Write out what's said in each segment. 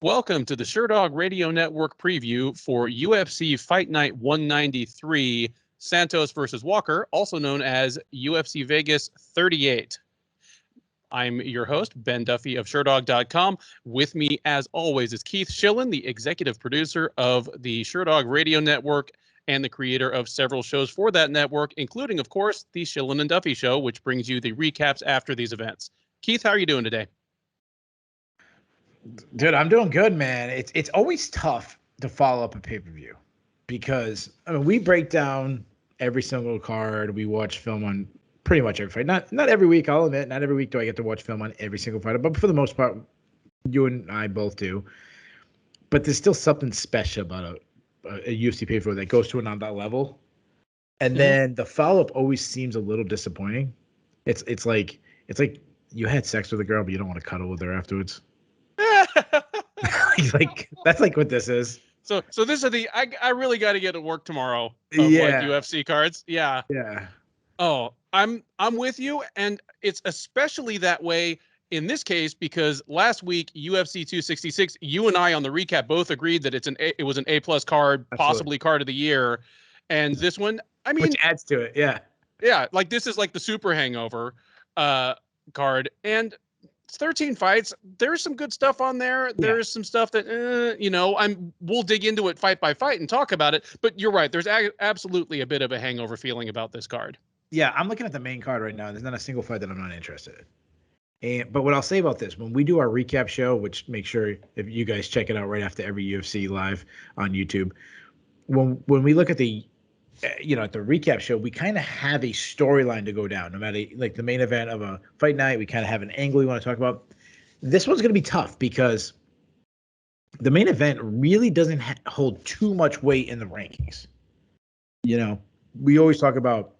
Welcome to the Sherdog Radio Network preview for UFC Fight Night 193, Santos versus Walker, also known as UFC Vegas 38. I'm your host, Ben Duffy of Sherdog.com. With me, as always, is Keith Schillen, the executive producer of the Sherdog Radio Network and the creator of several shows for that network, including, of course, the Schillen and Duffy Show, which brings you the recaps after these events. Keith, how are you doing today? Dude, I'm doing good, man. It's always tough to follow up a pay-per-view because we break down every single card. We watch film on pretty much every fight. Not every week, I'll admit. Not every week do I get to watch film on every single fighter, but for the most part, you and I both do. But there's still something special about a UFC pay-per-view that goes to it on that level. And then the follow-up always seems a little disappointing. It's like you had sex with a girl, but you don't want to cuddle with her afterwards. like that's like what this is. So this is the I really got to get to work tomorrow. UFC cards. Yeah. Oh, I'm with you, and it's especially that way in this case because last week UFC 266, you and I on the recap both agreed that it was an A+ card, possibly card of the year, and this one, I mean, which adds to it. Yeah. Like this is like the super hangover card, and 13 fights. There's some good stuff on there. There's some stuff that, we'll dig into it fight by fight and talk about it. But you're right. There's absolutely a bit of a hangover feeling about this card. Yeah, I'm looking at the main card right now. There's not a single fight that I'm not interested in. But what I'll say about this, when we do our recap show, which make sure if you guys check it out right after every UFC live on YouTube, when we look at the at the recap show, we kind of have a storyline to go down. No matter like the main event of a fight night, we kind of have an angle we want to talk about. This one's going to be tough because the main event really doesn't hold too much weight in the rankings. We always talk about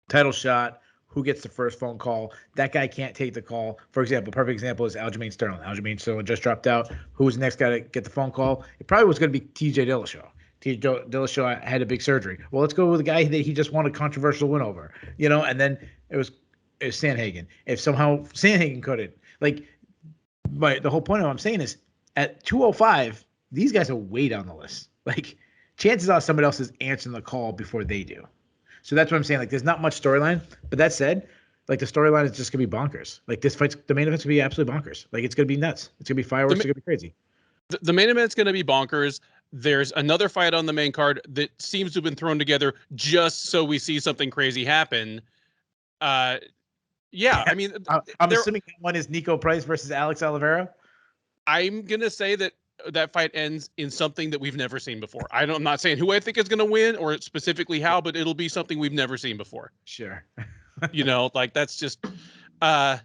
title shot, who gets the first phone call. That guy can't take the call. For example, perfect example is Aljamain Sterling. Aljamain Sterling just dropped out. Who was the next guy to get the phone call? It probably was going to be TJ Dillashaw. Dillashaw had a big surgery. Well, let's go with a guy that he just won a controversial win over, and then it was Sandhagen. If somehow Sandhagen couldn't, the whole point of what I'm saying is at 205, these guys are way down the list. Like, chances are somebody else is answering the call before they do. So that's what I'm saying. Like, there's not much storyline. But that said, like, the storyline is just going to be bonkers. Like, the main event's going to be absolutely bonkers. Like, it's going to be nuts. It's going to be fireworks. It's going to be crazy. The main event's going to be bonkers. There's another fight on the main card that seems to have been thrown together just so we see something crazy happen. I mean, I'm assuming one is Niko Price versus Alex Oliveira. I'm going to say that fight ends in something that we've never seen before. I'm not saying who I think is going to win or specifically how, but it'll be something we've never seen before. Sure. That's just, I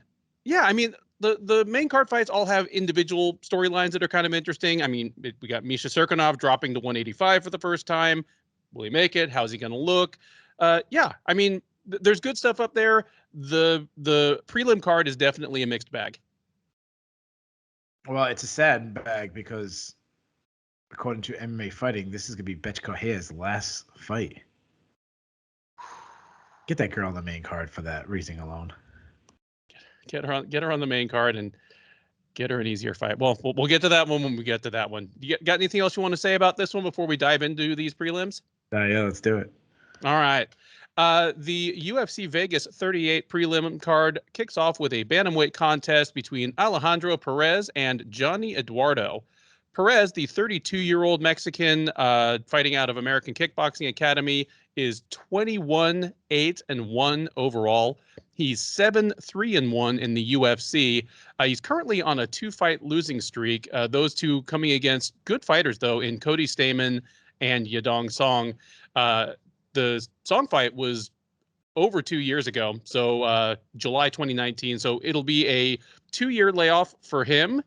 mean, the main card fights all have individual storylines that are kind of interesting. I mean, we got Misha Cirkunov dropping to 185 for the first time. Will he make it? How's he going to look? I mean, there's good stuff up there. The prelim card is definitely a mixed bag. Well, it's a sad bag because according to MMA Fighting, this is going to be Bethe Correia's last fight. Get that girl on the main card for that reason alone. Get her on the main card and get her an easier fight. Well, we'll get to that one when we get to that one. You got anything else you want to say about this one before we dive into these prelims? Yeah, let's do it. All right. The UFC Vegas 38 prelim card kicks off with a bantamweight contest between Alejandro Perez and Johnny Eduardo. Perez, the 32-year-old Mexican fighting out of American Kickboxing Academy, is 21-8-1 overall. He's 7-3-1 in the UFC. He's currently on a 2-fight losing streak. Those two coming against good fighters, though, in Cody Stamann and Yadong Song. The Song fight was over 2 years ago, so July 2019. So it'll be a 2-year layoff for him.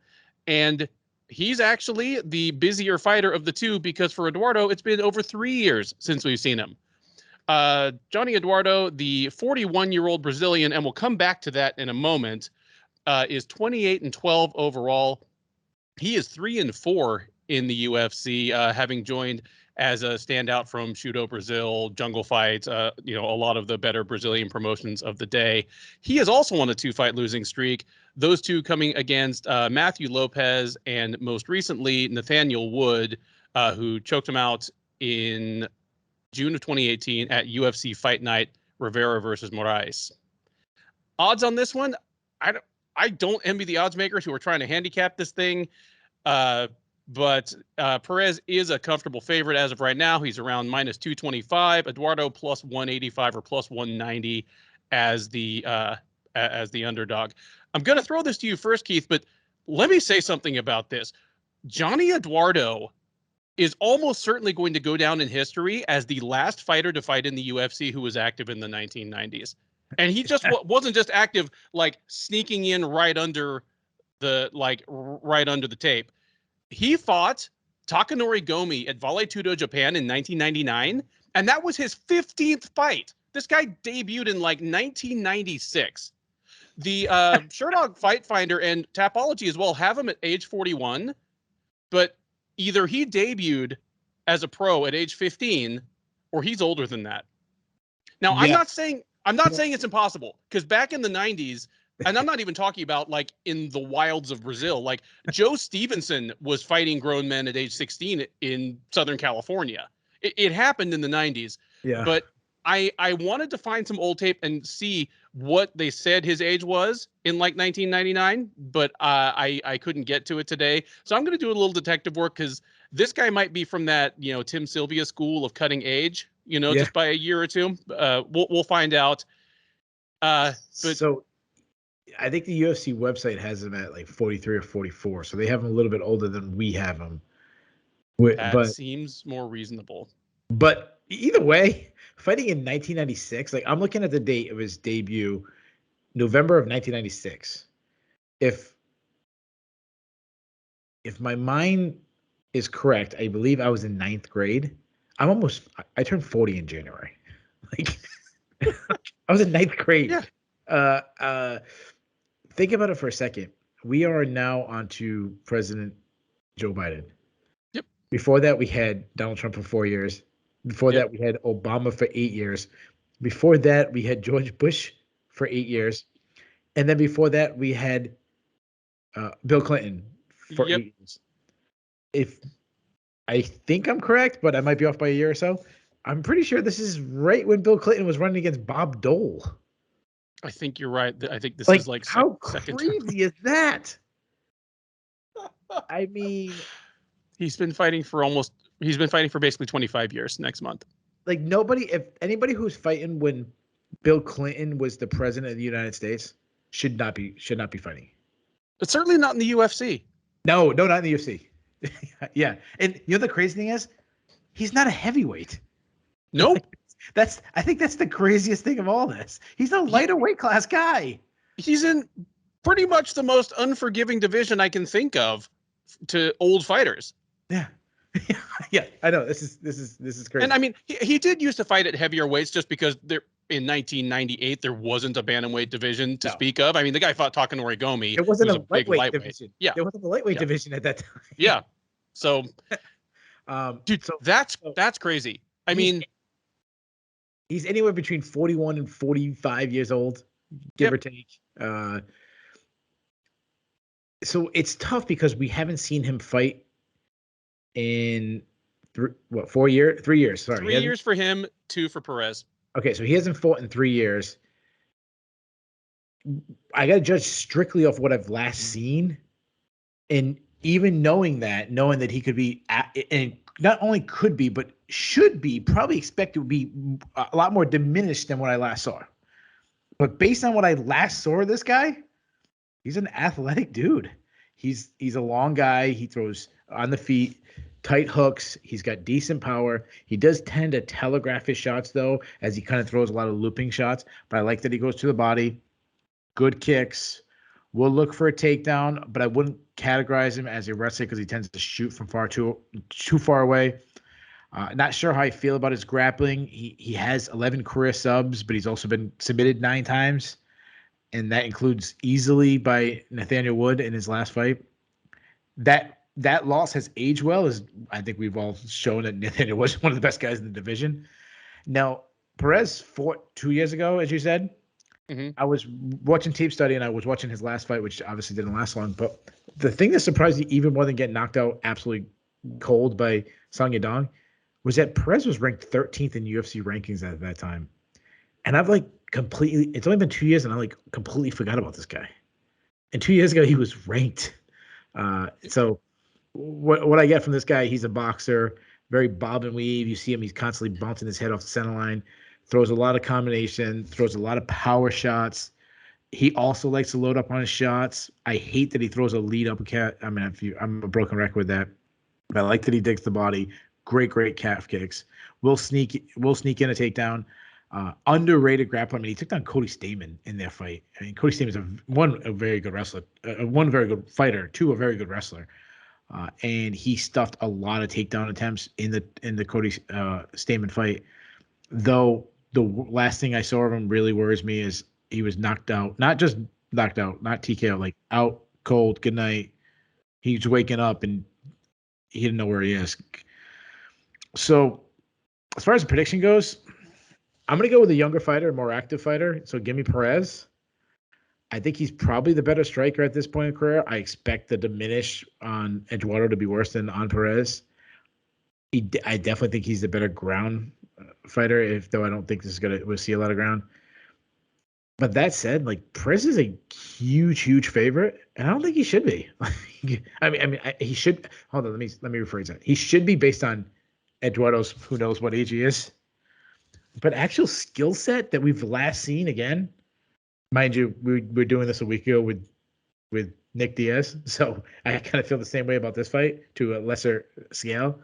And he's actually the busier fighter of the two because for Eduardo, it's been over 3 years since we've seen him. Johnny Eduardo, the 41-year-old Brazilian, and we'll come back to that in a moment, is 28-12 overall. He is 3-4 in the UFC, having joined as a standout from Judo Brazil, Jungle Fights, a lot of the better Brazilian promotions of the day. He is also on a 2-fight losing streak. those two coming against Matthew Lopez and most recently Nathaniel Wood, who choked him out in June of 2018 at UFC Fight Night, Rivera versus Moraes. Odds on this one, I don't envy the odds makers who are trying to handicap this thing. But Perez is a comfortable favorite as of right now. He's around minus 225. Eduardo plus 185 or plus 190 as the underdog. I'm going to throw this to you first, Keith, but let me say something about this. Johnny Eduardo is almost certainly going to go down in history as the last fighter to fight in the UFC who was active in the 1990s. And he just wasn't just active, like sneaking in right under the tape. He fought Takanori Gomi at Vale Tudo, Japan in 1999, and that was his 15th fight. This guy debuted in like 1996. The Sherdog Fight Finder and Tapology as well have him at age 41, but either he debuted as a pro at age 15 or he's older than that. Now, yeah. I'm not saying it's impossible, because back in the 90s, and I'm not even talking about like in the wilds of Brazil, like Joe Stevenson was fighting grown men at age 16 in Southern California. It happened in the 90s. Yeah. But I wanted to find some old tape and see what they said his age was in like 1999, but I couldn't get to it today. So I'm going to do a little detective work, because this guy might be from that, Tim Sylvia school of cutting age, just by a year or two. We'll find out. But so I think the UFC website has him at like 43 or 44. So they have him a little bit older than we have him. That seems more reasonable. But either way, fighting in 1996, like I'm looking at the date of his debut, November of 1996. If my mind is correct, I believe I was in 9th grade. I turned 40 in January. Like I was in 9th grade. Yeah. Think about it for a second. We are now on to President Joe Biden. Yep. Before that, we had Donald Trump for 4 years. Before that, we had Obama for 8 years. Before that, we had George Bush for 8 years. And then before that, we had Bill Clinton for 8 years. If I think I'm correct, but I might be off by a year or so, I'm pretty sure this is right when Bill Clinton was running against Bob Dole. I think you're right. I think this is like how crazy is that? I mean, he's been fighting for basically 25 years next month. Like if anybody who's fighting when Bill Clinton was the president of the United States should not be fighting. But certainly not in the UFC. No, not in the UFC. Yeah. And the crazy thing is, he's not a heavyweight. Nope. I think that's the craziest thing of all this. He's a lighter weight class guy. He's in pretty much the most unforgiving division I can think of to old fighters. Yeah. Yeah, I know. This is crazy. And I mean, he did used to fight at heavier weights just because in 1998 there wasn't a bantamweight division to speak of. I mean, the guy fought Takanori Gomi. It wasn't a big lightweight division. Yeah. There wasn't a lightweight division at that time. Yeah. So dude, that's crazy. I mean, he's anywhere between 41 and 45 years old, give or take. So it's tough because we haven't seen him fight in 3 years. Sorry, 3 years for him, 2 for Perez. Okay, so he hasn't fought in 3 years. I got to judge strictly off what I've last seen, and even knowing that he could be, and not only could be, but should be, probably expected to be a lot more diminished than what I last saw. But based on what I last saw of this guy, he's an athletic dude. He's a long guy. He throws on the feet, tight hooks. He's got decent power. He does tend to telegraph his shots, though, as he kind of throws a lot of looping shots. But I like that he goes to the body. Good kicks. We'll look for a takedown, but I wouldn't categorize him as a wrestler because he tends to shoot from too far away. Not sure how I feel about his grappling. He has 11 career subs, but he's also been submitted 9 times, and that includes easily by Nathaniel Wood in his last fight. That loss has aged well, as I think we've all shown that Nathaniel was one of the best guys in the division. Now, Perez fought 2 years ago, as you said. I was watching tape study and I was watching his last fight, which obviously didn't last long. But the thing that surprised me even more than getting knocked out absolutely cold by Song Yadong was that Perez was ranked 13th in UFC rankings at that time. And I've like completely, it's only been 2 years and I like completely forgot about this guy. And 2 years ago, he was ranked. So what I get from this guy, he's a boxer, very bob and weave. You see him, he's constantly bouncing his head off the center line, throws a lot of combination, throws a lot of power shots. He also likes to load up on his shots. I hate that he throws a lead uppercut. I mean, I'm a broken record with that. But I like that he digs the body. Great calf kicks. Will sneak in a takedown. Underrated grappler. I mean, he took down Cody Stamann in their fight. I mean, Cody Stamann is a very good wrestler, one very good fighter, two a very good wrestler, and he stuffed a lot of takedown attempts in the Cody Stamann fight. Though the last thing I saw of him really worries me is he was knocked out, not just knocked out, not TKO, like out cold. Good night. He's waking up and he didn't know where he is. So as far as the prediction goes, I'm going to go with a younger fighter, a more active fighter. So give me Perez. I think he's probably the better striker at this point in career. I expect the diminish on Eduardo to be worse than on Perez. I definitely think he's the better ground fighter, though I don't think we'll see a lot of ground. But that said, like Perez is a huge favorite, and I don't think he should be. He should. Hold on, let me rephrase that. He should be based on Eduardo's who knows what age he is. But actual skill set that we've last seen again, mind you, we're doing this a week ago with Nick Diaz, so I kind of feel the same way about this fight to a lesser scale.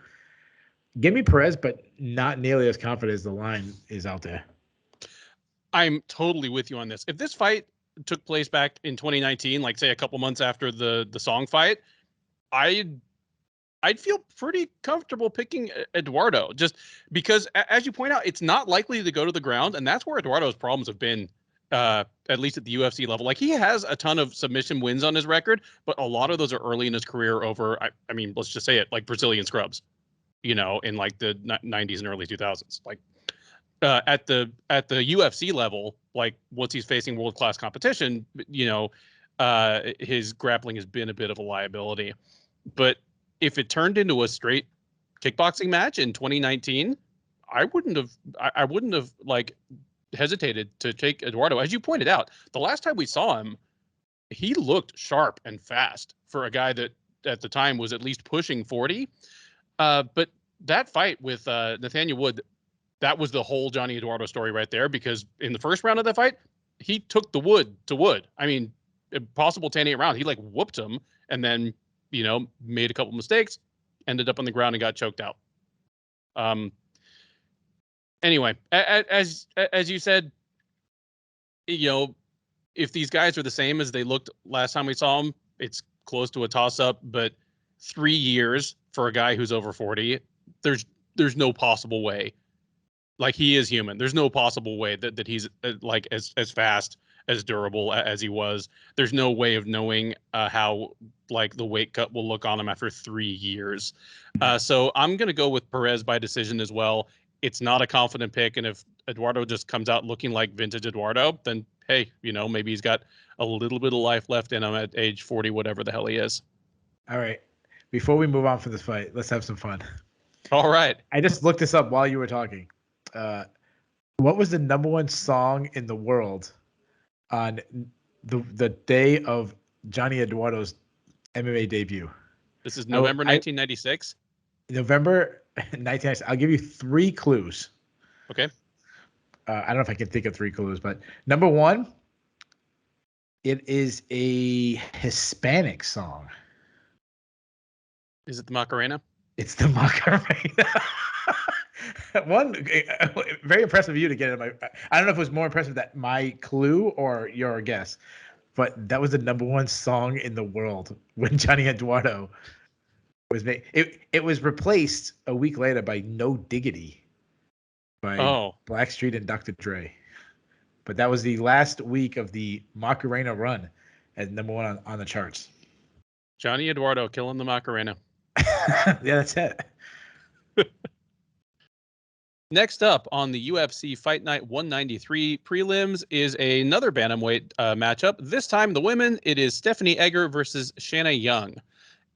Give me Perez, but not nearly as confident as the line is out there. I'm totally with you on this. If this fight took place back in 2019, like say a couple months after the Song fight, I'd feel pretty comfortable picking Eduardo, just because, as you point out, it's not likely to go to the ground, and that's where Eduardo's problems have been, at least at the UFC level. Like, he has a ton of submission wins on his record, but a lot of those are early in his career over, I mean, let's just say it, like Brazilian scrubs, in like the 90s and early 2000s. Like, at the UFC level, like once he's facing world-class competition, his grappling has been a bit of a liability. But if it turned into a straight kickboxing match in 2019, I wouldn't have like hesitated to take Eduardo. As you pointed out, the last time we saw him, he looked sharp and fast for a guy that at the time was at least pushing 40. But that fight with Nathaniel Wood, that was the whole Johnny Eduardo story right there, because in the first round of that fight, he took the Wood to Wood. I mean, impossible 10-8 round. He like whooped him and then, made a couple mistakes, ended up on the ground and got choked out. Anyway, as you said, if these guys are the same as they looked last time we saw them, it's close to a toss-up. But 3 years for a guy who's over 40, there's no possible way. Like, he is human. There's no possible way that he's like as fast, as durable as he was. There's no way of knowing how like the weight cut will look on him after 3 years. So I'm going to go with Perez by decision as well. It's not a confident pick. And if Eduardo just comes out looking like vintage Eduardo, then, hey, maybe he's got a little bit of life left in him at age 40, whatever the hell he is. All right. Before we move on from this fight, let's have some fun. All right. I just looked this up while you were talking. What was the number one song in the world on the day of Johnny Eduardo's MMA debut? This is November 1996. November 1996. I'll give you 3 clues. Okay. I don't know if I can think of 3 clues, but number 1, it is a Hispanic song. Is it the Macarena? It's the Macarena. One, very impressive of you to get it. I don't know if it was more impressive that my clue or your guess, but that was the number 1 song in the world when Johnny Eduardo was made. It was replaced a week later by No Diggity by Blackstreet and Dr. Dre. But that was the last week of the Macarena run at number 1 on the charts. Johnny Eduardo killing the Macarena. Yeah, that's it. Next up on the UFC Fight Night 193 prelims is another bantamweight matchup. This time, the women, it is Stephanie Egger versus Shanna Young.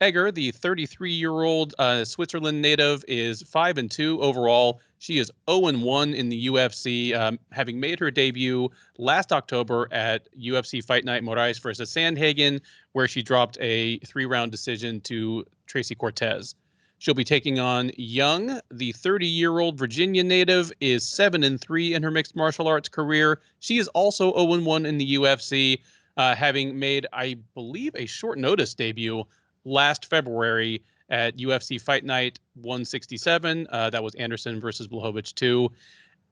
Egger, the 33-year-old Switzerland native, is 5-2 overall. She is 0-1 in the UFC, having made her debut last October at UFC Fight Night Moraes versus Sandhagen, where she dropped a 3-round decision to Tracy Cortez. She'll be taking on Young. The 30-year-old Virginia native is 7-3 in her mixed martial arts career. She is also 0-1 in the UFC, having made, I believe, a short notice debut last February at UFC Fight Night 167. That was Anderson versus Blachowicz 2.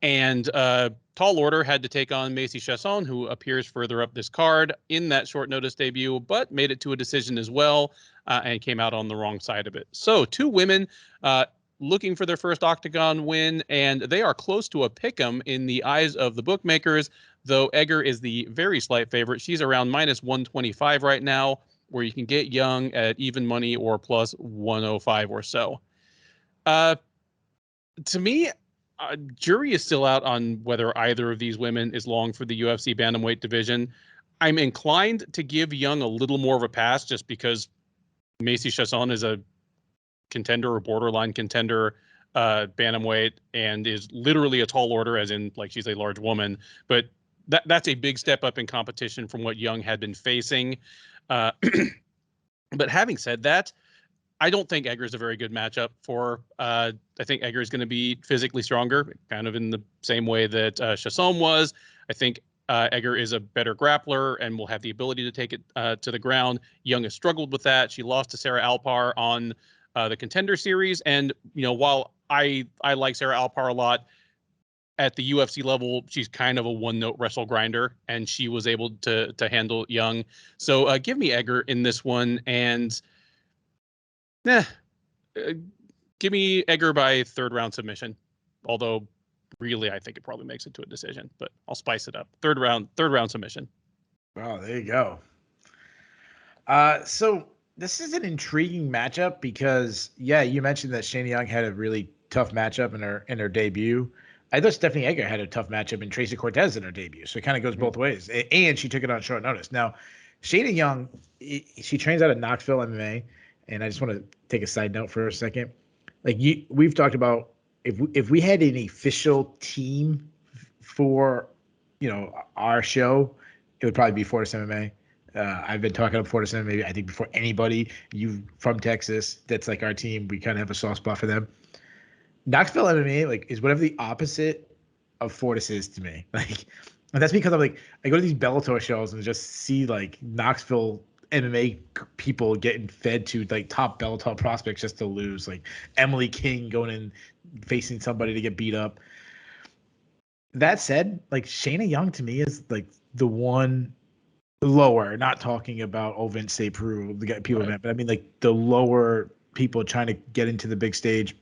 And Tall Order had to take on Macy Chiasson, who appears further up this card in that short notice debut, but made it to a decision as well, and came out on the wrong side of it. So 2 women looking for their first octagon win, and they are close to a pick'em in the eyes of the bookmakers, though Egger is the very slight favorite. She's around minus 125 right now, where you can get Young at even money or plus 105 or so. To me, jury is still out on whether either of these women is long for the UFC bantamweight division. I'm inclined to give Young a little more of a pass just because Macy Chiasson is a contender or borderline contender bantamweight and is literally a tall order, as in like she's a large woman. But that's a big step up in competition from what Young had been facing. But having said that, I don't think Egger is a very good matchup for. I think Egger is going to be physically stronger, kind of in the same way that Chiasson was. I think Egger is a better grappler and will have the ability to take it to the ground. Young has struggled with that. She lost to Sarah Alpar on the Contender Series, and while I like Sarah Alpar a lot, at the UFC level, she's kind of a one-note wrestle grinder, and she was able to handle Young. So give me Egger in this one, and give me Egger by 3rd round submission. Although, really, I think it probably makes it to a decision, but I'll spice it up. Third round submission. Oh, there you go. So this is an intriguing matchup because, yeah, you mentioned that Shanna Young had a really tough matchup in her debut. I thought Stephanie Egger had a tough matchup in Tracy Cortez in her debut, so it kind of goes both ways. And she took it on short notice. Now, Shanna Young, she trains out of Knoxville MMA, and I just want to take a side note for a second. Like we've talked about, if we had an official team for our show, it would probably be Fortis MMA. I've been talking about Fortis MMA, I think, before anybody. You from Texas, that's like our team. We kind of have a soft spot for them. Knoxville MMA is whatever the opposite of Fortis is to me. And that's because I go to these Bellator shows and just see Knoxville MMA people getting fed to top Bellator prospects just to lose. Like Emily King going in facing somebody to get beat up. That said, Shanna Young to me is the one lower. Not talking about Ovin Sepru, the people, right. But I mean the lower people trying to get into the big stage.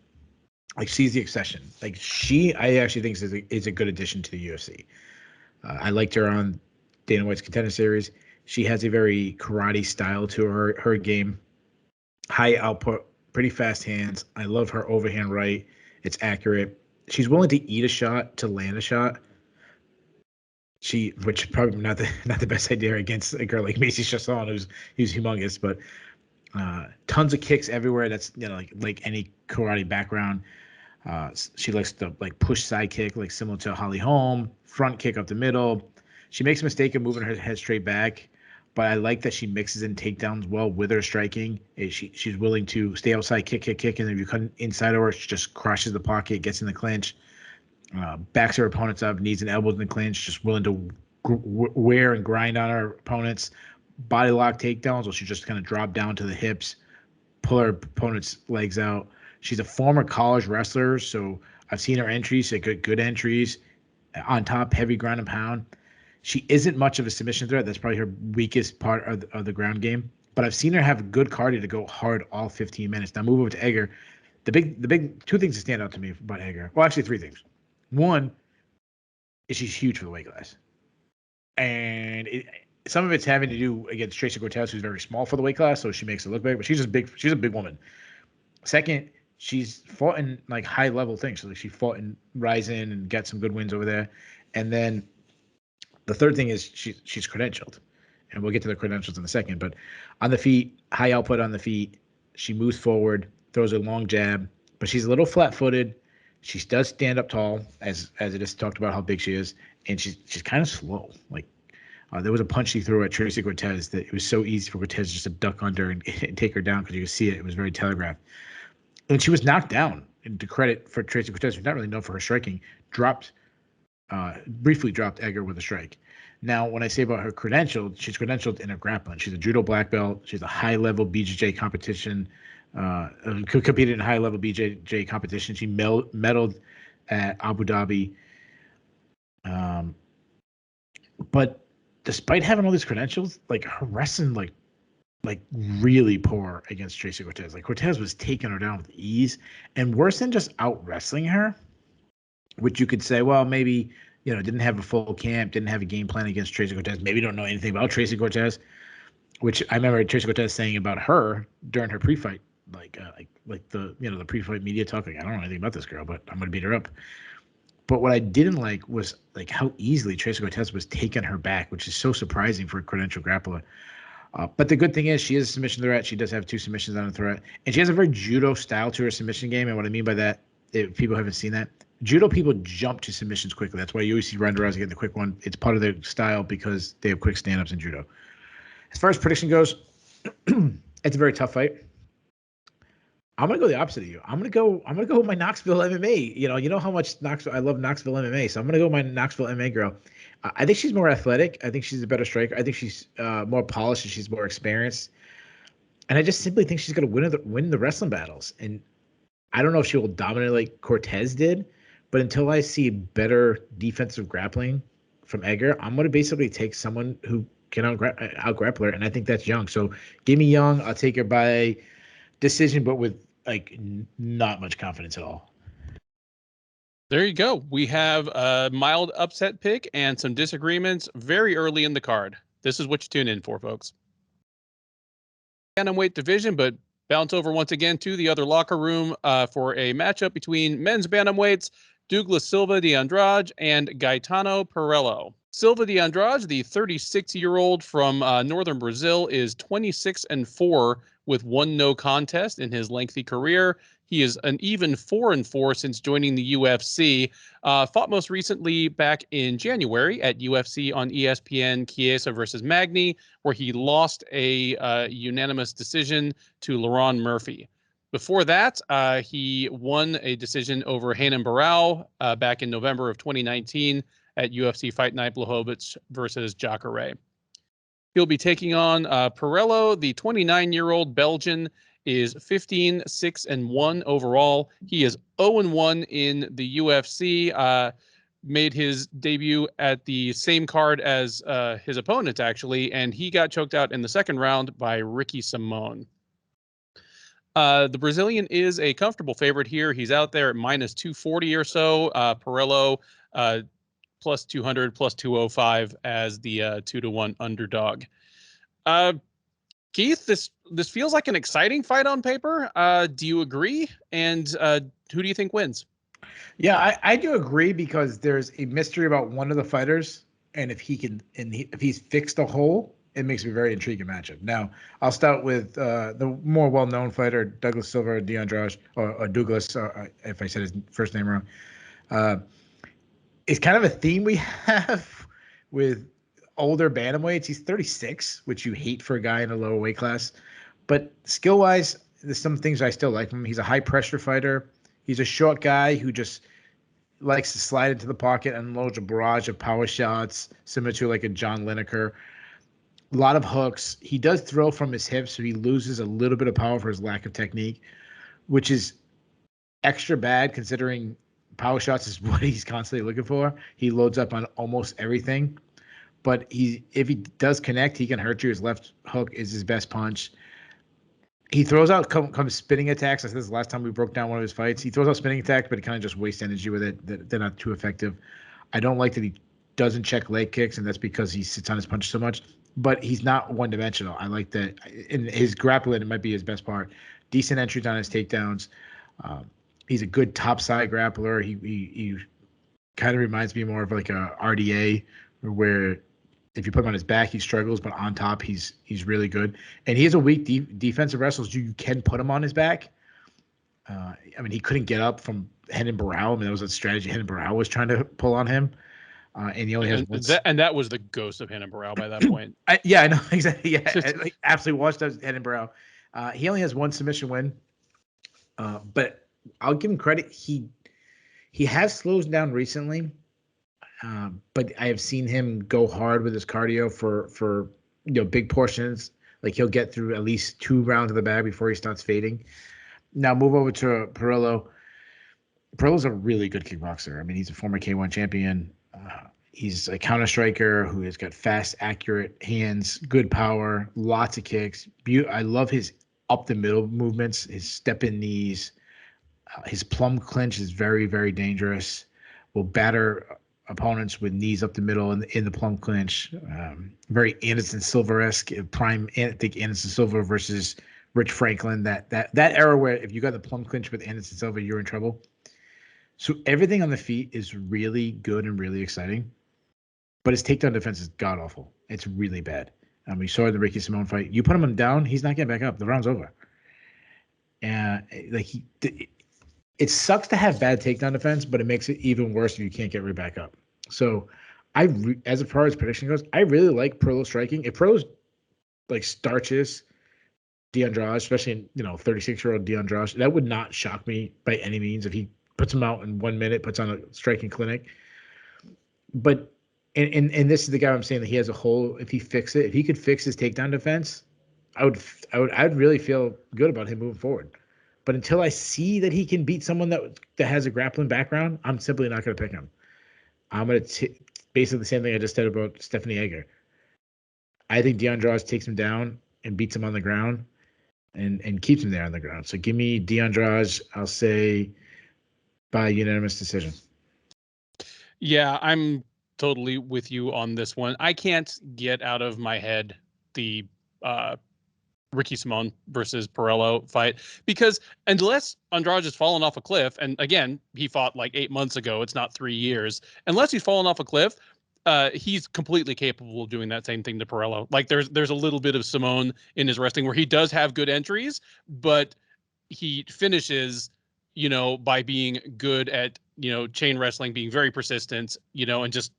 She's the exception. I actually think is a good addition to the UFC. I liked her on Dana White's Contender Series. She has a very karate style to her game. High output, pretty fast hands. I love her overhand right. It's accurate. She's willing to eat a shot to land a shot. Which probably not the best idea against a girl like Macy Chiasson, who's humongous, but tons of kicks everywhere. That's like any karate background. She likes to push side kick, similar to Holly Holm, front kick up the middle. She makes a mistake of moving her head straight back, but I like that she mixes in takedowns well with her striking. She's willing to stay outside, kick, and then if you come inside of her, she just crushes the pocket, gets in the clinch, backs her opponents up, knees and elbows in the clinch, just willing to wear and grind on her opponents. Body lock takedowns, or she just kind of drop down to the hips, pull her opponent's legs out. She's a former college wrestler, so I've seen her entries, good entries. On top, heavy ground and pound. She isn't much of a submission threat. That's probably her weakest part of the ground game. But I've seen her have good cardio to go hard all 15 minutes. Now move over to Egger. The big 2 things that stand out to me about Egger. Well, actually 3 things. One is she's huge for the weight class, and some of it's having to do against Tracy Cortez, who's very small for the weight class, so she makes it look big. But she's a big woman. Second, she's fought in like high level things. So like she fought in Ryzen and got some good wins over there. And then the third thing is she's credentialed, and we'll get to the credentials in a second. But on the feet, high output on the feet. She moves forward, throws a long jab, but she's a little flat-footed. She does stand up tall, as it is talked about how big she is, and she's kind of slow. Like there was a punch she threw at Tracy Cortez that it was so easy for Cortez just to duck under and take her down because you could see it. It was very telegraphed. And she was knocked down. And to credit for Tracy Cortez, who's not really known for her striking, briefly dropped Edgar with a strike. Now, when I say about her credentialed, she's credentialed in a grappling. She's a judo black belt. She's a high-level BJJ competition. Competed in high-level BJJ competition. She medaled at Abu Dhabi. But despite having all these credentials, like her wrestling, like really poor against Tracy Cortez. Like Cortez was taking her down with ease, and worse than just out wrestling her, which you could say, well, maybe, didn't have a full camp, didn't have a game plan against Tracy Cortez, maybe don't know anything about Tracy Cortez, which I remember Tracy Cortez saying about her during her pre-fight, like the pre-fight media talk, like, I don't know anything about this girl, but I'm going to beat her up. But what I didn't like was like how easily Tracy Cortez was taking her back, which is so surprising for a credentialed grappler. But the good thing is she is a submission threat. She does have 2 submissions on the threat. And she has a very judo style to her submission game. And what I mean by that, if people haven't seen that, judo people jump to submissions quickly. That's why you always see Ronda Rousey getting the quick one. It's part of their style because they have quick stand-ups in judo. As far as prediction goes, it's a very tough fight. I'm gonna go the opposite of you. I'm gonna go with my Knoxville MMA. You know how much I love Knoxville MMA, so I'm gonna go with my Knoxville MMA girl. I think she's more athletic. I think she's a better striker. I think she's more polished and she's more experienced. And I just simply think she's gonna win the wrestling battles. And I don't know if she will dominate like Cortez did, but until I see better defensive grappling from Edgar, I'm gonna basically take someone who can out-grapple her, and I think that's Young. So give me Young. I'll take her by decision, but with like not much confidence at all. There you go. We have a mild upset pick and some disagreements very early in the card. This is what you tune in for, folks. Bantamweight division, but bounce over once again to the other locker room for a matchup between men's bantamweights, Douglas Silva de Andrade and Gaetano Pirrello. Silva de Andrade, the 36-year-old from northern Brazil, is 26-4 with 1 no contest in his lengthy career. He is an even 4-4 since joining the UFC. Fought most recently back in January at UFC on ESPN Chiesa versus Magny, where he lost a unanimous decision to Laron Murphy. Before that, he won a decision over Hanan Barao back in November of 2019 at UFC Fight Night Blachowicz versus Jacare. He'll be taking on Pirrello. The 29-year-old Belgian is 15-6-1 overall. He is 0-1 in the UFC. Made his debut at the same card as his opponent, actually, and he got choked out in the second round by Ricky Simon. The Brazilian is a comfortable favorite here. He's out there at minus 240 or so. Pirrello plus 200, plus 205 as the 2-1 underdog. Keith, this feels like an exciting fight on paper. Do you agree? And who do you think wins? Yeah, I do agree because there's a mystery about one of the fighters, and if he's fixed a hole, it makes it a very intriguing matchup. Now, I'll start with the more well-known fighter, Douglas Silva de Andrade, or Douglas, if I said his first name wrong. It's kind of a theme we have with older bantamweights. He's 36, which you hate for a guy in a lower weight class. But skill-wise, there's some things I still like from him. He's a high-pressure fighter. He's a short guy who just likes to slide into the pocket and unload a barrage of power shots, similar to like a John Lineker. A lot of hooks. He does throw from his hips, so he loses a little bit of power for his lack of technique, which is extra bad considering power shots is what he's constantly looking for. He loads up on almost everything. But if he does connect, he can hurt you. His left hook is his best punch. He throws out comes spinning attacks. I said this the last time we broke down one of his fights. He throws out spinning attacks, but he kind of just wastes energy with it. They're not too effective. I don't like that he doesn't check leg kicks, and that's because he sits on his punch so much. But he's not one-dimensional. I like that. In his grappling, it might be his best part. Decent entries on his takedowns. He's a good top side grappler. He kind of reminds me more of like a RDA, where if you put him on his back, he struggles, but on top, he's really good. And he has a weak defensive wrestler, so you can put him on his back. I mean, he couldn't get up from Renan Barão. I mean, that was a strategy Renan Barão was trying to pull on him. And he only has one. That was the ghost of Renan Barão by that point. I know exactly. Yeah, I, like, absolutely watched that Renan Barão. He only has one submission win, but I'll give him credit. He has slowed down recently, but I have seen him go hard with his cardio for big portions. Like he'll get through at least 2 rounds of the bag before he starts fading. Now move over to Pirrello. Pirrello's a really good kickboxer. I mean, he's a former K1 champion. He's a counter striker who has got fast, accurate hands, good power, lots of kicks. I love his up the middle movements, his step in knees. His plum clinch is very, very dangerous. Will batter opponents with knees up the middle in the plum clinch. Very Anderson Silva-esque, prime. I think Anderson Silva versus Rich Franklin. That era where if you got the plum clinch with Anderson Silva, you're in trouble. So everything on the feet is really good and really exciting, but his takedown defense is god awful. It's really bad. We saw the Ricky Simone fight. You put him down, he's not getting back up. The round's over. And it sucks to have bad takedown defense, but it makes it even worse if you can't get right back up. So as far as prediction goes, I really like Pirrello striking. If Pirrello's like starches Andrade, especially 36-year-old Andrade, that would not shock me by any means if he puts him out in 1 minute, puts on a striking clinic. But and this is the guy I'm saying that he has a hole. If he could fix his takedown defense, I'd really feel good about him moving forward. But until I see that he can beat someone that has a grappling background, I'm simply not going to pick him. I'm going to basically the same thing I just said about Stephanie Egger. I think Andrade takes him down and beats him on the ground and keeps him there on the ground. So give me Andrade, I'll say, by unanimous decision. Yeah, I'm totally with you on this one. I can't get out of my head the Ricky Simone versus Pirrello fight, because unless Andrade has fallen off a cliff, and again, he fought like 8 months ago, it's not 3 years, unless he's fallen off a cliff, he's completely capable of doing that same thing to Pirrello. Like there's a little bit of Simone in his wrestling where he does have good entries, but he finishes, by being good at, chain wrestling, being very persistent, and just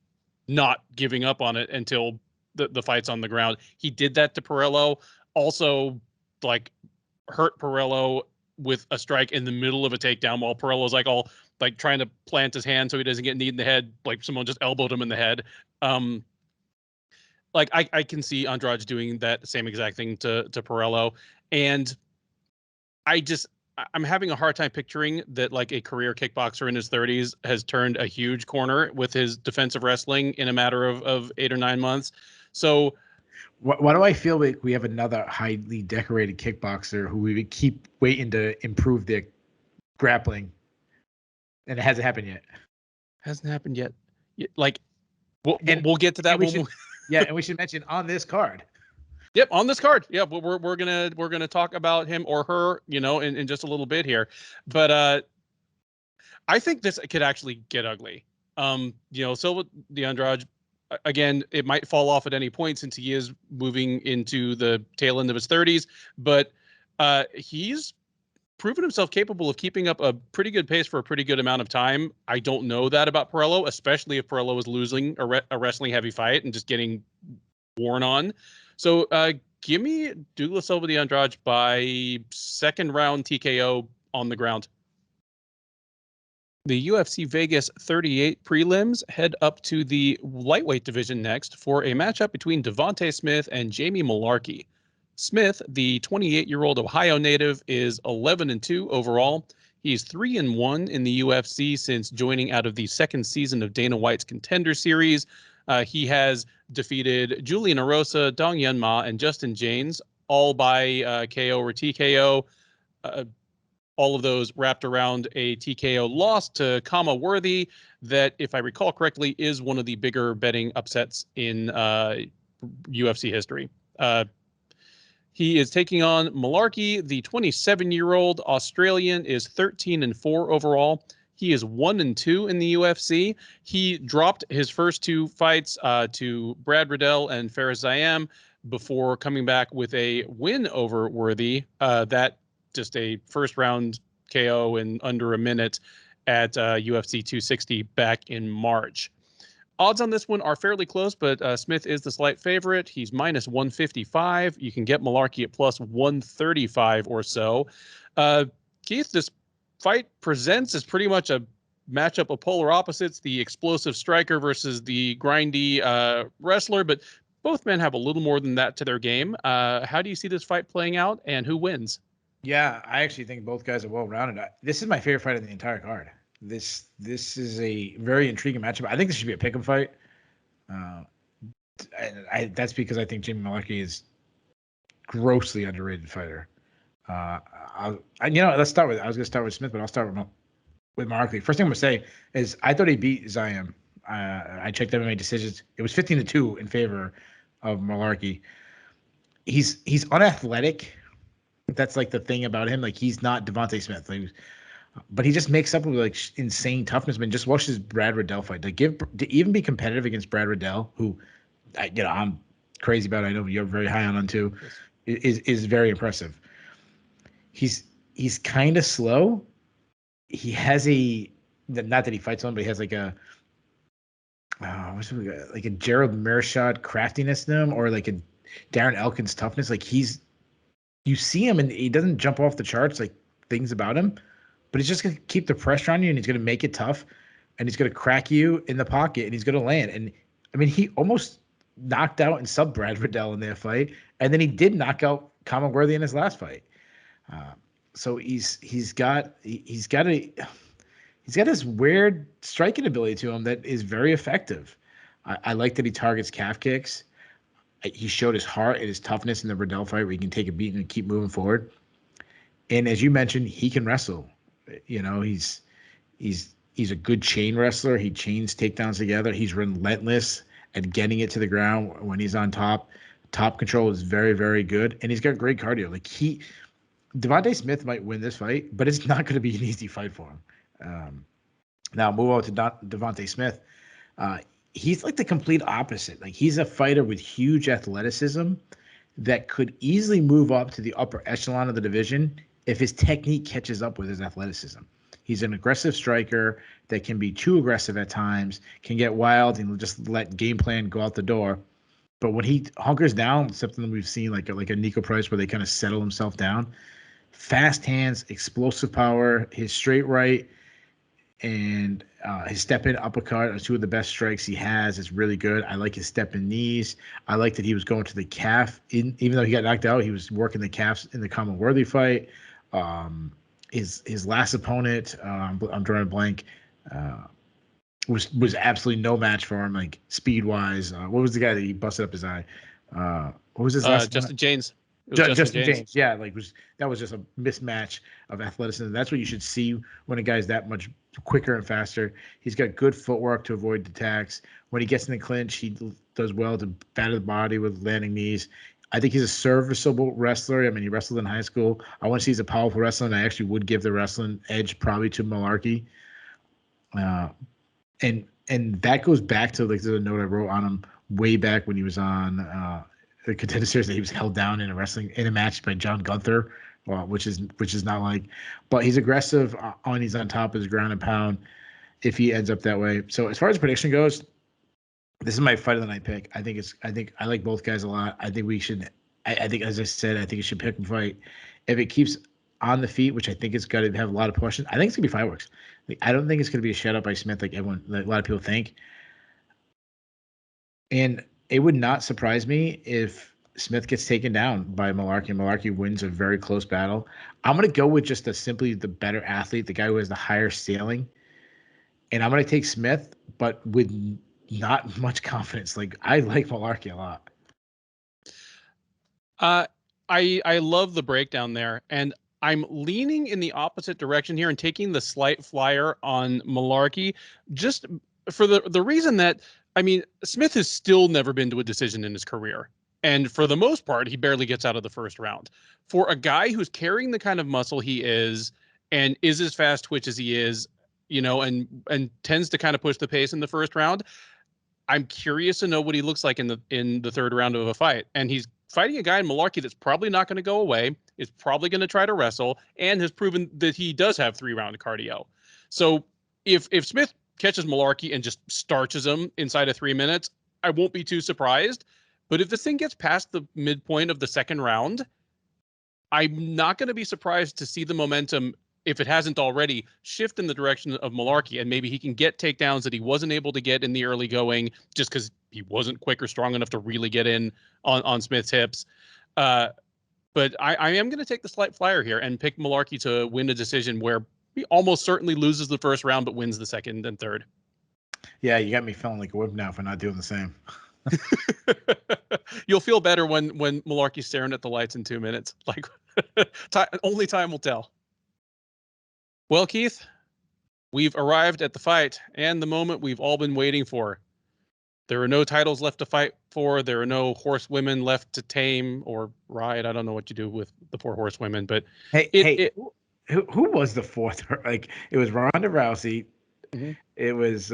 not giving up on it until the fight's on the ground. He did that to Pirrello. Also, like, hurt Pirrello with a strike in the middle of a takedown while Pirello's like trying to plant his hand so he doesn't get kneed in the head. Like someone just elbowed him in the head. Like I can see Andrade doing that same exact thing to Pirrello. And I'm having a hard time picturing that like a career kickboxer in his 30s has turned a huge corner with his defensive wrestling in a matter of 8 or 9 months. So why do I feel like we have another highly decorated kickboxer who we would keep waiting to improve their grappling, and it hasn't happened yet? Hasn't happened yet. Like we'll get to that. And we should mention on this card. Yep, on this card. Yeah, we're gonna talk about him or her, in just a little bit here. But I think this could actually get ugly. Silva Andrade, again, it might fall off at any point since he is moving into the tail end of his 30s, but he's proven himself capable of keeping up a pretty good pace for a pretty good amount of time. I don't know that about Pirrello, especially if Pirrello is losing a wrestling heavy fight and just getting worn on. So give me Douglas Silva Andrade by second round TKO on the ground. The UFC Vegas 38 prelims head up to the lightweight division next for a matchup between Devonte Smith and Jamie Mullarkey. Smith, the 28-year-old Ohio native, is 11-2 overall. He's 3-1 in the UFC since joining out of the second season of Dana White's Contender Series. He has defeated Julian Erosa, Dong Yun Ma, and Justin James, all by KO or TKO. All of those wrapped around a TKO loss to Kama Worthy that, if I recall correctly, is one of the bigger betting upsets in UFC history. He is taking on Mullarkey. The 27-year-old Australian is 13-4 overall. He is 1-2 in the UFC. He dropped his first two fights to Brad Riddell and Fares Ziam before coming back with a win over Worthy. That just a first-round KO in under a minute at UFC 260 back in March. Odds on this one are fairly close, but Smith is the slight favorite. He's minus 155. You can get Mullarkey at plus 135 or so. Keith, this fight presents as pretty much a matchup of polar opposites, the explosive striker versus the grindy wrestler, but both men have a little more than that to their game. How do you see this fight playing out, and who wins? Yeah, I actually think both guys are well-rounded. This is my favorite fight of the entire card. This is a very intriguing matchup. I think this should be a pick'em fight. That's because I think Jamie Mullarkey is grossly underrated fighter. Let's start with. I was going to start with Smith, but I'll start with Mullarkey. First thing I'm going to say is I thought he beat Ziam. I checked MMA decisions. It was 15-2 in favor of Mullarkey. He's unathletic. That's like the thing about him. Like he's not Devonte Smith. But he just makes up with like insane toughness. I mean, just watch his Brad Riddell fight. To even be competitive against Brad Riddell, who, I'm crazy about. I know you're very high on too. Is very impressive. He's kind of slow. He has not that he fights on, but he has like a Gerald Mearshot craftiness in him, or like a Darren Elkins toughness. Like you see him and he doesn't jump off the charts like things about him. But he's just going to keep the pressure on you, and he's going to make it tough, and he's going to crack you in the pocket, and he's going to land. And, I mean, he almost knocked out and subbed Brad Riddell in their fight, and then he did knock out Conor Worthy in his last fight. So he's got this weird striking ability to him that is very effective. I like that he targets calf kicks. He showed his heart and his toughness in the Riddell fight where he can take a beating and keep moving forward. And as you mentioned, he can wrestle. He's a good chain wrestler. He chains takedowns together. He's relentless at getting it to the ground when he's on top. Top control is very, very good, and he's got great cardio. Like Devonte Smith might win this fight, but it's not going to be an easy fight for him. Now move on to Devonte Smith. He's like the complete opposite. Like he's a fighter with huge athleticism that could easily move up to the upper echelon of the division if his technique catches up with his athleticism. He's an aggressive striker that can be too aggressive at times, can get wild and just let game plan go out the door. But when he hunkers down, something that we've seen like a Niko Price where they kind of settle himself down, fast hands, explosive power, his straight right, and his step-in uppercut are two of the best strikes he has. It's really good. I like his step-in knees. I like that he was going to the calf. Even though he got knocked out, he was working the calves in the Conor Worthy fight. His last opponent, I'm drawing a blank, was absolutely no match for him, like speed-wise. What was the guy that he busted up his eye? What was his last Justin James. Justin James. Yeah, that was just a mismatch of athleticism. That's what you should see when a guy's that much quicker and faster. He's got good footwork to avoid attacks. When he gets in the clinch, he does well to batter the body with landing knees. I think he's a serviceable wrestler. I mean, he wrestled in high school. I want to see he's a powerful wrestler, and I actually would give the wrestling edge probably to Mullarkey. And that goes back to like the note I wrote on him way back when he was on the Contender Series that he was held down in a match by John Gunther, which is not like. But he's aggressive he's on top of his ground and pound if he ends up that way. So as far as prediction goes, this is my fight of the night pick. I think I like both guys a lot. I think we should. I think, as I said, I think it should pick and fight. If it keeps on the feet, which I think it's going to have a lot of questions, I think it's going to be fireworks. Like, I don't think it's going to be a shutout by Smith like a lot of people think. And it would not surprise me if Smith gets taken down by Mullarkey and Mullarkey wins a very close battle. I'm going to go with just simply the better athlete, the guy who has the higher ceiling. And I'm going to take Smith, but with not much confidence. Like, I like Mullarkey a lot. I love the breakdown there, and I'm leaning in the opposite direction here and taking the slight flyer on Mullarkey, just for the reason that, I mean, Smith has still never been to a decision in his career. And for the most part, he barely gets out of the first round. For a guy who's carrying the kind of muscle he is and is as fast twitch as he is, and tends to kind of push the pace in the first round, I'm curious to know what he looks like in the third round of a fight. And he's fighting a guy in Mullarkey that's probably not going to go away, is probably going to try to wrestle, and has proven that he does have 3-round cardio. So if Smith catches Mullarkey and just starches him inside of 3 minutes, I won't be too surprised. But if this thing gets past the midpoint of the second round, I'm not going to be surprised to see the momentum, if it hasn't already, shift in the direction of Mullarkey, and maybe he can get takedowns that he wasn't able to get in the early going just because he wasn't quick or strong enough to really get in on Smith's hips. But I am going to take the slight flyer here and pick Mullarkey to win a decision where he almost certainly loses the first round but wins the second and third. Yeah, you got me feeling like a whip now for not doing the same. You'll feel better when Mullarkey's staring at the lights in 2 minutes. Like, only time will tell. Well, Keith, we've arrived at the fight and the moment we've all been waiting for. There are no titles left to fight for. There are no horsewomen left to tame or ride. I don't know what you do with the 4 horsewomen, but who was the fourth? Like, it was Ronda Rousey. Mm-hmm. It was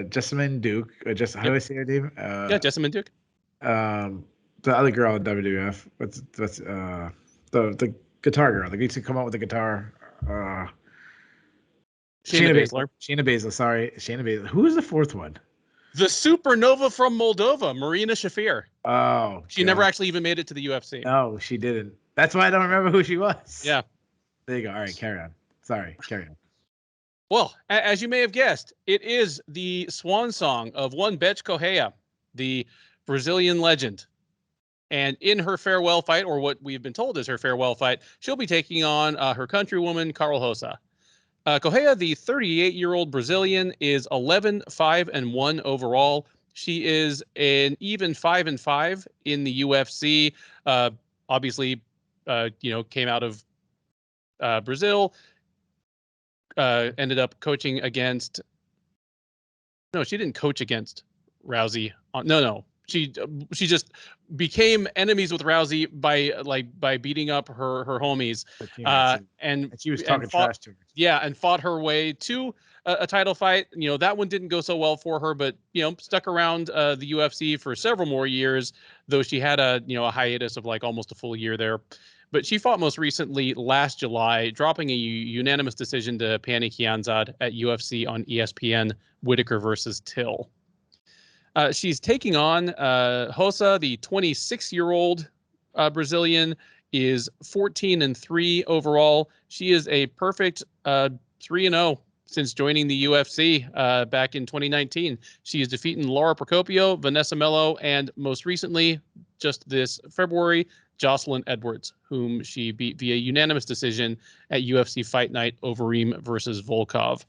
Jessamine Duke. How do I say her name? Jessamine Duke. The other girl in WWF. What's the guitar girl? They used to come out with the guitar. Shayna Baszler. Shayna Baszler. Sorry, Shayna Baszler. Who was the fourth one? The supernova from Moldova, Marina Shafir. Oh, she never actually even made it to the UFC. No, she didn't. That's why I don't remember who she was. Yeah. There you go. All right, carry on. Sorry, carry on. Well, as you may have guessed, it is the swan song of one Bethe Correia, the Brazilian legend. And in her farewell fight, or what we've been told is her farewell fight, she'll be taking on her countrywoman, Karol Rosa. Correia, the 38-year-old Brazilian, is 11-5-1 overall. She is an even 5-5 in the UFC. Obviously, came out of Brazil. Ended up coaching against. No, she didn't coach against Rousey. No. She just became enemies with Rousey by beating up her homies, and she was talking trash to her. Yeah, and fought her way to a title fight. That one didn't go so well for her, but stuck around the UFC for several more years, though she had a hiatus of like almost a full year there. But she fought most recently last July, dropping a unanimous decision to Pani Kianzad at UFC on ESPN, Whitaker versus Till. She's taking on Rosa, the 26-year-old Brazilian, is 14-3 overall. She is a perfect 3-0 since joining the UFC back in 2019. She is defeating Laura Procopio, Vanessa Mello, and most recently, just this February, Jocelyn Edwards, whom she beat via unanimous decision at UFC Fight Night, Overeem versus Volkov.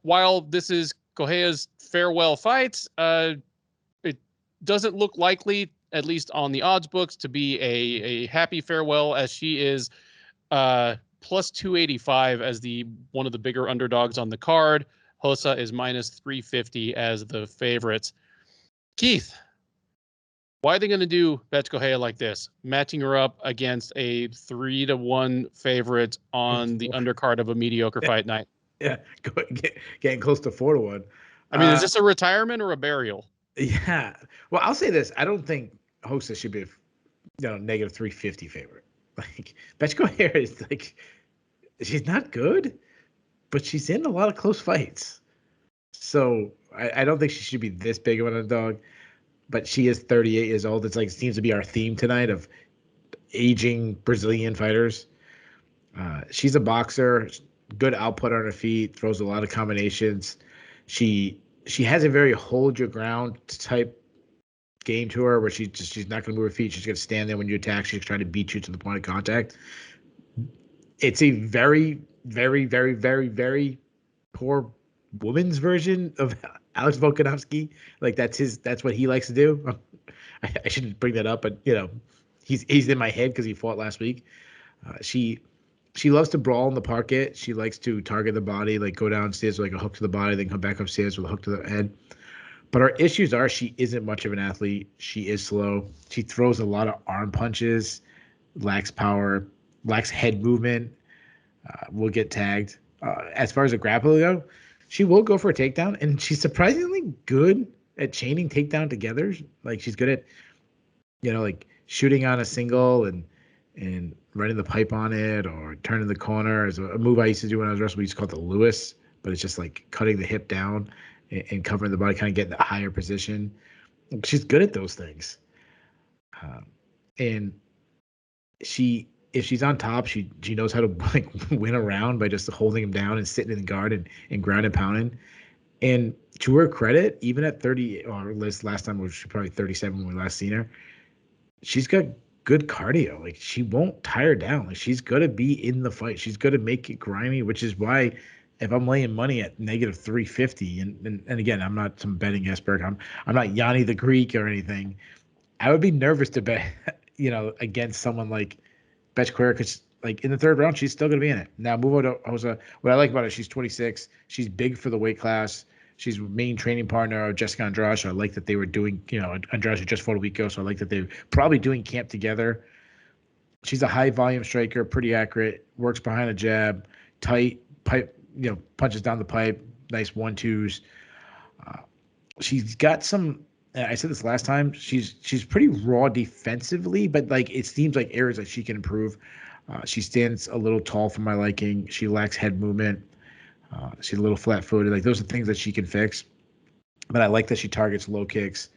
While this is Correia's farewell fight, it doesn't look likely, at least on the odds books, to be a happy farewell, as she is plus 285 as one of the bigger underdogs on the card. Rosa is minus 350 as the favorites. Keith, why are they going to do Bethe Correia like this, matching her up against a 3-1 favorite on the undercard of a mediocre fight night? Yeah, getting close to 4-1. I mean, is this a retirement or a burial? Yeah. Well, I'll say this: I don't think Rosa should be a negative 350 favorite. Like, Bethe Correia is like, she's not good, but she's in a lot of close fights. So I don't think she should be this big of an underdog. But she is 38 years old. It's like, seems to be our theme tonight of aging Brazilian fighters. She's a boxer, good output on her feet, throws a lot of combinations. She has a very hold your ground type game to her, where she's not going to move her feet. She's going to stand there when you attack. She's trying to beat you to the point of contact. It's a very, very, very, very, very poor woman's version of Alex Volkanovski. Like, that's what he likes to do. I shouldn't bring that up, but he's in my head because he fought last week. She loves to brawl in the parquet. She likes to target the body, like go downstairs with like a hook to the body, then come back upstairs with a hook to the head. But our issues are she isn't much of an athlete. She is slow. She throws a lot of arm punches, lacks power, lacks head movement. Will get tagged. As far as a grappler go, she will go for a takedown, and she's surprisingly good at chaining takedown together. Like she's good at, like shooting on a single and running the pipe on it or turning the corner. Is a move I used to do when I was wrestling. We used to call it the Lewis, but it's just like cutting the hip down and covering the body, kind of getting the higher position. She's good at those things. And if she's on top, she knows how to like win a round by just holding him down and sitting in the guard and ground and pounding. And to her credit, even at 30, or last time was she probably 37 when we last seen her, she's got good cardio. Like she won't tire down. Like she's gonna be in the fight. She's gonna make it grimy, which is why if I'm laying money at negative 350, and again, I'm not some betting expert. I'm not Yanni the Greek or anything. I would be nervous to bet, against someone like Bethe because like in the third round, she's still going to be in it. Now, move on to Rosa. What I like about it, she's 26. She's big for the weight class. She's main training partner of Jessica Andrade. So I like that they were doing, Andrade just fought a week ago. So I like that they're probably doing camp together. She's a high volume striker, pretty accurate, works behind a jab, tight, pipe, punches down the pipe, nice 1-2s. She's got some. I said this last time. She's pretty raw defensively, but like it seems like areas that she can improve. She stands a little tall for my liking. She lacks head movement. She's a little flat-footed. Like those are things that she can fix. But I like that she targets low kicks.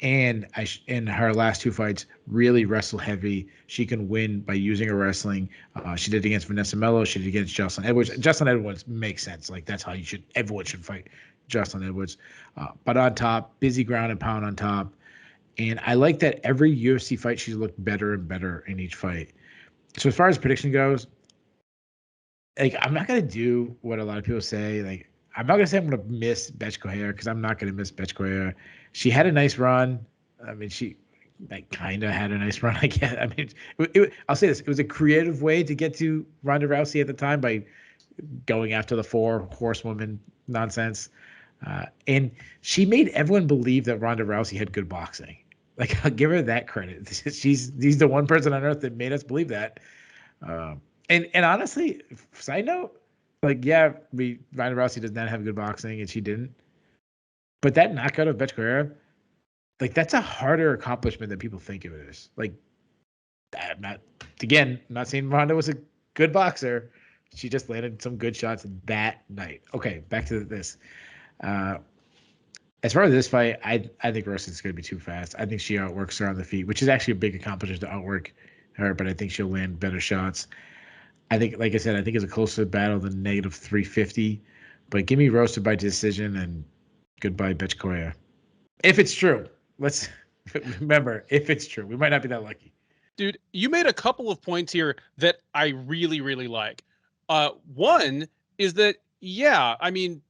And in her last two fights, really wrestle heavy. She can win by using her wrestling. She did against Vanessa Mello. She did against Jocelyn Edwards. Jocelyn Edwards makes sense. Like that's how everyone should fight Jocelyn Edwards. But on top, busy ground and pound on top. And I like that every UFC fight, she's looked better and better in each fight. So as far as prediction goes, like I'm not gonna do what a lot of people say. Like I'm not gonna say I'm gonna miss Bethe Correia because I'm not gonna miss Bethe Correia. She had a nice run. I mean, she kind of had a nice run. I guess. I mean, I'll say this: it was a creative way to get to Ronda Rousey at the time by going after the 4 horsewoman nonsense, and she made everyone believe that Ronda Rousey had good boxing. Like I'll give her that credit. She's the one person on earth that made us believe that. And honestly, side note, like Ronda Rousey does not have good boxing, and she didn't. But that knockout of Bethe Correia, like that's a harder accomplishment than people think it is. Like, I'm not saying Ronda was a good boxer. She just landed some good shots that night. Okay, back to this. As far as this fight, I think Rosa's going to be too fast. I think she outworks her on the feet, which is actually a big accomplishment to outwork her. But I think she'll land better shots. I think, like I said, I think it's a closer battle than negative 350. But give me Rosa by decision and goodbye, Bethe Correia. If it's true, let's remember, if it's true, we might not be that lucky. Dude, you made a couple of points here that I really, really like. One is that, I mean,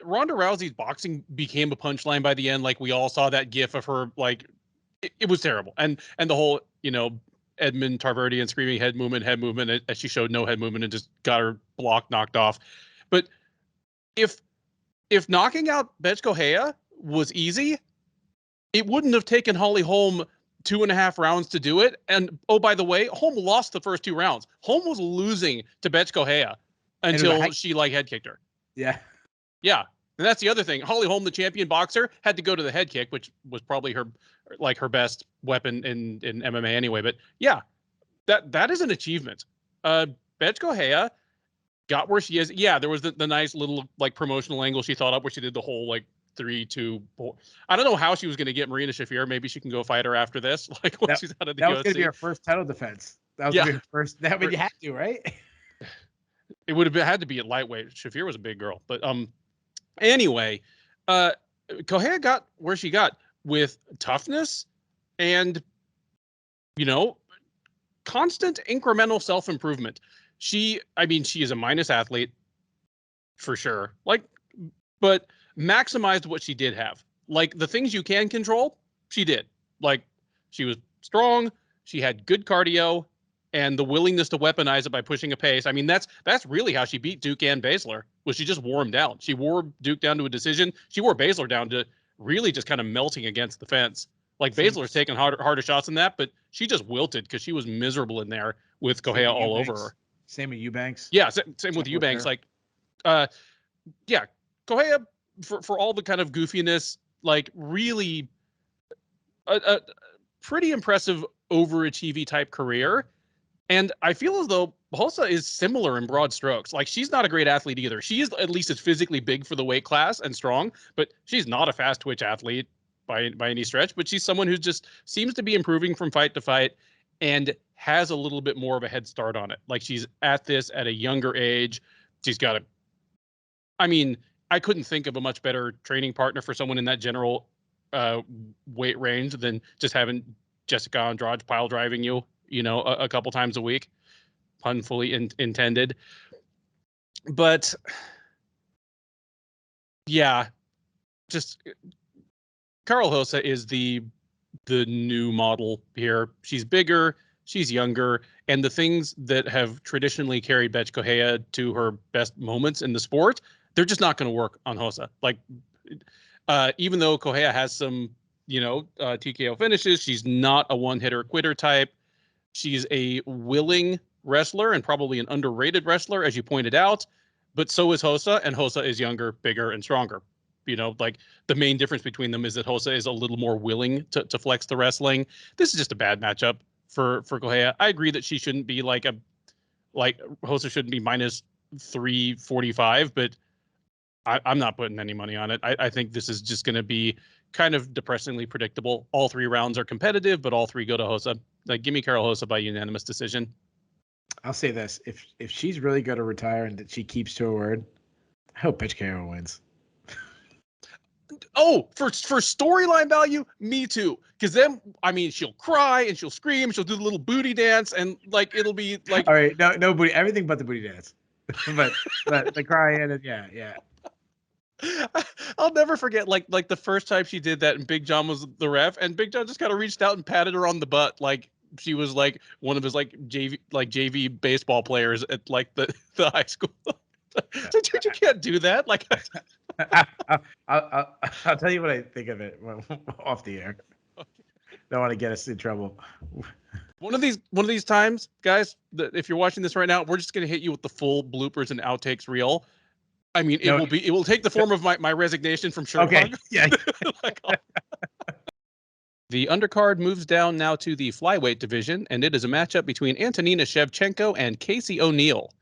Ronda Rousey's boxing became a punchline by the end. Like we all saw that gif of her, like it was terrible. And the whole, Edmund Tarverdian screaming head movement, as she showed no head movement and just got her block knocked off. But if knocking out Bethe Correia was easy, it wouldn't have taken Holly Holm 2.5 rounds to do it. And oh, by the way, Holm lost the first 2 rounds. Holm was losing to Bethe Correia until she head kicked her. Yeah. Yeah. And that's the other thing. Holly Holm, the champion boxer, had to go to the head kick, which was probably her best weapon in MMA anyway. But yeah, that is an achievement. Bethe Correia got where she is. Yeah, there was the nice little promotional angle she thought up where she did the whole 3, 2, 4. I don't know how she was going to get Marina Shafir. Maybe she can go fight her after this. Once she's out of the UFC. That was going to be her first title defense. That was going to be her first. That would you have to, right? It would have had to be at lightweight. Shafir was a big girl, but anyway, Correia got where she got with toughness and constant incremental self-improvement. She is a minus athlete for sure. But maximized what she did have. The things you can control, she did. She was strong, she had good cardio, and the willingness to weaponize it by pushing a pace. I mean, that's really how she beat Duke and Baszler, was she just wore him down. She wore Duke down to a decision. She wore Baszler down to really just kind of melting against the fence. Like Baszler's taking harder shots than that, but she just wilted because she was miserable in there with Correia all over her. Same with Eubanks. Yeah, same with Eubanks. Like, yeah, Correia for all the kind of goofiness, like really a pretty impressive overachieving type career. And I feel as though Rosa is similar in broad strokes. Like, she's not a great athlete either. She is at least as physically big for the weight class and strong, but she's not a fast twitch athlete by any stretch. But she's someone who just seems to be improving from fight to fight and has a little bit more of a head start on it. Like, she's at this at a younger age. She's got I mean, I couldn't think of a much better training partner for someone in that general weight range than just having Jessica Andrade pile driving you, a couple times a week. Pun fully intended. But yeah, just Karol Rosa is the new model here. She's bigger, she's younger, and the things that have traditionally carried Bethe Correia to her best moments in the sport, they're just not going to work on Rosa. Like, even though Correia has some, TKO finishes, she's not a one-hitter quitter type. She's a willing wrestler and probably an underrated wrestler, as you pointed out. But so is Rosa, and Rosa is younger, bigger, and stronger. Like, the main difference between them is that Rosa is a little more willing to flex the wrestling. This is just a bad matchup for Correia. I agree that she shouldn't be like Rosa shouldn't be minus 345, but I'm not putting any money on it. I think this is just going to be kind of depressingly predictable. All 3 rounds are competitive, but all 3 go to Rosa. Like, give me Karol Rosa by unanimous decision. I'll say this: if she's really going to retire and that she keeps to her word, I hope Bethe Correia wins. Oh, for storyline value, me too. Because then, she'll cry and she'll scream, she'll do the little booty dance, and like it'll be like, all right, no booty, everything but the booty dance, but the crying and yeah. I'll never forget like the first time she did that, and Big John was the ref, and Big John just kind of reached out and patted her on the butt like she was like one of his JV baseball players at like the high school. Dude, you can't do that. Like, I'll tell you what I think of it off the air. Don't want to get us in trouble. One of these times, guys, if you're watching this right now, we're just gonna hit you with the full bloopers and outtakes reel. It will take the form of my resignation from Sherlock. Okay. Yeah. The undercard moves down now to the flyweight division, and it is a matchup between Antonina Shevchenko and Casey O'Neill.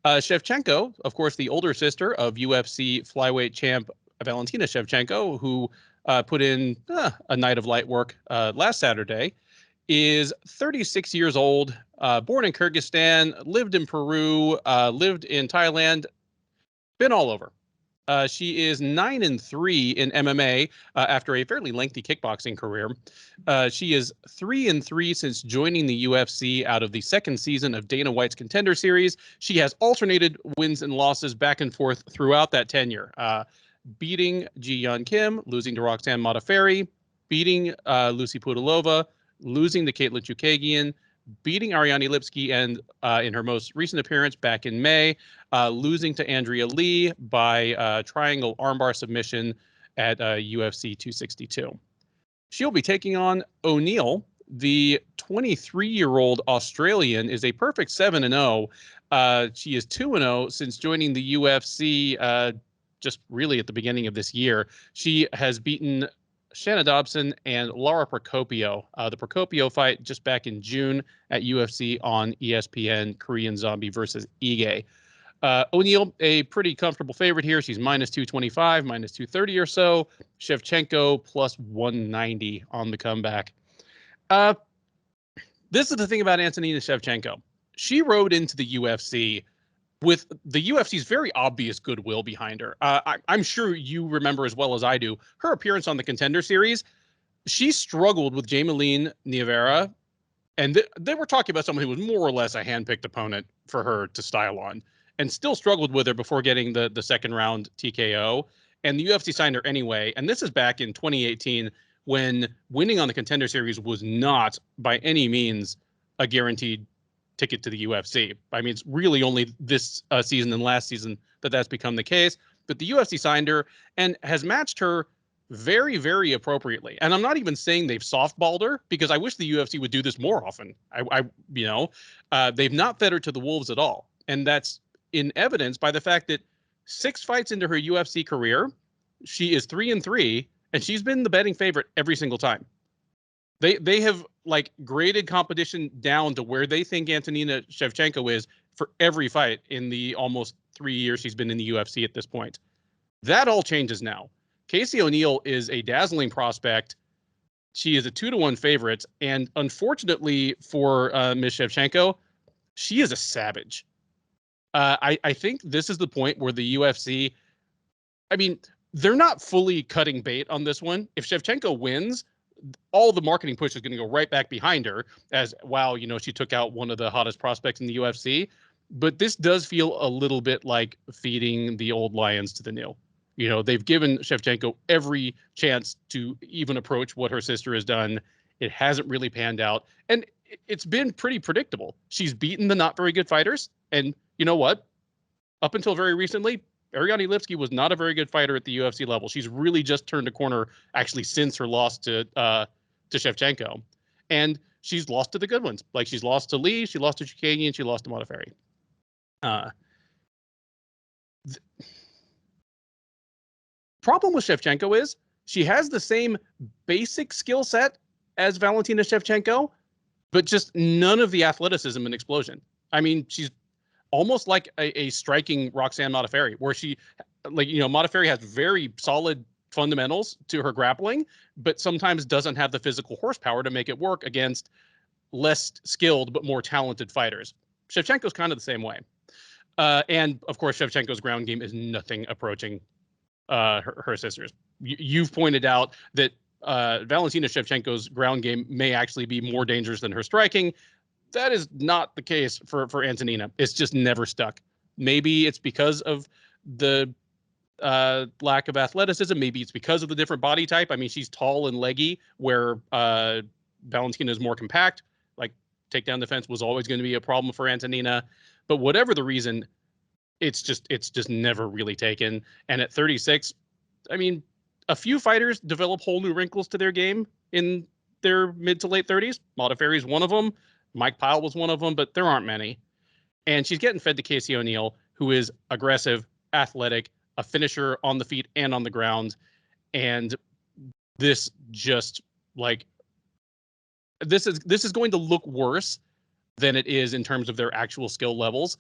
Shevchenko, of course, the older sister of UFC flyweight champ Valentina Shevchenko, who put in a night of light work last Saturday, is 36 years old, born in Kyrgyzstan, lived in Peru, lived in Thailand, been all over. She is 9-3 in MMA after a fairly lengthy kickboxing career. She is 3-3 since joining the UFC out of the second season of Dana White's Contender Series. She has alternated wins and losses back and forth throughout that tenure, beating Ji Yeon Kim, losing to Roxanne Modafferi, beating Lucy Pudilova, losing to Caitlin Chukagian, beating Ariane Lipski, and in her most recent appearance back in May, losing to Andrea Lee by triangle armbar submission at UFC 262. She'll be taking on O'Neill. The 23-year-old Australian is a perfect 7-0. She is 2-0 since joining the UFC just really at the beginning of this year. She has beaten Shanna Dobson and Laura Procopio. The Procopio fight just back in June at UFC on ESPN, Korean Zombie versus Ige. O'Neill, a pretty comfortable favorite here. She's minus 225, minus 230 or so. Shevchenko plus 190 on the comeback. This is the thing about Antonina Shevchenko. She rode into the UFC with the UFC's very obvious goodwill behind her. I'm sure you remember as well as I do her appearance on the Contender Series. She struggled with Jameline Nievera, and they were talking about someone who was more or less a handpicked opponent for her to style on, and still struggled with her before getting the second round TKO. And the UFC signed her anyway. And this is back in 2018 when winning on the Contender Series was not by any means a guaranteed ticket to the UFC. It's really only this season and last season that's become the case. But the UFC signed her and has matched her very, very appropriately. And I'm not even saying they've softballed her, because I wish the UFC would do this more often. They've not fed her to the wolves at all. And that's in evidence by the fact that 6 fights into her UFC career, she is 3-3, and she's been the betting favorite every single time. They have like graded competition down to where they think Antonina Shevchenko is for every fight in the almost 3 years she's been in the UFC at this point. That all changes now. Casey O'Neill is a dazzling prospect. She is a 2-1 favorite, and unfortunately for Ms. Shevchenko, she is a savage. I think this is the point where the UFC, I mean, they're not fully cutting bait on this one. If Shevchenko wins, all the marketing push is going to go right back behind her as, wow, she took out one of the hottest prospects in the UFC. But this does feel a little bit like feeding the old lions to the new. They've given Shevchenko every chance to even approach what her sister has done. It hasn't really panned out. And it's been pretty predictable. She's beaten the not very good fighters. And you know what? Up until very recently, Ariane Lipski was not a very good fighter at the UFC level. She's really just turned a corner actually since her loss to Shevchenko. And she's lost to the good ones. Like, she's lost to Lee, she lost to Chikagi, she lost to Modafferi. Problem with Shevchenko is she has the same basic skill set as Valentina Shevchenko, but just none of the athleticism and explosion. I mean, she's almost like a striking Roxanne Modafferi, where she, Modafferi has very solid fundamentals to her grappling, but sometimes doesn't have the physical horsepower to make it work against less skilled but more talented fighters. Shevchenko's kind of the same way. And of course, Shevchenko's ground game is nothing approaching her sisters. You've pointed out that Valentina Shevchenko's ground game may actually be more dangerous than her striking. That is not the case for Antonina. It's just never stuck. Maybe it's because of the lack of athleticism. Maybe it's because of the different body type. I mean, she's tall and leggy, where Valentina is more compact. Like, takedown defense was always going to be a problem for Antonina. But whatever the reason, it's just never really taken. And at 36, I mean, a few fighters develop whole new wrinkles to their game in their mid to late 30s. Modafferi is one of them. Mike Pyle was one of them, but there aren't many. And she's getting fed to Casey O'Neill, who is aggressive, athletic, a finisher on the feet and on the ground. And this just this is going to look worse than it is in terms of their actual skill levels,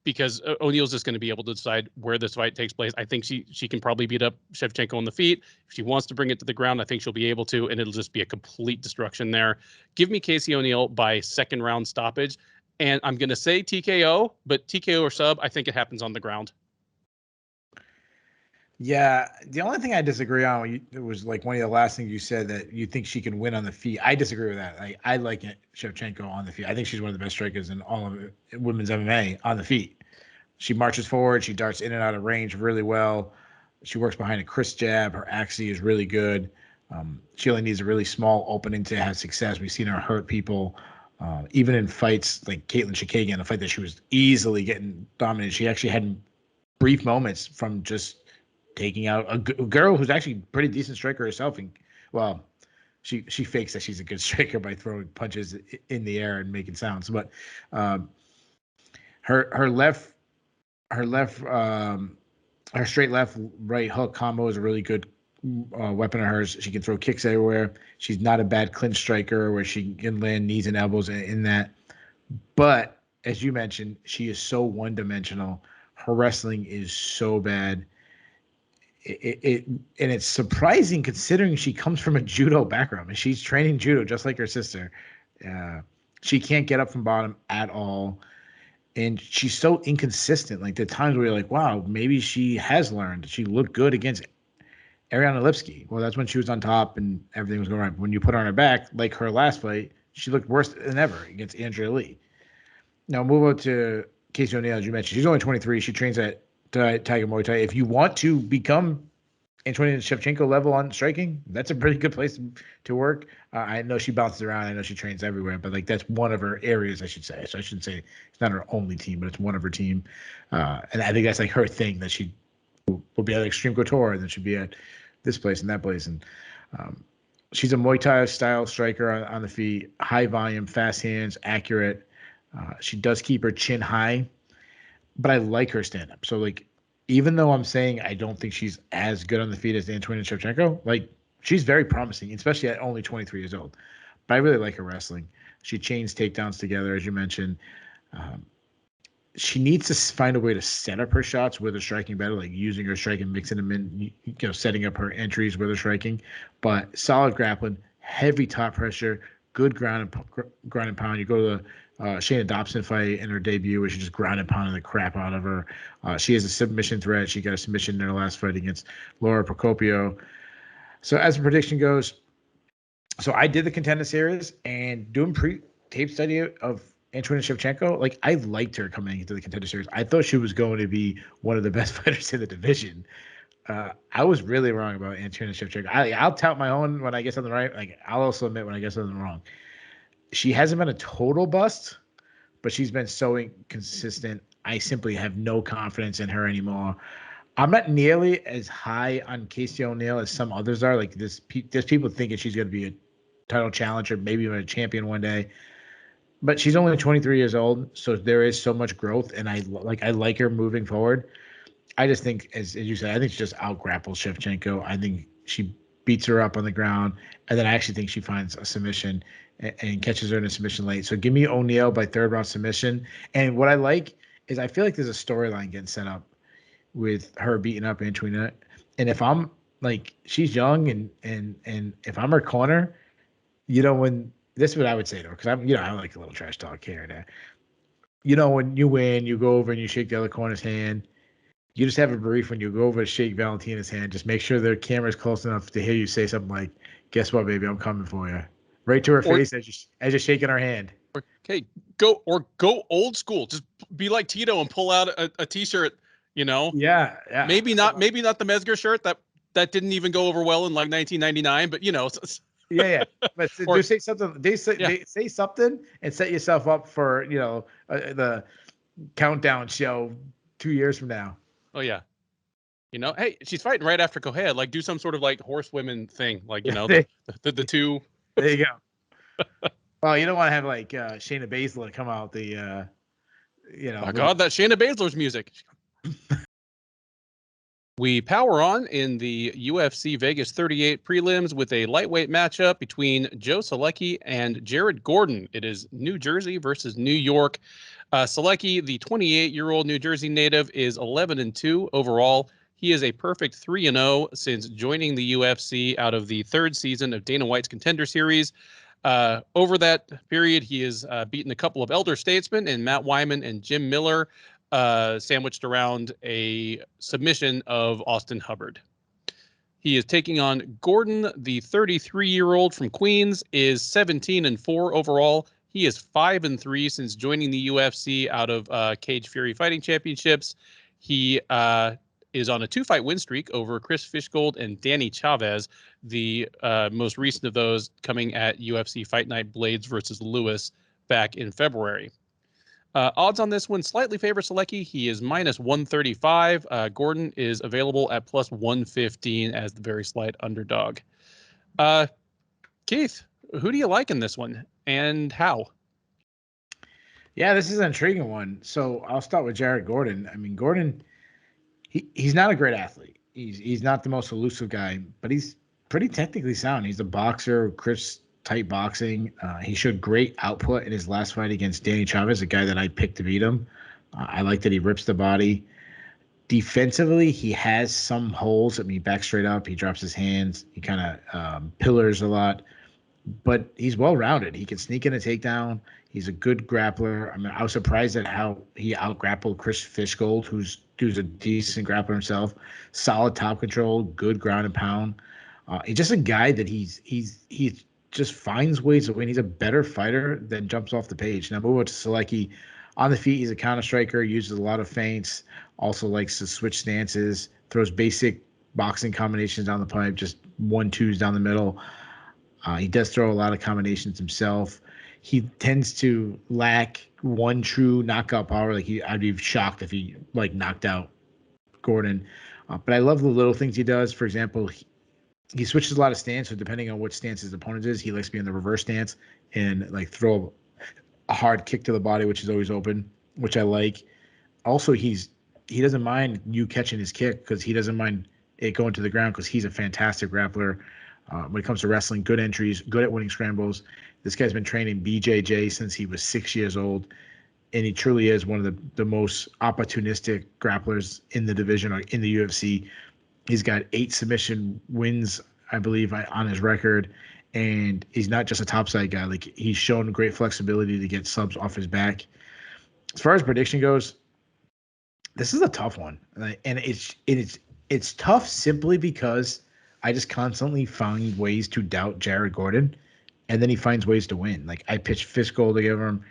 because O'Neill's just going to be able to decide where this fight takes place. I think she can probably beat up Shevchenko on the feet. If she wants to bring it to the ground, I think she'll be able to, and it'll just be a complete destruction there. Give me Casey O'Neill by second round stoppage. And I'm going to say TKO, but TKO or sub, I think it happens on the ground. Yeah, the only thing I disagree on it was like one of the last things you said, that you think she can win on the feet. I disagree with that. I like Shevchenko on the feet. I think she's one of the best strikers in all of women's MMA on the feet. She marches forward. She darts in and out of range really well. She works behind a crisp jab. Her axis is really good. She only needs a really small opening to have success. We've seen her hurt people. Even in fights like Caitlin Chikagi, a fight that she was easily getting dominated, she actually had brief moments from just taking out a girl who's actually a pretty decent striker herself. And well, she fakes that she's a good striker by throwing punches in the air and making sounds. But her straight left right hook combo is a really good weapon of hers. She can throw kicks everywhere. She's not a bad clinch striker where she can land knees and elbows in that. But as you mentioned, she is so one-dimensional. Her wrestling is so bad. And it's surprising considering she comes from a judo background and she's training judo just like her sister. She can't get up from bottom at all. And she's so inconsistent. Like, the times where you're like, wow, maybe she has learned. She looked good against Ariane Lipski. Well, that's when she was on top and everything was going right. When you put her on her back, like her last fight, she looked worse than ever against Andrea Lee. Now, move on to Casey O'Neill, as you mentioned. She's only 23. She trains at Tiger Muay Thai. If you want to become Antonina Shevchenko level on striking, that's a pretty good place to work. I know she bounces around. I know she trains everywhere, but like, that's one of her areas, I should say. So I shouldn't say it's not her only team, but it's one of her team. And I think that's like her thing, that she will be at Extreme Couture, and then she'll be at this place and that place. And she's a Muay Thai style striker on the feet, high volume, fast hands, accurate. She does keep her chin high, but I like her stand up. So like, even though I'm saying I don't think she's as good on the feet as Antonina Shevchenko, like she's very promising, especially at only 23 years old. But I really like her wrestling. She chains takedowns together, as you mentioned. She needs to find a way to set up her shots with her striking better, like using her striking, mixing them in, setting up her entries with her striking. But solid grappling, heavy top pressure, good ground and pound. You go to the Shayna Dobson fight in her debut where she just ground and pounded the crap out of her. She has a submission threat. She got a submission in her last fight against Laura Procopio. So as the prediction goes, so I did the contender series and doing pre-tape study of Antonina Shevchenko, like I liked her coming into the contender series. I thought she was going to be one of the best fighters in the division. I was really wrong about Antonina Shevchenko. I'll tout my own when I get something right. Like I'll also admit when I get something wrong. She hasn't been a total bust, but she's been so inconsistent. I simply have no confidence in her anymore. I'm not nearly as high on Casey O'Neill as some others are. Like there's people thinking she's going to be a title challenger, maybe even a champion one day. But she's only 23 years old, so there is so much growth, and I like her moving forward. I just think, as you said, I think she just out-grapples Shevchenko. I think she beats her up on the ground, and then I actually think she finds a submission and catches her in a submission late. So give me O'Neill by third-round submission. And what I like is I feel like there's a storyline getting set up with her beating up Antonina. And if I'm like, she's young, and if I'm her corner, when this is what I would say to her, because I like a little trash talk here and there. When you win, you go over and you shake the other corner's hand. You just have a brief when you go over to shake Valentina's hand. Just make sure the camera's close enough to hear you say something like, "Guess what, baby? I'm coming for you." Right to her face as you're shaking her hand. Okay, go old school. Just be like Tito and pull out a T-shirt. Yeah. Maybe not the Mezger shirt that didn't even go over well in like 1999, but Yeah. But they say something. They say something and set yourself up for the countdown show 2 years from now. Oh yeah. Hey, she's fighting right after Correia. Like, do some sort of like horsewomen thing, like the two. There you go. Well, you don't want to have like Shayna Baszler come out the. Oh God, that Shayna Baszler's music. We power on in the UFC Vegas 38 prelims with a lightweight matchup between Joe Solecki and Jared Gordon. It is New Jersey versus New York. Solecki, the 28-year-old New Jersey native, is 11-2 overall. He is a perfect 3-0 since joining the UFC out of the third season of Dana White's Contender Series. Over that period, he has beaten a couple of elder statesmen and Matt Wyman and Jim Miller, sandwiched around a submission of Austin Hubbard. He is taking on Gordon, the 33-year-old from Queens, is 17-4 overall. He is 5-3 since joining the UFC out of Cage Fury Fighting Championships. He is on a 2-fight win streak over Chris Fishgold and Danny Chavez, the most recent of those coming at UFC Fight Night Blades versus Lewis back in February. Odds on this one slightly favor Solecki. He is minus 135. Gordon is available at plus 115 as the very slight underdog. Keith, who do you like in this one and how? Yeah, this is an intriguing one. So I'll start with Jared Gordon. I mean, Gordon, he's not a great athlete. He's not the most elusive guy, but he's pretty technically sound. He's a boxer, crisp type boxing. He showed great output in his last fight against Danny Chavez, a guy that I picked to beat him. I like that he rips the body. Defensively, he has some holes. I mean, back straight up. He drops his hands. He kind of pillars a lot. But he's well-rounded. He can sneak in a takedown. He's a good grappler. I mean, I was surprised at how he out-grappled Chris Fishgold, who's a decent grappler himself. Solid top control, good ground and pound. He's just a guy that he just finds ways to win. He's a better fighter than jumps off the page. Now, move on to Solecki. On the feet, he's a counter striker, uses a lot of feints, also likes to switch stances, throws basic boxing combinations down the pipe, just 1-2s down the middle. He does throw a lot of combinations himself. He tends to lack one true knockout power. I'd be shocked if he knocked out Gordon. But I love the little things he does. For example, he switches a lot of stance, so depending on what stance his opponent is, he likes to be in the reverse stance and like throw a hard kick to the body, which is always open, which I like. Also, he doesn't mind you catching his kick because he doesn't mind it going to the ground because he's a fantastic grappler. When it comes to wrestling, good entries, good at winning scrambles. This guy's been training BJJ since he was 6 years old, and he truly is one of the most opportunistic grapplers in the division or in the UFC. He's got 8 submission wins, I believe, on his record, and he's not just a topside guy. Like, he's shown great flexibility to get subs off his back. As far as prediction goes, this is a tough one, and it's tough simply because I just constantly find ways to doubt Jared Gordon, and then he finds ways to win. Like, I pitched Fishgold to give him.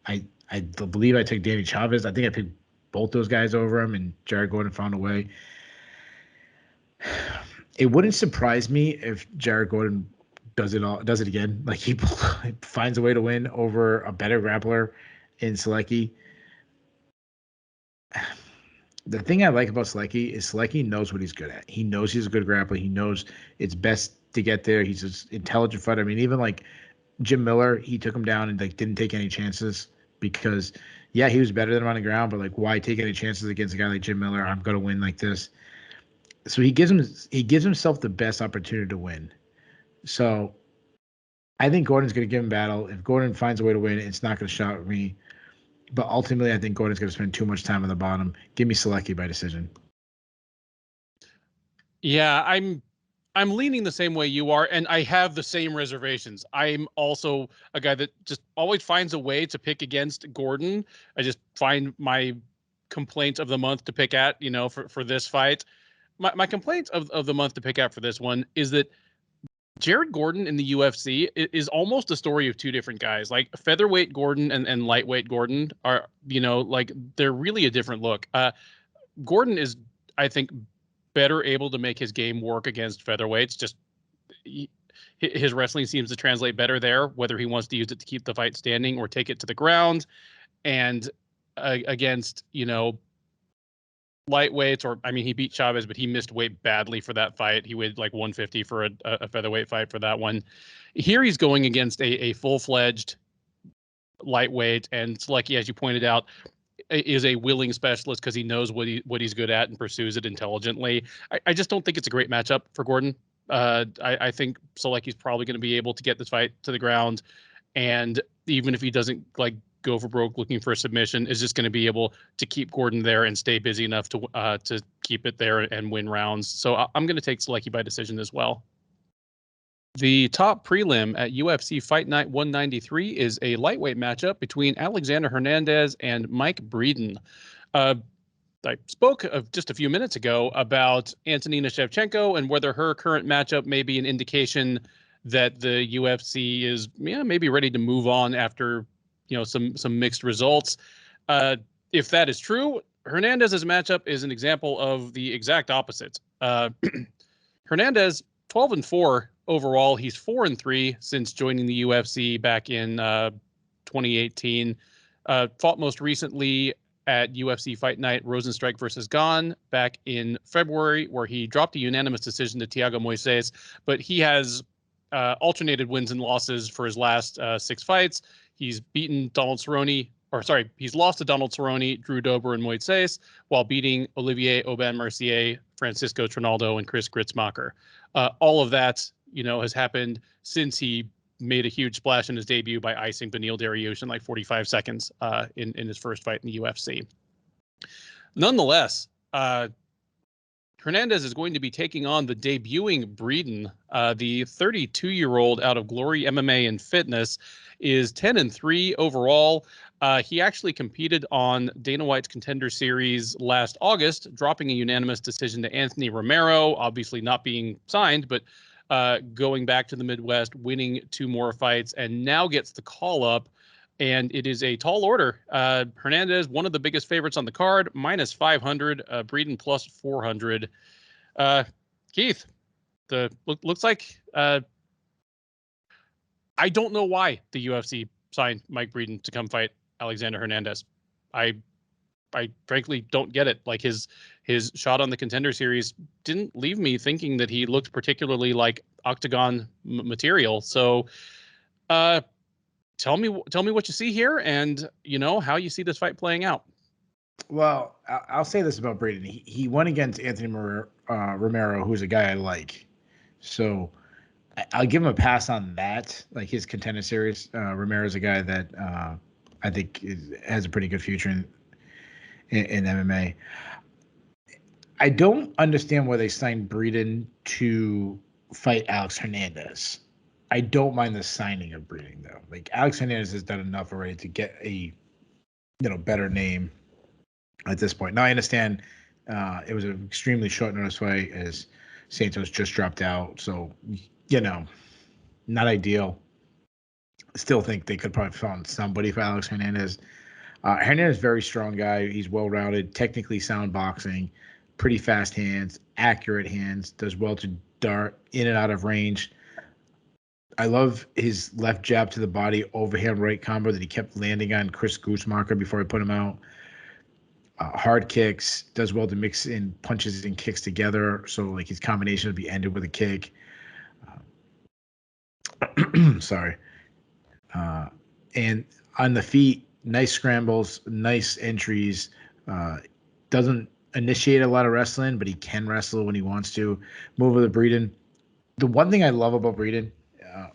I believe I took Danny Chavez. I think I picked both those guys over him, and Jared Gordon found a way. It wouldn't surprise me if Jared Gordon does it again. Like, he finds a way to win over a better grappler in Solecki. The thing I like about Solecki is Solecki knows what he's good at. He knows he's a good grappler. He knows it's best to get there. He's an intelligent fighter. I mean, even like Jim Miller, he took him down and like didn't take any chances because, yeah, he was better than him on the ground, but like, why take any chances against a guy like Jim Miller? I'm gonna win like this. So he gives himself the best opportunity to win. So I think Gordon's gonna give him battle. If Gordon finds a way to win, it's not gonna shock me. But ultimately, I think Gordon's going to spend too much time on the bottom. Give me Solecki by decision. Yeah, I'm leaning the same way you are, and I have the same reservations. I'm also a guy that just always finds a way to pick against Gordon. I just find my complaint of the month to pick at, for this fight. My complaint of the month to pick at for this one is that Jared Gordon in the UFC is almost a story of two different guys. Like, featherweight Gordon and lightweight Gordon are, like, they're really a different look. Gordon is, I think, better able to make his game work against featherweights. Just his wrestling seems to translate better there, whether he wants to use it to keep the fight standing or take it to the ground. And against, lightweights, or I mean, he beat Chavez, but he missed weight badly for that fight. He weighed like 150 for a featherweight fight for that one. Here he's going against a full-fledged lightweight, and Solecki, as you pointed out, is a willing specialist because he knows what he's good at and pursues it intelligently. I just don't think it's a great matchup for Gordon. I think Solecki's probably going to be able to get this fight to the ground, and even if he doesn't like go for broke looking for a submission, is just going to be able to keep Gordon there and stay busy enough to keep it there and win rounds. So I'm going to take Solecki by decision as well. The top prelim at UFC Fight Night 193 is a lightweight matchup between Alexander Hernandez and Mike Breeden. I spoke of just a few minutes ago about Antonina Shevchenko and whether her current matchup may be an indication that the UFC is maybe ready to move on after some mixed results. If that is true, Hernandez's matchup is an example of the exact opposite. Hernandez 12-4 overall. He's 4-3 since joining the UFC back in 2018. Fought most recently at UFC Fight Night Rosenstrike versus Gane back in February, where he dropped a unanimous decision to Thiago Moises, but he has alternated wins and losses for his last 6 fights. He's beaten he's lost to Donald Cerrone, Drew Dober, and Moises, while beating Olivier Aubin-Mercier, Francisco Trinaldo, and Chris Gritzmacher. All of that, has happened since he made a huge splash in his debut by icing Beneil Dariush in like 45 seconds in his first fight in the UFC. Nonetheless, Hernandez is going to be taking on the debuting Breeden. The 32-year-old out of Glory MMA and Fitness is 10-3 overall. He actually competed on Dana White's Contender Series last August, dropping a unanimous decision to Anthony Romero, obviously not being signed, but going back to the Midwest, winning 2 more fights, and now gets the call up. And it is a tall order. Hernandez, one of the biggest favorites on the card, minus 500. Breeden plus 400. Keith, looks like I don't know why the UFC signed Mike Breeden to come fight Alexander Hernandez. I I frankly don't get it. Like his shot on the Contender Series didn't leave me thinking that he looked particularly like octagon material. So, tell me what you see here, and how you see this fight playing out. Well, I'll say this about Breeden. He went against Anthony Romero, who's a guy I like. So I'll give him a pass on that. Like his Contender Series, Romero's a guy that I think has a pretty good future in MMA. I don't understand why they signed Breeden to fight Alex Hernandez. I don't mind the signing of Breeden though. Like Alex Hernandez has done enough already to get a better name at this point. Now I understand it was an extremely short notice fight as Santos just dropped out, so not ideal. Still think they could probably found somebody for Alex Hernandez. Hernandez, very strong guy. He's well-rounded, technically sound boxing, pretty fast hands, accurate hands, does well to dart in and out of range. I love his left jab to the body, overhand right combo that he kept landing on Chris Goosemarker before I put him out. Hard kicks, does well to mix in punches and kicks together. So like his combination would be ended with a kick. Sorry. And on the feet, nice scrambles, nice entries. Doesn't initiate a lot of wrestling, but he can wrestle when he wants to. Move with the Breeden. The one thing I love about Breeden,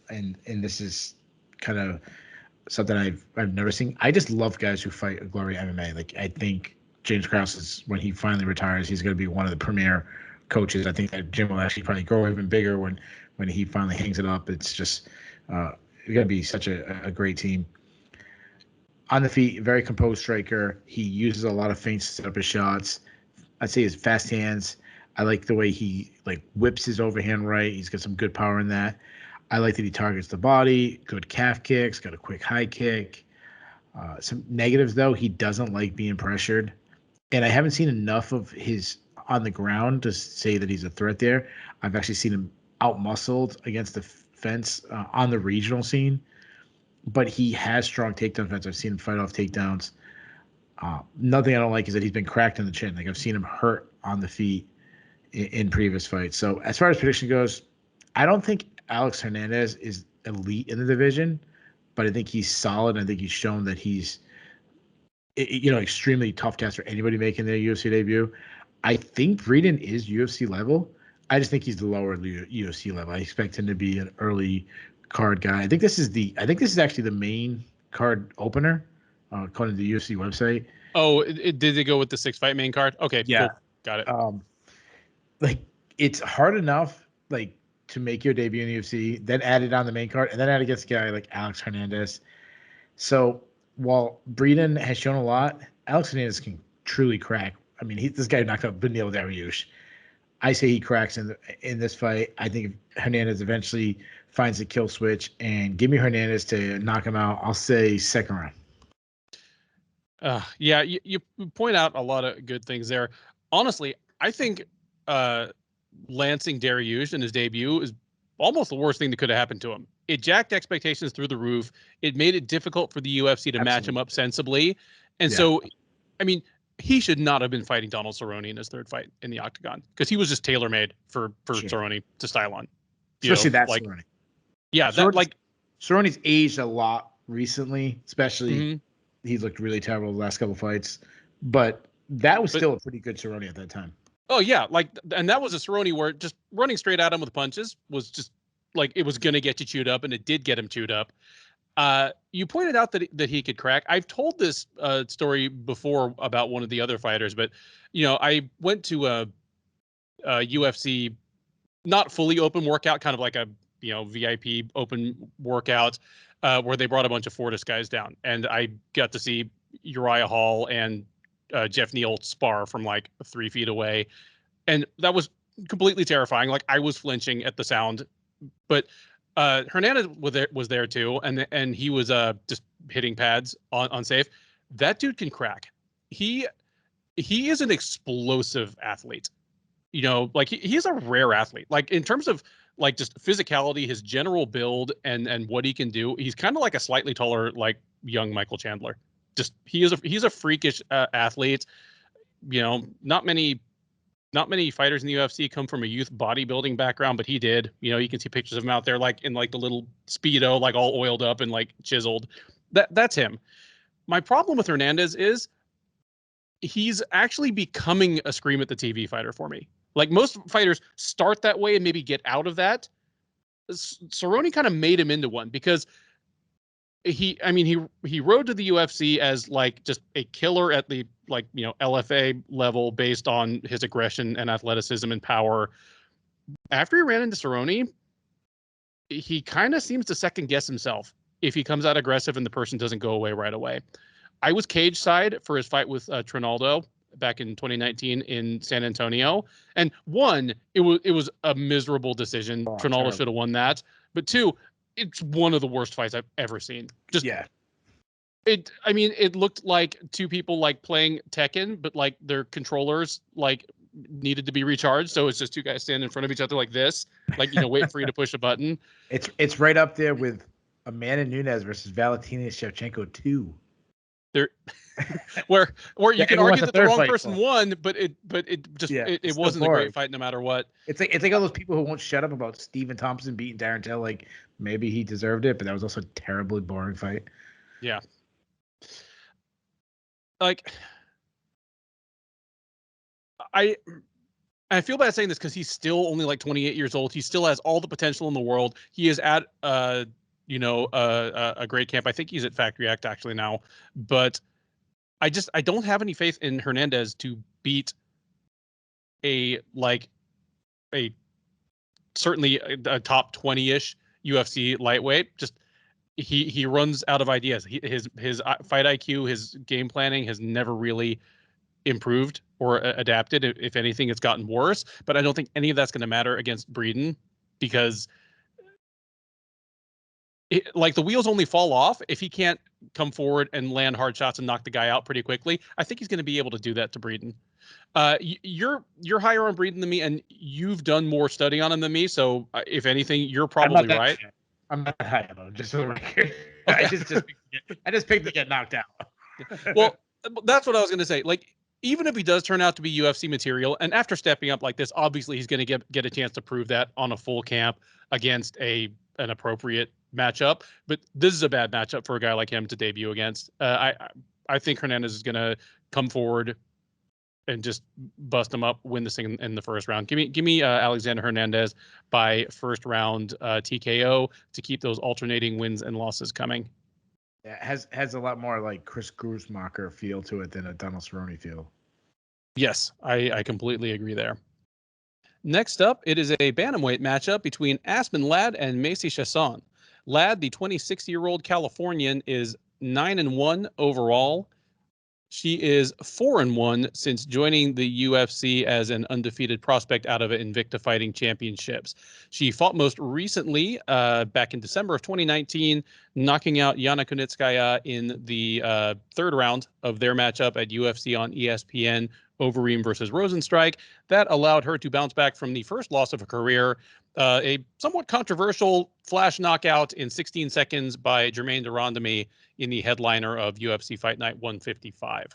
and this is kind of something I've never seen. I just love guys who fight a Glory MMA. Like I think James Krause is, when he finally retires, he's going to be one of the premier coaches. I think that gym will actually probably grow even bigger when he finally hangs it up. It's just going to be such a great team. On the feet, very composed striker. He uses a lot of feints to set up his shots. I'd say his fast hands. I like the way he whips his overhand right. He's got some good power in that. I like that he targets the body, good calf kicks, got a quick high kick. Some negatives, though, he doesn't like being pressured. And I haven't seen enough of his on the ground to say that he's a threat there. I've actually seen him out-muscled against the fence on the regional scene. But he has strong takedown defense. I've seen him fight off takedowns. Nothing I don't like is that he's been cracked in the chin. Like I've seen him hurt on the feet in previous fights. So as far as prediction goes, I don't think Alex Hernandez is elite in the division, but I think he's solid. I think he's shown that he's, extremely tough test for anybody making their UFC debut. I think Breeden is UFC level. I just think he's the lower UFC level. I expect him to be an early card guy. I think this is actually the main card opener, according to the UFC website. Oh, did they go with the 6-fight main card? Okay, yeah, cool. Got it. It's hard enough to make your debut in the UFC, then add it on the main card, and then add against a guy like Alex Hernandez. So while Breeden has shown a lot, Alex Hernandez can truly crack. I mean, this guy knocked out Beneil Dariush. I say he cracks in this fight. I think if Hernandez eventually finds the kill switch, and give me Hernandez to knock him out, I'll say second round. Yeah, you point out a lot of good things there. Honestly, I think lancing Dariush in his debut is almost the worst thing that could have happened to him. It jacked expectations through the roof. It made it difficult for the UFC to match him up sensibly. And so, I mean, he should not have been fighting Donald Cerrone in his third fight in the octagon because he was just tailor-made for Cerrone to style on. Especially Cerrone. Yeah, Cerrone's aged a lot recently, especially he's looked really terrible the last couple of fights. But that was still a pretty good Cerrone at that time. Oh, yeah. And that was a Cerrone where just running straight at him with punches was just it was going to get you chewed up, and it did get him chewed up. You pointed out that he could crack. I've told this story before about one of the other fighters, but I went to a UFC not fully open workout, kind of like a VIP open workout where they brought a bunch of Fortis guys down, and I got to see Uriah Hall and Jeff Neal spar from 3 feet away, and that was completely terrifying. I was flinching at the sound, but Hernandez was there too, and he was just hitting pads on safe. That dude can crack. He is an explosive athlete. He's a rare athlete. In terms of just physicality, his general build and what he can do, he's kind of like a slightly taller young Michael Chandler. he's a freakish athlete. You know, not many fighters in the UFC come from a youth bodybuilding background, but he did. You know, you can see pictures of him out there like in like the little Speedo, like all oiled up and like chiseled. That's him. My problem with Hernandez is he's actually becoming a scream at the TV fighter for me. Like most fighters start that way and maybe get out of that. Cerrone kind of made him into one because he rode to the UFC as like just a killer at the like, you know, LFA level based on his aggression and athleticism and power. After he ran into Cerrone, he kind of seems to second guess himself if he comes out aggressive and the person doesn't go away right away. I was cage side for his fight with Trinaldo back in 2019 in San Antonio. And one, it was a miserable decision. Trinaldo should have won that. But two, it's one of the worst fights I've ever seen. Just yeah. It looked like two people like playing Tekken, but like their controllers like needed to be recharged. So it's just two guys standing in front of each other like this, like, you know, waiting for you to push a button. It's right up there with Amanda Nunes versus Valentina Shevchenko 2. There, where you can argue that the wrong person won, but it wasn't a great fight no matter what. It's like all those people who won't shut up about Stephen Thompson beating Darren Till. Like maybe he deserved it, but that was also a terribly boring fight. Yeah. Like I feel bad saying this because he's still only like 28 years old. He still has all the potential in the world. He is at a great camp. I think he's at Factory Act actually now, but I don't have any faith in Hernandez to beat certainly a top 20-ish UFC lightweight. Just he runs out of ideas. His fight IQ, his game planning has never really improved or adapted. If anything, it's gotten worse. But I don't think any of that's going to matter against Breeden because the wheels only fall off if he can't come forward and land hard shots and knock the guy out pretty quickly. I think he's going to be able to do that to Breeden. You're higher on Breeden than me, and you've done more study on him than me. So if anything, you're probably right. I'm not high on him, just for the record. Okay. I just picked to get knocked out. Well, that's what I was going to say. Like, even if he does turn out to be UFC material, and after stepping up like this, obviously he's going to get a chance to prove that on a full camp against an appropriate matchup. But this is a bad matchup for a guy like him to debut against. I think Hernandez is going to come forward and just bust him up, win this thing in the first round. Give me Alexander Hernandez by first round TKO to keep those alternating wins and losses coming. Yeah, has a lot more like Chris Grussmacher feel to it than a Donald Cerrone feel. Yes, I completely agree there. Next up, it is a bantamweight matchup between Aspen Ladd and Macy Chiasson. Ladd, the 26-year-old Californian, is 9-1 overall. She is 4-1 since joining the UFC as an undefeated prospect out of Invicta Fighting Championships. She fought most recently back in December of 2019, knocking out Yana Kunitskaya in the third round of their matchup at UFC on ESPN, Overeem versus Rosenstrike. That allowed her to bounce back from the first loss of her career, a somewhat controversial flash knockout in 16 seconds by Jermaine Durandamy in the headliner of UFC Fight Night 155.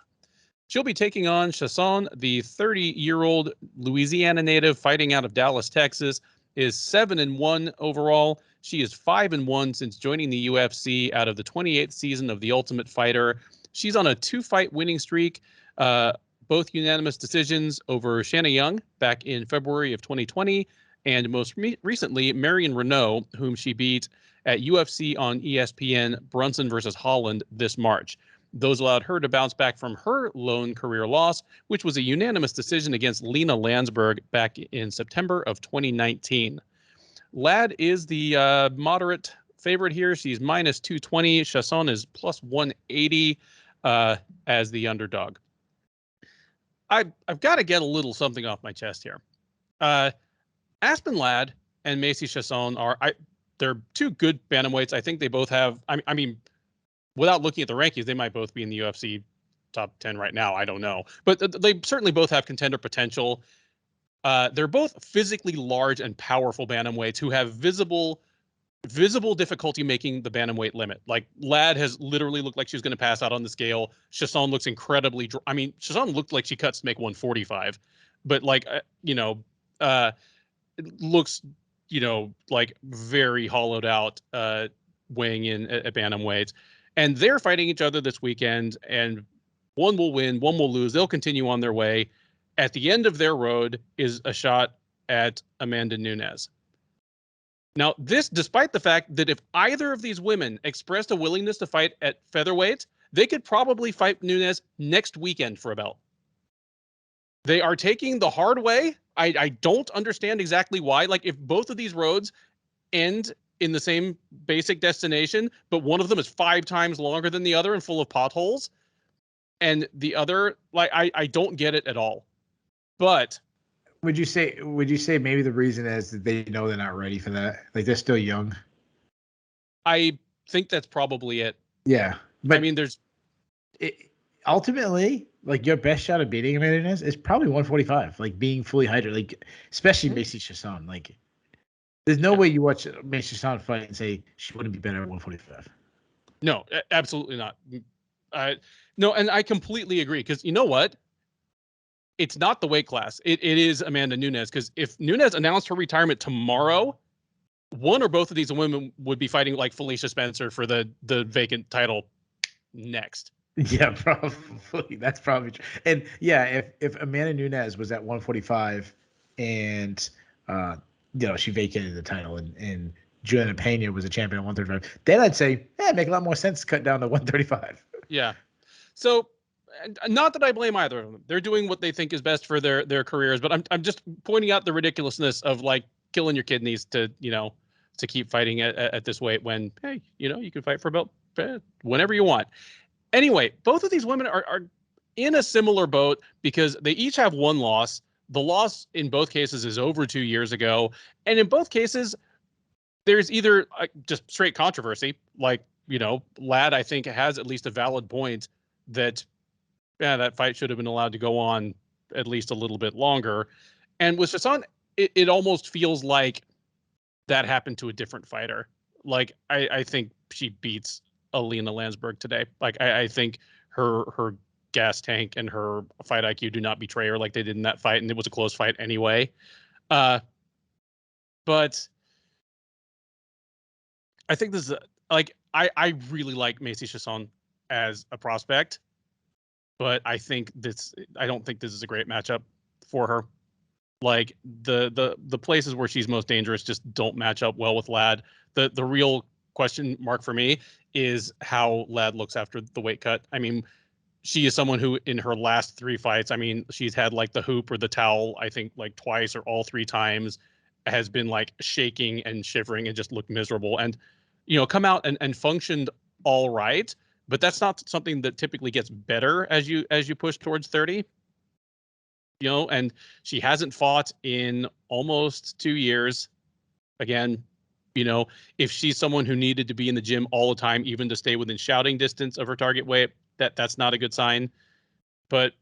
She'll be taking on Chiasson, the 30-year-old Louisiana native fighting out of Dallas, Texas, is 7-1 overall. She is 5-1 since joining the UFC out of the 28th season of The Ultimate Fighter. She's on a 2-fight winning streak, both unanimous decisions over Shanna Young back in February of 2020, and most recently, Marion Renault, whom she beat at UFC on ESPN, Brunson versus Holland this March. Those allowed her to bounce back from her lone career loss, which was a unanimous decision against Lena Landsberg back in September of 2019. Ladd is the moderate favorite here. She's minus 220. Chiasson is plus 180 as the underdog. I've got to get a little something off my chest here. Aspen Ladd and Macy Chiasson they're two good bantamweights. I think they both have, I mean, without looking at the rankings, they might both be in the UFC top 10 right now. I don't know. But they certainly both have contender potential. They're both physically large and powerful bantamweights who have visible visible difficulty making the bantamweight limit. Like Lad has literally looked like she was going to pass out on the scale. Chiasson looks incredibly. I mean, Chiasson looked like she cuts to make 145, but like it looks like very hollowed out weighing in at bantamweight, and they're fighting each other this weekend, and one will win, one will lose. They'll continue on their way. At the end of their road is a shot at Amanda Nunes. Now, this, despite the fact that if either of these women expressed a willingness to fight at featherweight, they could probably fight Nunes next weekend for a belt. They are taking the hard way. I don't understand exactly why. Like, if both of these roads end in the same basic destination, but one of them is 5 times longer than the other and full of potholes, and the other, like, I don't get it at all. But would you say maybe the reason is that they know they're not ready for that? Like, they're still young. I think that's probably it. Yeah, but I mean, ultimately, like, your best shot of beating Amanda Nunes is probably 145. Like, being fully hydrated, like, especially Macy Chiasson. Like, there's no way you watch Macy Chiasson fight and say she wouldn't be better at 145. No, absolutely not. No, and I completely agree, because you know what? It's not the weight class. It is Amanda Nunes, because if Nunes announced her retirement tomorrow, one or both of these women would be fighting like Felicia Spencer for the vacant title next. Yeah, probably. That's probably true. And yeah, if Amanda Nunes was at 145 and she vacated the title and Juliana Pena was a champion at 135, then I'd say, yeah, make a lot more sense to cut down to 135. Yeah. So, not that I blame either of them. They're doing what they think is best for their careers, but I'm just pointing out the ridiculousness of like killing your kidneys to keep fighting at this weight when, hey, you can fight for a belt whenever you want. Anyway, both of these women are in a similar boat because they each have one loss. The loss in both cases is over 2 years ago. And in both cases, there's either just straight controversy. Like, Lad, I think, has at least a valid point that, that fight should have been allowed to go on at least a little bit longer. And with Chiasson, it almost feels like that happened to a different fighter. Like, I think she beats Alina Landsberg today. Like, I think her gas tank and her fight IQ do not betray her like they did in that fight, and it was a close fight anyway. But I think this is I really like Macy Chiasson as a prospect, but I don't think this is a great matchup for her. Like, the places where she's most dangerous just don't match up well with Lad. The real question mark for me is how Lad looks after the weight cut. I mean, she is someone who in her last 3 fights, I mean, she's had like the hoop or the towel, I think like twice or all 3 times, has been like shaking and shivering and just looked miserable, and come out and functioned all right, but that's not something that typically gets better as you push towards 30. And she hasn't fought in almost 2 years. Again, if she's someone who needed to be in the gym all the time, even to stay within shouting distance of her target weight, that's not a good sign. But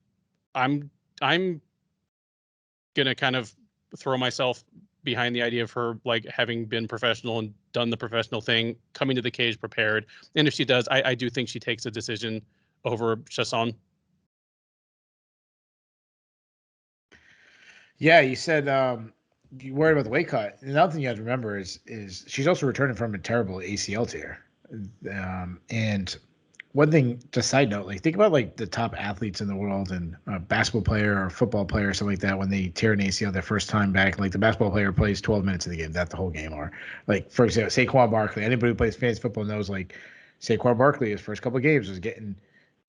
I'm gonna kind of throw myself behind the idea of her like having been professional and done the professional thing, coming to the cage prepared. And if she does, I do think she takes a decision over Chiasson. Yeah, you said you worried about the weight cut. Another thing you have to remember is she's also returning from a terrible ACL tear. And one thing, just side note, like, think about like the top athletes in the world and a basketball player or a football player or something like that, when they tear an ACL their first time back, like the basketball player plays 12 minutes of the game, that's the whole game. Or like, for example, Saquon Barkley, anybody who plays fantasy football knows, like, Saquon Barkley, his first couple of games was getting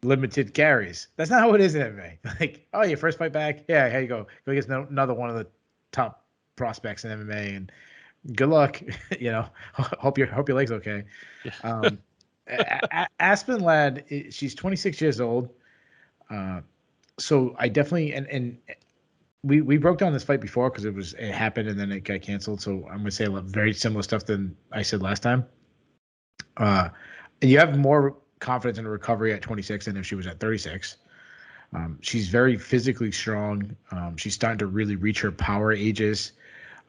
limited carries. That's not how it is in MMA. Like, oh, your first fight back, yeah, here you go against another one of the top prospects in MMA, and good luck. Hope your leg's okay. Yeah. Aspen Lad, she's 26 years old. So I definitely and we broke down this fight before because it happened and then it got canceled. So I'm gonna say a lot, very similar stuff than I said last time. And you have more confidence in her recovery at 26 than if she was at 36. She's very physically strong. She's starting to really reach her power ages.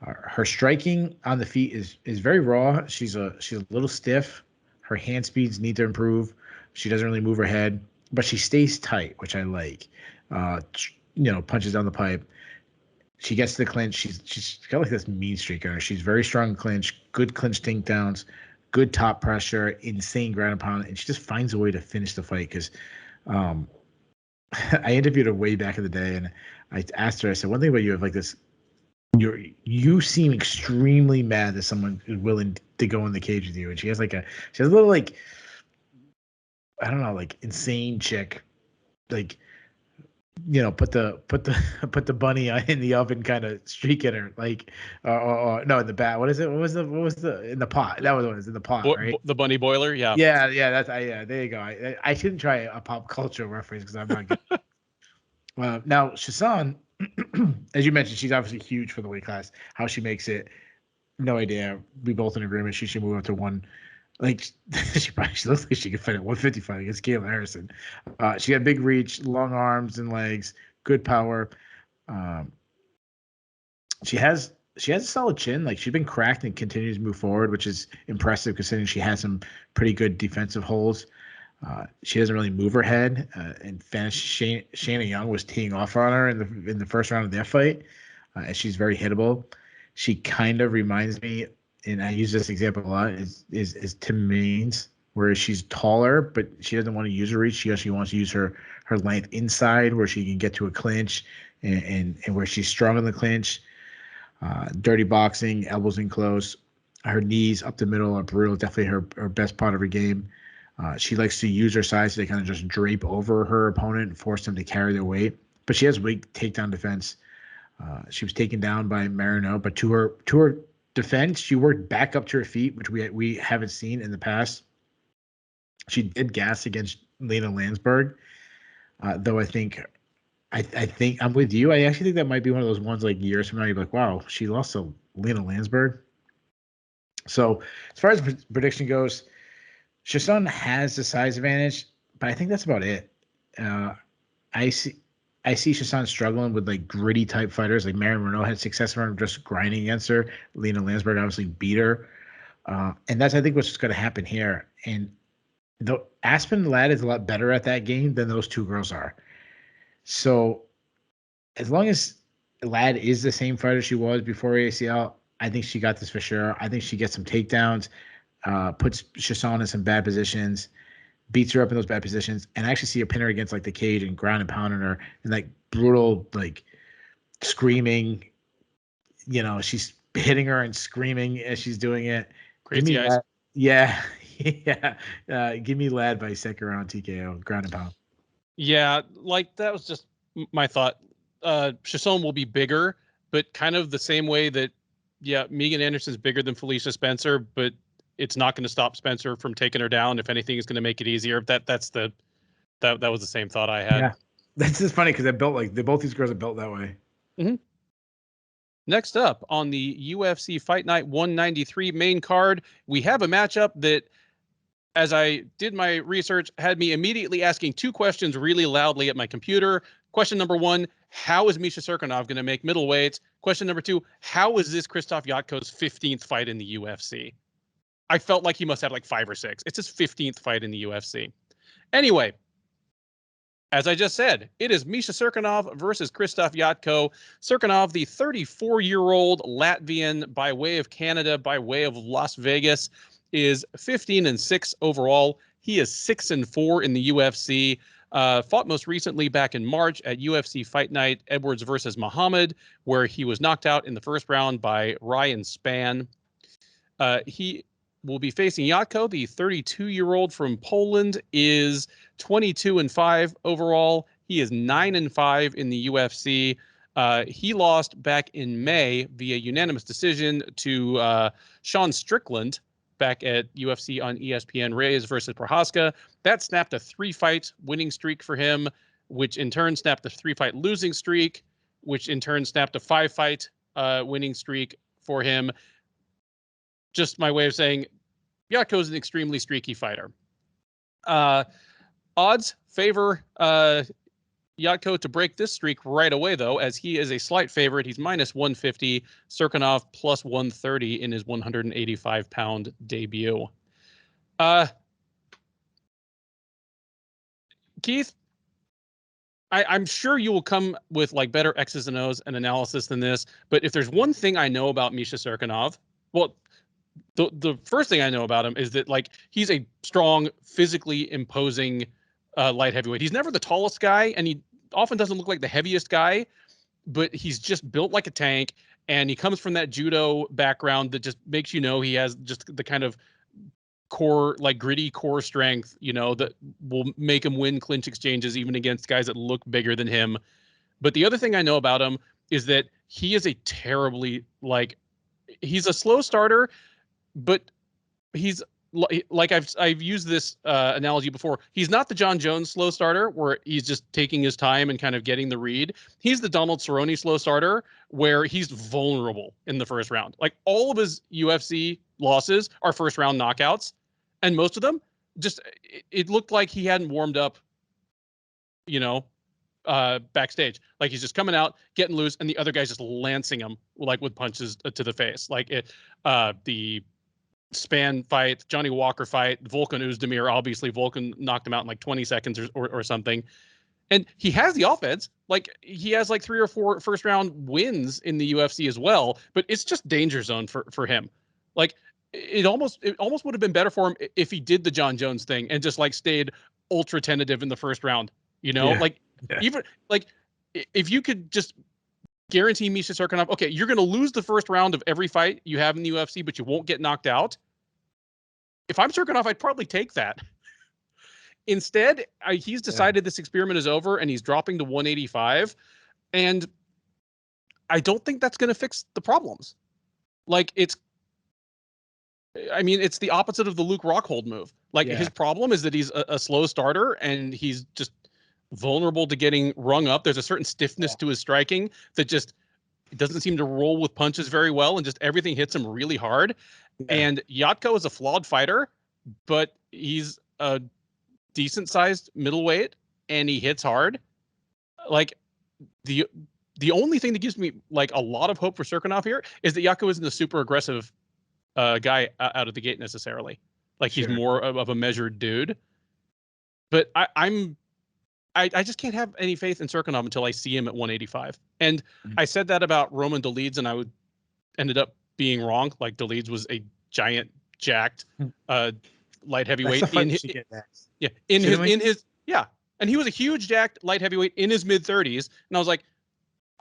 Her striking on the feet is very raw. She's a little stiff. Her hand speeds need to improve. She doesn't really move her head, but she stays tight, which I like. Punches down the pipe. She gets to the clinch. She's got like this mean streak on her. She's very strong in clinch, good clinch takedowns, good top pressure, insane ground and pound, and she just finds a way to finish the fight. Because I interviewed her way back in the day, and I asked her. I said, one thing about you, have like this. You seem extremely mad that someone is willing to go in the cage with you, and she has a little like, I don't know, like insane chick, like, put the bunny in the oven kind of streak in her, like, no, in the bat. What is it? What was the in the pot? That was what it was in the pot, right? The bunny boiler, yeah. Yeah. There you go. I shouldn't try a pop culture reference because I'm not good. Now Chiasson, as you mentioned, she's obviously huge for the weight class. How she makes it, no idea. We both in agreement. She should move up to one. Like she looks like she could fight at 155 against Kayla Harrison. She had big reach, long arms and legs, good power. She has a solid chin. Like she's been cracked and continues to move forward, which is impressive considering she has some pretty good defensive holes. She doesn't really move her head. And Shanna Young was teeing off on her in the first round of their fight, and she's very hittable. She kind of reminds me, and I use this example a lot, is Tim Means, where she's taller, but she doesn't want to use her reach. She actually wants to use her length inside, where she can get to a clinch, and where she's strong in the clinch. Dirty boxing, elbows in close. Her knees up the middle are brutal. Definitely her best part of her game. She likes to use her size to kind of just drape over her opponent and force them to carry their weight. But she has weak takedown defense. She was taken down by Marino, but to her defense, she worked back up to her feet, which we haven't seen in the past. She did gas against Lena Landsberg, though I think I'm with you. I actually think that might be one of those ones like years from now, you're like, wow, she lost to Lena Landsberg. So as far as prediction goes, Chiasson has the size advantage, but I think that's about it. I see Chiasson struggling with like gritty type fighters. Like Marion Renault had success from just grinding against her. Lena Landsberg obviously beat her, and that's I think what's going to happen here. And the Aspen lad is a lot better at that game than those two girls are. So as long as Lad is the same fighter she was before ACL, I think she got this for sure. I think she gets some takedowns, puts Chiasson in some bad positions, beats her up in those bad positions, and I actually see her pin her against like the cage and ground and pounding her and like brutal, like screaming. She's hitting her and screaming as she's doing it. Crazy eyes. Lad. Yeah. Yeah. Give me Lad by second round TKO, ground and pound. Yeah, like that was just my thought. Chiasson will be bigger, but kind of the same way that, Megan Anderson's bigger than Felicia Spencer, but it's not going to stop Spencer from taking her down. If anything, is going to make it easier. That was the same thought I had. Yeah, that's just funny because both these girls are built that way. Mm-hmm. Next up on the UFC Fight Night 193 main card, we have a matchup that, as I did my research, had me immediately asking two questions really loudly at my computer. Question number one, how is Misha Cirkunov going to make middleweights? Question number two, how is this Krzystof Jotko's 15th fight in the UFC? I felt like he must have like 5 or 6. It's his 15th fight in the UFC. Anyway, as I just said, it is Misha Cirkunov versus Krzystof Jotko. Cirkunov, the 34-year-old Latvian by way of Canada, by way of Las Vegas, is 15-6 overall. He is 6-4 in the UFC. Fought most recently back in March at UFC Fight Night Edwards versus Muhammad, where he was knocked out in the first round by Ryan Spann. He will be facing Jotko. The 32-year-old from Poland is 22-5 overall. He is 9-5 in the UFC. He lost back in May via unanimous decision to Sean Strickland back at UFC on ESPN, Reyes versus Prohaska. That snapped a 3-fight winning streak for him, which in turn snapped a 3-fight losing streak, which in turn snapped a 5-fight winning streak for him. Just my way of saying Jotko is an extremely streaky fighter. Odds favor Jotko to break this streak right away, though, as he is a slight favorite. He's minus 150, Cirkunov plus 130 in his 185-pound debut. Keith, I'm sure you will come with like better X's and O's and analysis than this, but if there's one thing I know about Misha Cirkunov, well, the first thing I know about him is that like he's a strong, physically imposing light heavyweight. He's never the tallest guy, and he often doesn't look like the heaviest guy, but he's just built like a tank, and he comes from that judo background that just makes you know he has just the kind of core, like gritty core strength, you know, that will make him win clinch exchanges even against guys that look bigger than him. But the other thing I know about him is that he is a terribly like he's a slow starter, but he's like I've used this analogy before. He's not the John Jones slow starter where he's just taking his time and kind of getting the read. He's the Donald Cerrone slow starter where he's vulnerable in the first round. Like all of his UFC losses are first round knockouts, and most of them just it looked like he hadn't warmed up, you know, backstage. Like he's just coming out, getting loose, and the other guy's just lancing him like with punches to the face. Like the Span fight, Johnny Walker fight, Volkan Oezdemir, obviously Volkan knocked him out in like 20 seconds or something. And he has the offense. Like he has like 3 or 4 first round wins in the UFC as well, but it's just danger zone for him. Like it almost would have been better for him if he did the John Jones thing and just like stayed ultra tentative in the first round, you know? Even like if you could just guarantee Misha Cirkunov, okay, you're going to lose the first round of every fight you have in the UFC, but you won't get knocked out. If I'm Cirkunov, I'd probably take that. Instead, he's decided this experiment is over and he's dropping to 185. And I don't think that's going to fix the problems. Like it's the opposite of the Luke Rockhold move. Like his problem is that he's a slow starter and he's just vulnerable to getting rung up. There's a certain stiffness to his striking that just doesn't seem to roll with punches very well, and just everything hits him really hard. And Jotko is a flawed fighter, but he's a decent sized middleweight and he hits hard. Like the only thing that gives me like a lot of hope for Cirkunov here is that Jotko isn't a super aggressive guy out of the gate necessarily. Like he's more of a measured dude. But I just can't have any faith in Cirkunov until I see him at 185. And I said that about Roman Dolidze, and I ended up being wrong. Like Dolidze was a giant, jacked, light heavyweight and he was a huge jacked light heavyweight in his mid 30s. And I was like,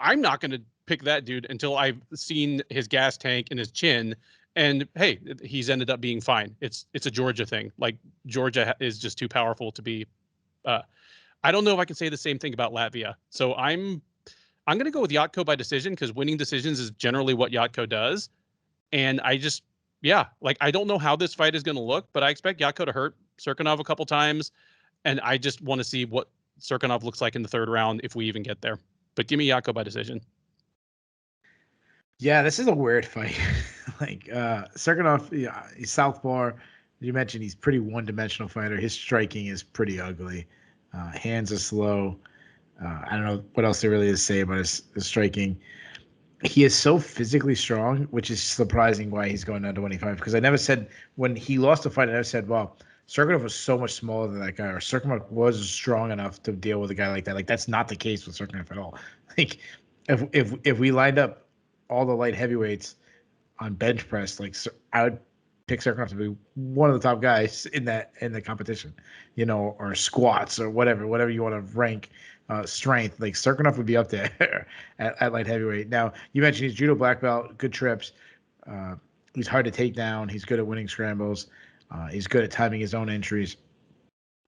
I'm not going to pick that dude until I've seen his gas tank and his chin. And hey, he's ended up being fine. It's a Georgia thing. Like Georgia is just too powerful to be. I don't know if I can say the same thing about Latvia. So I'm going to go with Jotko by decision because winning decisions is generally what Jotko does. And I just, I don't know how this fight is going to look, but I expect Jotko to hurt Cirkunov a couple times. And I just want to see what Cirkunov looks like in the third round if we even get there. But give me Jotko by decision. Yeah, this is a weird fight. Cirkunov, he's southpaw. You mentioned he's pretty one-dimensional fighter. His striking is pretty ugly. Hands are slow. I don't know what else there really is to say about his striking. He is so physically strong, which is surprising why he's going down to 185. Because I never said, when he lost the fight, I never said, well, Cirkunov was so much smaller than that guy, or Cirkunov was strong enough to deal with a guy like that. Like, that's not the case with Cirkunov at all. Like, if we lined up all the light heavyweights on bench press, like, I would pick Cirkunov to be one of the top guys in the competition, or squats or whatever you want to rank strength. Like Cirkunov would be up there at light heavyweight. Now you mentioned he's judo black belt, good trips. He's hard to take down. He's good at winning scrambles. He's good at timing his own entries,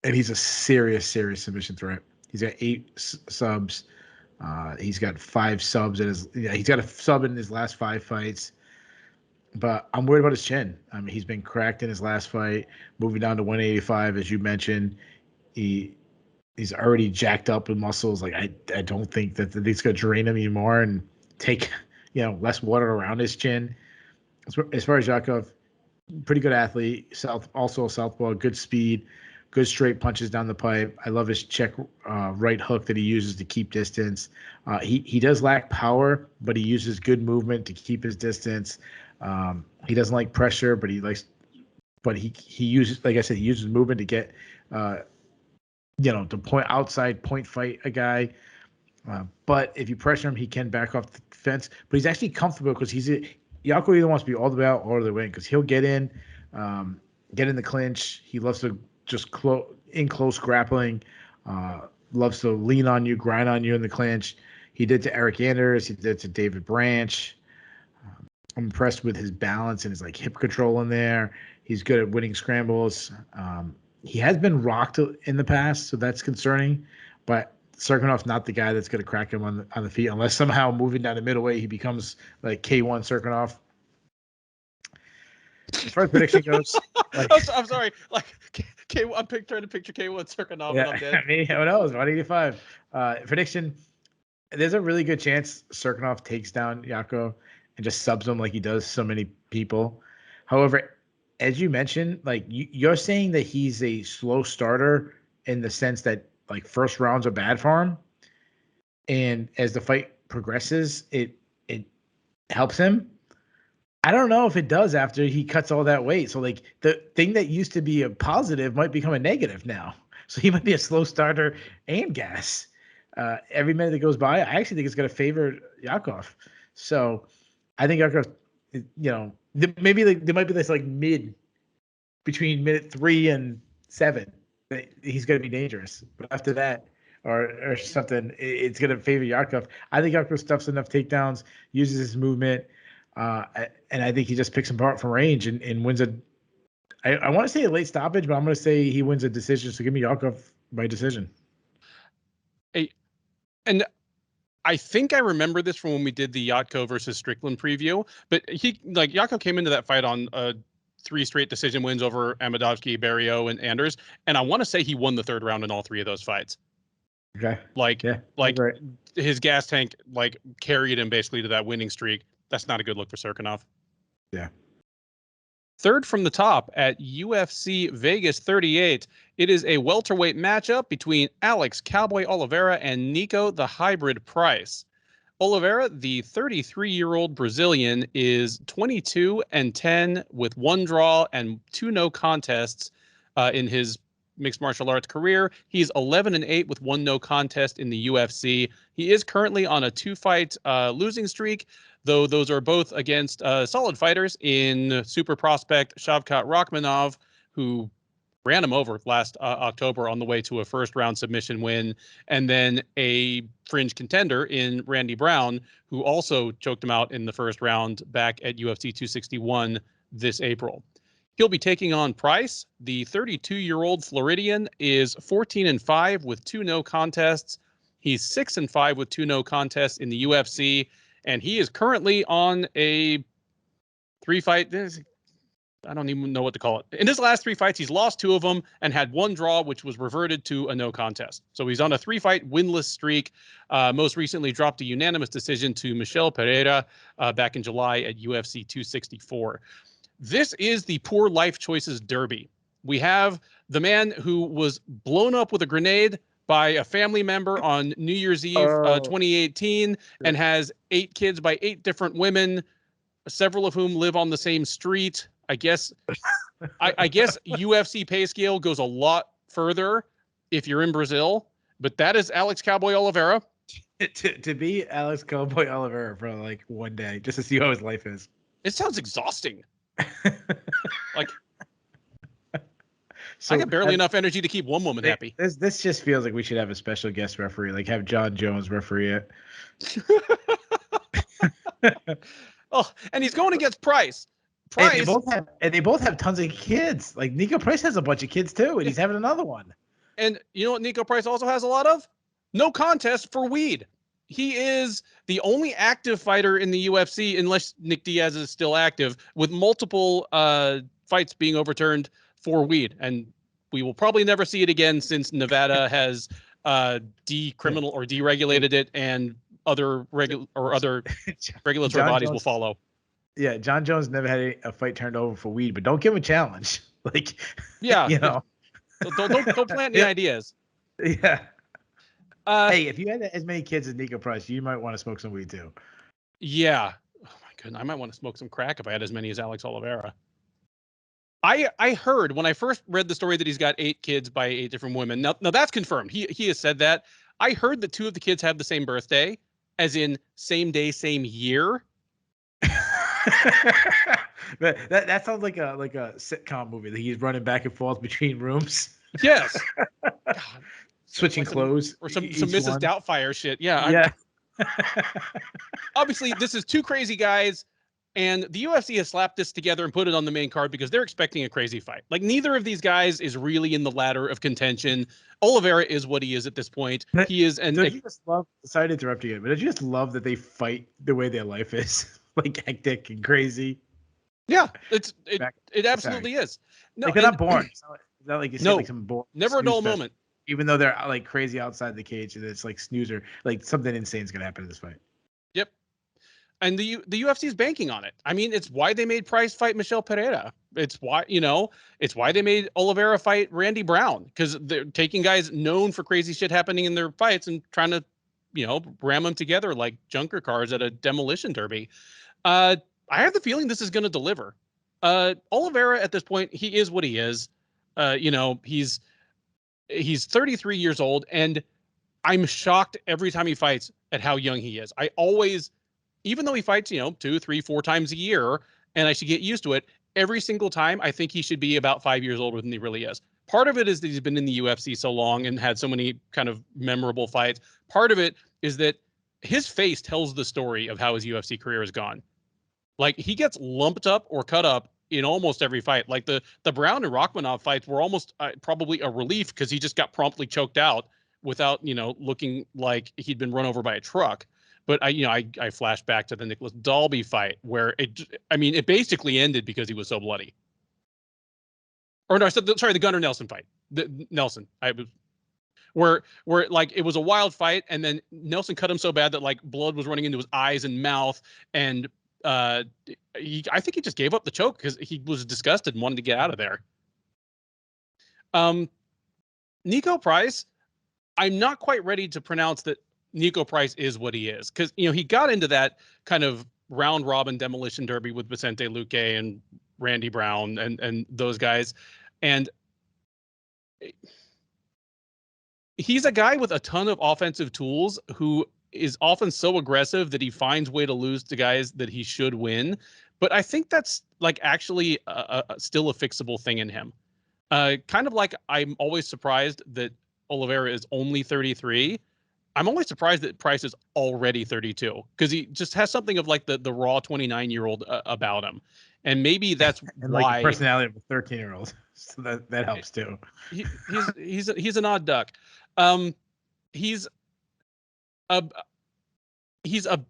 and he's a serious submission threat. He's got 8 subs. He's got 5 subs he's got a sub in his last 5 fights. But I'm worried about his chin. I mean, he's been cracked in his last fight, moving down to 185, as you mentioned. He's already jacked up with muscles. Like I don't think that it's going to drain him anymore and take less water around his chin. As far as Jotko, pretty good athlete, also a southpaw, good speed, good straight punches down the pipe. I love his check right hook that he uses to keep distance. He does lack power, but he uses good movement to keep his distance. He doesn't like pressure, but he uses, like I said, he uses movement to get, to outside point fight a guy. But if you pressure him, he can back off the fence. But he's actually comfortable because Jotko either wants to be all the way out or all the way in, because he'll get in the clinch. He loves to just close grappling. Loves to lean on you, grind on you in the clinch. He did to Eric Anders. He did to David Branch. I'm impressed with his balance and his hip control in there. He's good at winning scrambles. He has been rocked in the past, so that's concerning. But Cirkunov's not the guy that's going to crack him on the feet, unless somehow moving down the middleweight he becomes like K1 Cirkunov. As far as prediction goes, I'm sorry. I'm trying to picture K1 Cirkunov, and I'm dead. I mean, who knows? 185. Prediction: there's a really good chance Cirkunov takes down Jotko and just subs him like he does so many people. However, as you mentioned, you're saying that he's a slow starter in the sense that first rounds are bad for him, and as the fight progresses, it helps him. I don't know if it does after he cuts all that weight. So the thing that used to be a positive might become a negative now. So he might be a slow starter and gas. Every minute that goes by, I actually think it's going to favor Yakov. So I think Yakov, maybe there might be this mid between minute 3 and 7. He's going to be dangerous. But after that, or something, it's going to favor Yakov. I think Yakov stuffs enough takedowns, uses his movement, and I think he just picks him apart from range and wins I want to say a late stoppage, but I'm going to say he wins a decision. So give me Yakov by decision. And I think I remember this from when we did the Jotko versus Strickland preview, but Jotko came into that fight on 3 straight decision wins over Amadovsky, Barrio, and Anders, and I want to say he won the 3rd round in all 3 of those fights. Okay. Right. His gas tank carried him basically to that winning streak. That's not a good look for Cirkunov. Yeah. Third from the top at UFC Vegas 38, it is a welterweight matchup between Alex Cowboy Oliveira and Niko the Hybrid Price. Oliveira, the 33-year-old Brazilian, is 22-10 with 1 draw and 2 no contests in his mixed martial arts career. He's 11-8 with 1 no contest in the UFC. He is currently on a 2-fight losing streak, though those are both against solid fighters in super prospect Shavkat Rakhmonov, who ran him over last October on the way to a 1st-round submission win, and then a fringe contender in Randy Brown, who also choked him out in the 1st round back at UFC 261 this April. He'll be taking on Price. The 32-year-old Floridian is 14-5 with 2 no contests. He's 6-5 with 2 no contests in the UFC, and he is currently on a 3-fight. I don't even know what to call it. In his last 3 fights, he's lost 2 of them and had 1 draw, which was reverted to a no contest. So he's on a 3-fight winless streak. Most recently dropped a unanimous decision to Michel Pereira back in July at UFC 264. This is the poor life choices derby. We have the man who was blown up with a grenade by a family member on New Year's Eve 2018 and has 8 kids by 8 different women, several of whom live on the same street. I guess UFC pay scale goes a lot further if you're in Brazil, but that is Alex Cowboy Oliveira. To be Alex Cowboy Oliveira for 1 day, just to see how his life is. It sounds exhausting. So I got barely enough energy to keep one woman happy. This just feels like we should have a special guest referee, have John Jones referee it. Oh, and he's going against Price. And they both have tons of kids. Niko Price has a bunch of kids too, and he's having another one. And you know what Niko Price also has a lot of? No contest for weed. He is the only active fighter in the UFC, unless Nick Diaz is still active, with multiple fights being overturned for weed. And we will probably never see it again since Nevada has decriminal or deregulated it, and other regulatory bodies will follow. Yeah, John Jones never had a fight turned over for weed, but don't give him a challenge. Yeah, Don't plant any ideas. Yeah. Hey, if you had as many kids as Niko Price, you might want to smoke some weed too. Yeah. Oh my goodness, I might want to smoke some crack if I had as many as Alex Oliveira. I heard when I first read the story that he's got 8 kids by 8 different women. Now that's confirmed. He has said that. I heard that 2 of the kids have the same birthday, as in same day, same year. that sounds like a sitcom movie that he's running back and forth between rooms. Yes. God. Switching like clothes. some Mrs. Doubtfire shit. Yeah. Yeah. Obviously, this is 2 crazy guys, and the UFC has slapped this together and put it on the main card because they're expecting a crazy fight. Like, neither of these guys is really in the ladder of contention. Oliveira is what he is at this point. He is, and don't you just love? Sorry to interrupt you, but don't you just love that they fight the way their life is, like hectic and crazy? Yeah, it absolutely is. No, like they're not boring. It's not like you see like some boring. Never a dull moment. Even though they're like crazy outside the cage, and it's like snoozer, like something insane is gonna happen in this fight. Yep. And the UFC is banking on it. I mean, it's why they made Price fight Michel Pereira. It's why, it's why they made Oliveira fight Randy Brown, because they're taking guys known for crazy shit happening in their fights and trying to, ram them together like junker cars at a demolition derby. I have the feeling this is going to deliver. Oliveira at this point, he is what he is. He's 33 years old, and I'm shocked every time he fights at how young he is. I always, even though he fights, 2, 3, 4 times a year, and I should get used to it, every single time I think he should be about 5 years older than he really is. Part of it is that he's been in the UFC so long and had so many kind of memorable fights. Part of it is that his face tells the story of how his UFC career has gone. Like, he gets lumped up or cut up in almost every fight. Like the Brown and Rachmanov fights were almost probably a relief because he just got promptly choked out without, looking like he'd been run over by a truck. But I flashed back to the Nicholas Dalby fight where it basically ended because he was so bloody. Or no, sorry, the Gunnar Nelson fight. Where like it was a wild fight, and then Nelson cut him so bad that like blood was running into his eyes and mouth, and I think he just gave up the choke because he was disgusted and wanted to get out of there. Niko Price, I'm not quite ready to pronounce that Niko Price is what he is, because he got into that kind of round robin demolition derby with Vicente Luque and Randy Brown and those guys, and he's a guy with a ton of offensive tools who is often so aggressive that he finds way to lose to guys that he should win. But I think that's like actually still a fixable thing in him. Kind of like I'm always surprised that Oliveira is only 33. I'm always surprised that Price is already 32, because he just has something of like the raw 29-year-old about him. And maybe that's and why, like the personality of a 13-year-old. So that helps too. He's an odd duck. He's a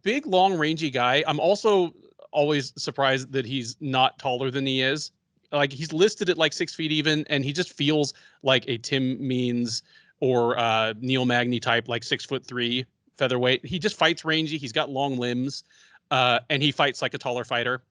big, long, rangy guy. I'm also always surprised that he's not taller than he is. Like, he's listed at like 6 feet even, and he just feels like a Tim Means or Neil Magny type, like 6'3" featherweight. He just fights rangy. He's got long limbs, and he fights like a taller fighter.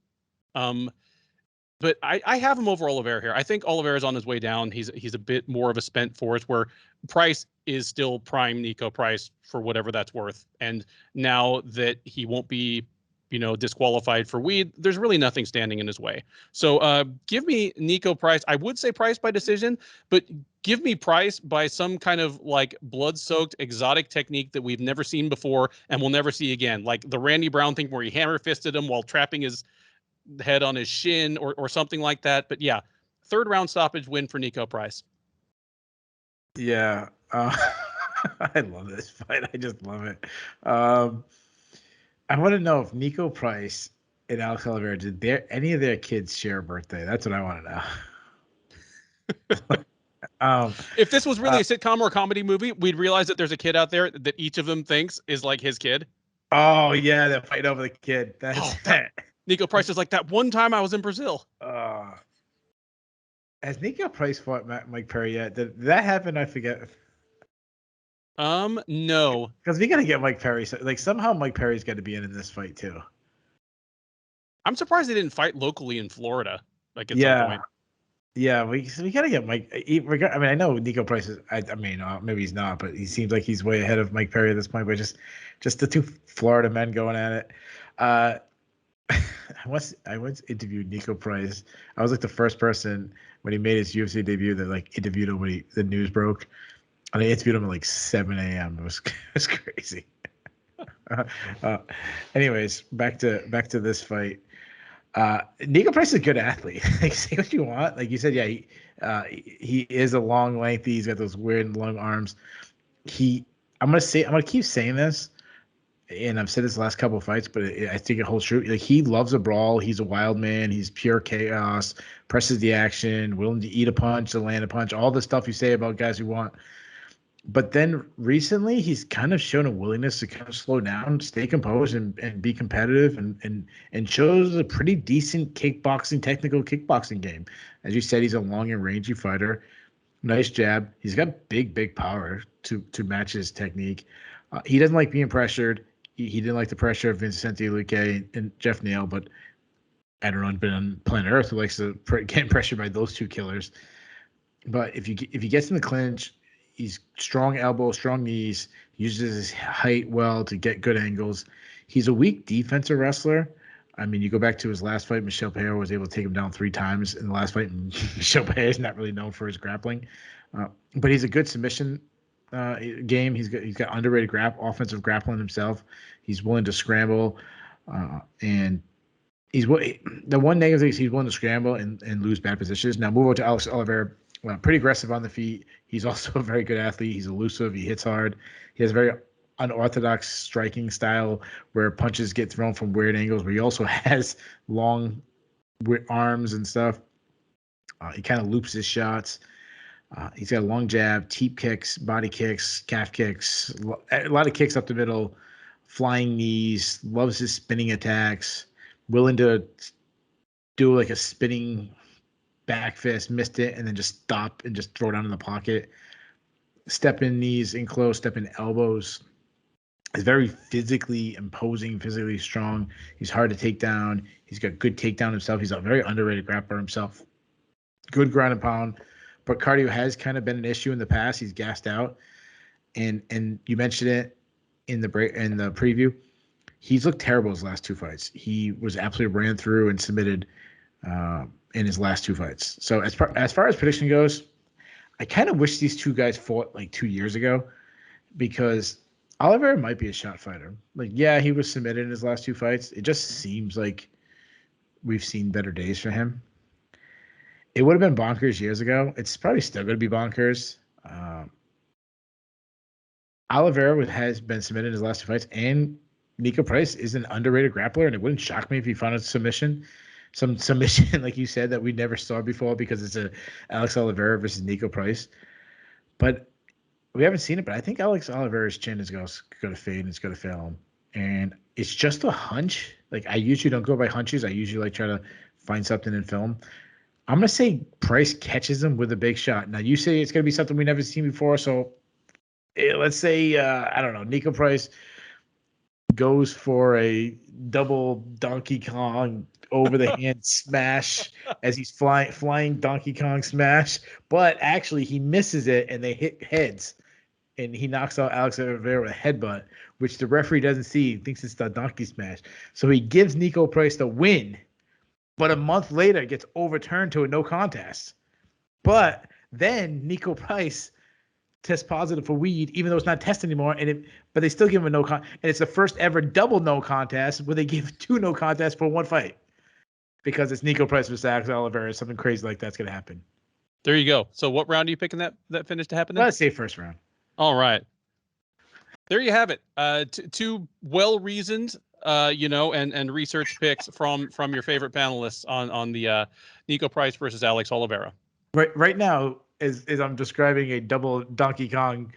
But I have him over Oliveira here. I think Oliveira's on his way down. He's a bit more of a spent force, where Price is still prime Niko Price for whatever that's worth. And now that he won't be, disqualified for weed, there's really nothing standing in his way. So give me Niko Price. I would say Price by decision, but give me Price by some kind of like blood-soaked exotic technique that we've never seen before and we'll never see again. Like the Randy Brown thing where he hammer-fisted him while trapping his head on his shin or something like that. But yeah, 3rd round stoppage win for Niko Price. Yeah. I love this fight. I just love it. I want to know if Niko Price and Alex Oliveira, did any of their kids share a birthday? That's what I want to know. If this was really a sitcom or a comedy movie, we'd realize that there's a kid out there that each of them thinks is like his kid. Oh yeah, they're fighting over the kid. Niko Price is like, that one time I was in Brazil. Has Niko Price fought Mike Perry yet? Did that happen? I forget. No. Because we got to get Mike Perry. Like, somehow Mike Perry's got to be in this fight too. I'm surprised they didn't fight locally in Florida. Like, at some point. Yeah, we gotta get Mike. I mean, I know Niko Price is. I mean, maybe he's not, but he seems like he's way ahead of Mike Perry at this point. But just the two Florida men going at it. Uh, I once interviewed Niko Price. I was like the first person when he made his UFC debut that like interviewed him when the news broke, and I interviewed him at like 7 a.m. It was it was crazy. uh, anyways, back to this fight. Niko Price is a good athlete. Like, say what you want. Like you said, yeah, he is a long, lengthy. He's got those weird long arms. He, I'm gonna keep saying this, and I've said this the last couple of fights, but I think it holds true. Like, he loves a brawl. He's a wild man. He's pure chaos. Presses the action. Willing to eat a punch, to land a punch. All the stuff you say about guys who want. But then recently, he's kind of shown a willingness to kind of slow down, stay composed, and be competitive, and shows a pretty decent technical kickboxing game. As you said, he's a long and rangy fighter. Nice jab. He's got big power to match his technique. He doesn't like being pressured. He didn't like the pressure of Vincente Luque and Jeff Neal, but I don't know, been on planet Earth who likes to get pressured by those two killers. But if he gets in the clinch, he's strong elbow, strong knees, uses his height well to get good angles. He's a weak defensive wrestler. I mean, you go back to his last fight, Michel Pereira was able to take him down 3 times in the last fight. And Michel Pereira is not really known for his grappling. But he's a good submission game. He's got underrated offensive grappling himself. He's willing to scramble. And the one negative is he's willing to scramble and lose bad positions. Now move over to Alex Oliveira. Pretty aggressive on the feet. He's also a very good athlete. He's elusive. He hits hard. He has a very unorthodox striking style where punches get thrown from weird angles, but he also has long arms and stuff. He kind of loops his shots. He's got a long jab, teep kicks, body kicks, calf kicks, a lot of kicks up the middle, flying knees, loves his spinning attacks, willing to do like a spinning back fist, missed it, and then just stop and just throw it down in the pocket. Step in knees in close, step in elbows. He's very physically imposing, physically strong. He's hard to take down. He's got good takedown himself. He's a very underrated grappler himself. Good ground and pound, but cardio has kind of been an issue in the past. He's gassed out, and you mentioned it in the preview. He's looked terrible his last 2 fights. He was absolutely ran through and submitted in his last 2 fights. So as far as prediction goes, I kind of wish these two guys fought like 2 years ago, because Oliveira might be a shot fighter. Like, yeah, he was submitted in his last 2 fights. It just seems like we've seen better days for him. It would have been bonkers years ago. It's probably still going to be bonkers. Oliveira has been submitted in his last 2 fights, and Niko Price is an underrated grappler, and it wouldn't shock me if he found a submission. Some submission, like you said, that we never saw before, because it's a Alex Oliveira versus Niko Price. But we haven't seen it, but I think Alex Oliveira's chin is going to fade, and it's going to fail him. And it's just a hunch. Like, I usually don't go by hunches. I usually like try to find something in film. I'm going to say Price catches him with a big shot. Now, you say it's going to be something we never seen before, so let's say, I don't know, Niko Price goes for a double Donkey Kong over the hand smash as he's flying Donkey Kong smash, but actually he misses it and they hit heads, and he knocks out Alex Oliveira with a headbutt, which the referee doesn't see. He thinks it's the Donkey Smash. So he gives Niko Price the win, but a month later it gets overturned to a no contest. But then Niko Price tests positive for weed, even though it's not tested anymore, but they still give him a no contest. And it's the first ever double no contest where they give 2 no contests for 1 fight, because it's Niko Price versus Alex Oliveira. Something crazy like that's going to happen. There you go. So what round are you picking that finish to happen in? Let's say first round. All right. There you have it. 2 well-reasoned, and research picks from your favorite panelists on the Niko Price versus Alex Oliveira. Right now, as I'm describing a double Donkey Kong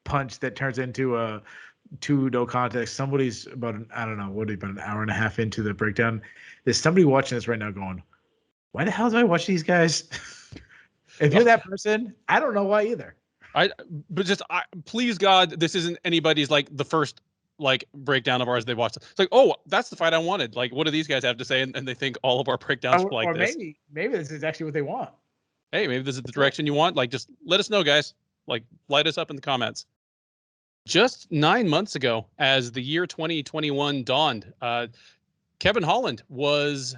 punch that turns into a 2 no contest, somebody's about an hour and a half into the breakdown. There's somebody watching this right now going, why the hell do I watch these guys? If you're that person, I don't know why either. Please God, this isn't anybody's like the first like breakdown of ours they watched. It's like, oh, that's the fight I wanted. Like, what do these guys have to say? And they think all of our breakdowns or like this. Maybe this is actually what they want. hey, maybe this is the direction you want. Like, just let us know, guys. Like, light us up in the comments. Just 9 months ago, as the year 2021 dawned, Kevin Holland was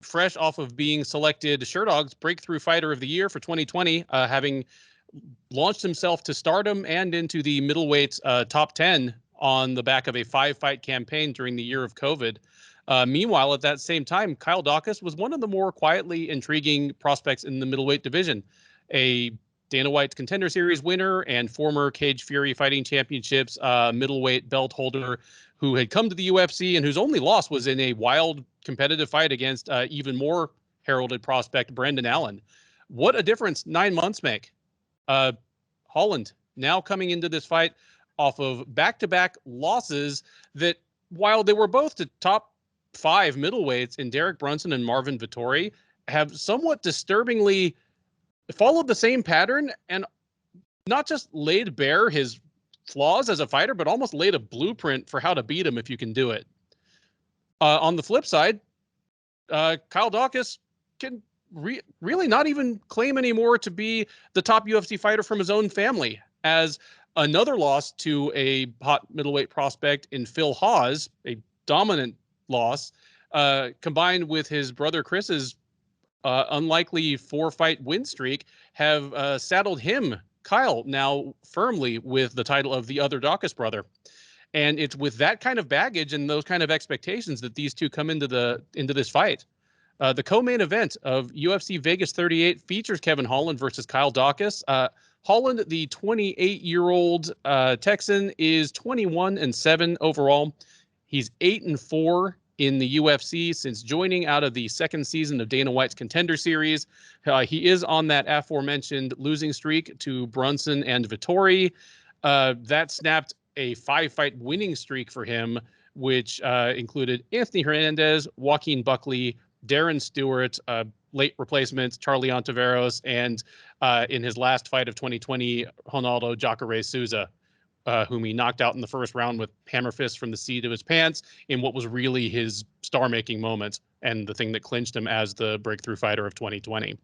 fresh off of being selected Sherdog's Breakthrough Fighter of the Year for 2020, having launched himself to stardom and into the middleweight top 10 on the back of a 5-fight campaign during the year of COVID. Meanwhile, at that same time, Kyle Daukaus was one of the more quietly intriguing prospects in the middleweight division. A Dana White's Contender Series winner and former Cage Fury Fighting Championships middleweight belt holder who had come to the UFC and whose only loss was in a wild competitive fight against even more heralded prospect Brendan Allen. What a difference 9 months make. Holland now coming into this fight off of back-to-back losses that, while they were both to top 5 middleweights in Derek Brunson and Marvin Vettori, have somewhat disturbingly followed the same pattern and not just laid bare his flaws as a fighter, but almost laid a blueprint for how to beat him if you can do it. On the flip side, Kyle Daukaus can really not even claim anymore to be the top UFC fighter from his own family, as another loss to a hot middleweight prospect in Phil Hawes, a dominant loss, combined with his brother Chris's unlikely 4-fight win streak, have saddled him, Kyle, now firmly with the title of the other Daukaus brother. And it's with that kind of baggage and those kind of expectations that these two come into this fight. The co-main event of UFC Vegas 38 features Kevin Holland versus Kyle Daukaus. Holland, the 28-year-old Texan, is 21-7 overall. He's 8-4 in the UFC since joining out of the second season of Dana White's Contender Series. He is on that aforementioned losing streak to Brunson and Vettori. That snapped a 5-fight winning streak for him, which included Anthony Hernandez, Joaquin Buckley, Darren Stewart, late replacement Charlie Ontiveros, and in his last fight of 2020, Ronaldo Jacare Souza, whom he knocked out in the first round with hammer fists from the seat of his pants in what was really his star-making moment and the thing that clinched him as the breakthrough fighter of 2020.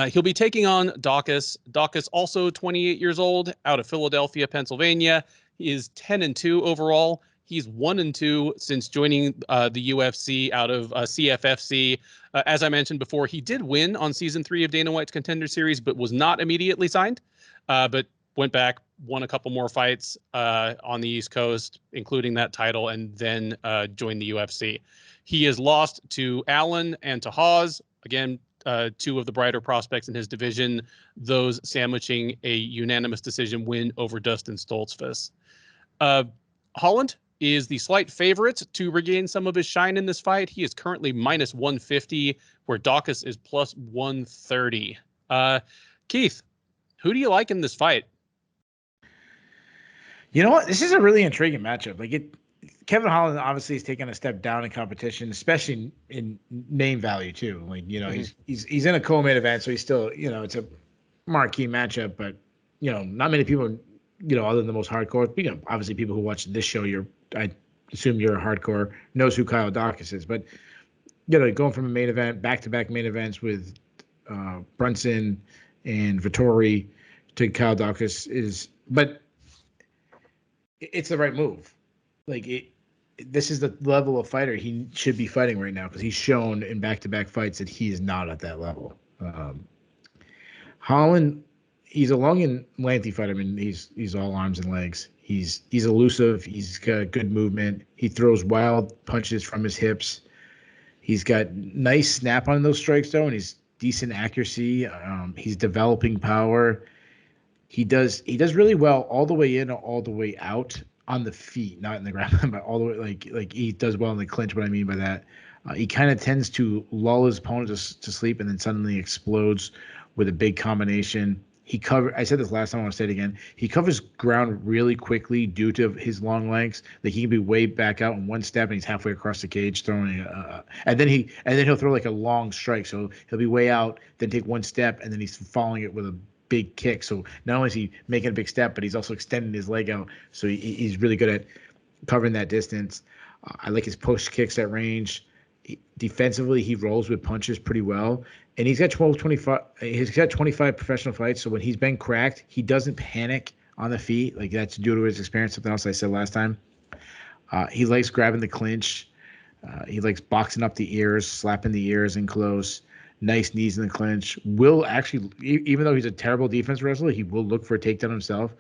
He'll be taking on Daukaus. Daukaus, also 28 years old, out of Philadelphia, Pennsylvania. He is 10-2 overall. He's 1-2 since joining the UFC out of CFFC. As I mentioned before, he did win on season 3 of Dana White's Contender Series, but was not immediately signed. But went back, won a couple more fights on the East Coast, including that title, and then joined the UFC. He has lost to Allen and to Hawes. Again, 2 of the brighter prospects in his division, those sandwiching a unanimous decision win over Dustin Stoltzfus. Holland is the slight favorite to regain some of his shine in this fight. He is currently -150, where Daukaus is +130. Keith, who do you like in this fight? You know what? This is a really intriguing matchup. Kevin Holland obviously is taking a step down in competition, especially in name value too. He's in a co-main event, so he's still, it's a marquee matchup, but not many people, other than the most hardcore, obviously people who watch this show, I assume you're a hardcore, knows who Kyle Daukaus is, but going from a main event, back-to-back main events with Brunson and Vettori to Kyle Daukaus but it's the right move. This is the level of fighter he should be fighting right now, because he's shown in back-to-back fights that he is not at that level. Holland, he's a long and lengthy fighter. I mean, he's all arms and legs. He's elusive. He's got good movement. He throws wild punches from his hips. He's got nice snap on those strikes though, and he's decent accuracy. He's developing power. He does really well all the way in, all the way out on the feet, not in the ground, but all the way like he does well in the clinch. What I mean by that, he kind of tends to lull his opponent to sleep and then suddenly explodes with a big combination. I said this last time, I want to say it again. He covers ground really quickly due to his long legs. He can be way back out in one step and he's halfway across the cage throwing and then he'll throw a long strike. So he'll be way out, then take one step, and then he's following it with a big kick. So not only is he making a big step, but he's also extending his leg out. So he's really good at covering that distance. I like his post kicks at range. Defensively, he rolls with punches pretty well, and he's got 25. He's got 25 professional fights. So when he's been cracked, he doesn't panic on the feet. Like that's due to his experience. Something else I said last time. He likes grabbing the clinch. He likes boxing up the ears, slapping the ears in close. Nice knees in the clinch. Will actually, even though he's a terrible defense wrestler, he will look for a takedown himself.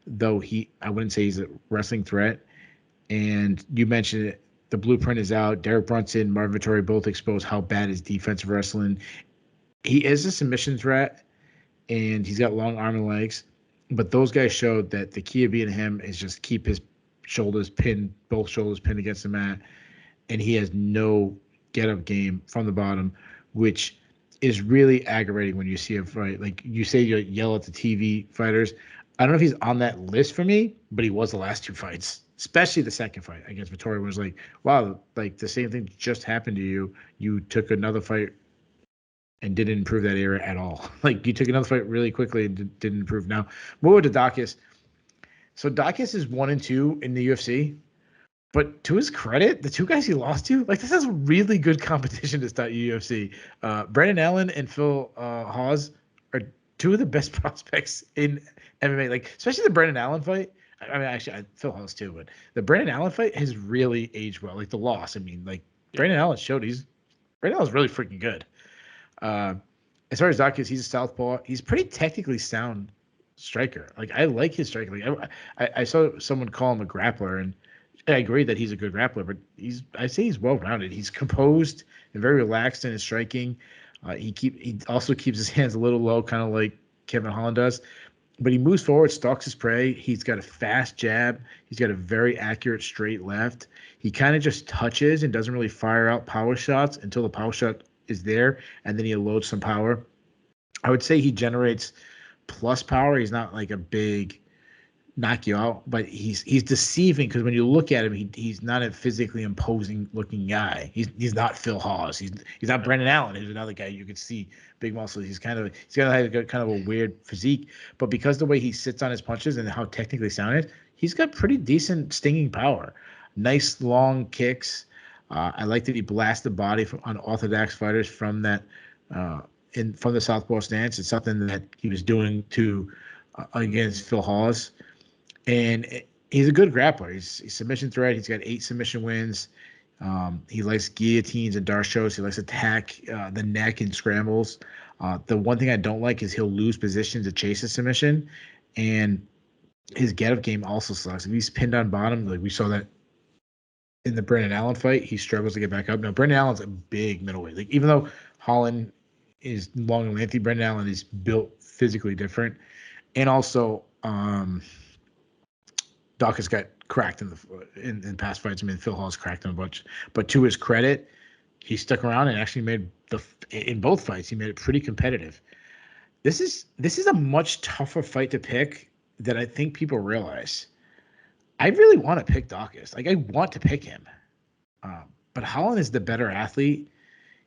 Though I wouldn't say he's a wrestling threat. And you mentioned it. The blueprint is out. Derek Brunson, Marvin Vettori both exposed how bad his defensive wrestling. He is a submission threat, and he's got long arm and legs. But those guys showed that the key of being him is just keep his shoulders pinned, both shoulders pinned against the mat, and he has no get-up game from the bottom, which is really aggravating when you see him fight. Like you say, you yell at the TV fighters. I don't know if he's on that list for me, but he was the last 2 fights. Especially the second fight against Vettori was like, wow, like the same thing just happened to you. You took another fight and didn't improve that area at all. Like you took another fight really quickly and didn't improve. Now, move to Dacus. So Dacus is 1-2 in the UFC, but to his credit, the 2 guys he lost to, like this is really good competition to start UFC. Brendan Allen and Phil Hawes are 2 of the best prospects in MMA. Like especially the Brendan Allen fight. I mean, actually, Phil Hawes too, but the Brandon Allen fight has really aged well. Like the loss, I mean, like Brandon Allen showed Brandon Allen's really freaking good. As far as Dacus, he's a southpaw. He's pretty technically sound striker. Like I like his striking. Like I saw someone call him a grappler, and I agree that he's a good grappler. But I say he's well rounded. He's composed and very relaxed in his striking. He also keeps his hands a little low, kind of like Kevin Holland does. But he moves forward, stalks his prey. He's got a fast jab. He's got a very accurate straight left. He kind of just touches and doesn't really fire out power shots until the power shot is there, and then he loads some power. I would say he generates plus power. He's not like a big knock you out, but he's deceiving because when you look at him, he's not a physically imposing looking guy. He's not Phil Hawes. He's not Brendan Allen. He's another guy you could see big muscles. He's got kind of a weird physique, but because the way he sits on his punches and how technically sound he's got pretty decent stinging power. Nice long kicks. I like that he blasts the body from unorthodox fighters from that from the southpaw stance. It's something that he was doing against Phil Hawes. And he's a good grappler. He's submission threat. He's got 8 submission wins. He likes guillotines and darchos. He likes to attack the neck and scrambles. The one thing I don't like is he'll lose position to chase a submission. And his get-up game also sucks. If he's pinned on bottom, like we saw that in the Brendan Allen fight, he struggles to get back up. Now, Brendan Allen's a big middleweight. Like even though Holland is long and lengthy, Brendan Allen is built physically different. And also, Dacus got cracked in past fights. I mean, Phil Hawes cracked him a bunch. But to his credit, he stuck around and actually made in both fights, he made it pretty competitive. This is a much tougher fight to pick than I think people realize. I really want to pick Dacus. Like I want to pick him. But Holland is the better athlete.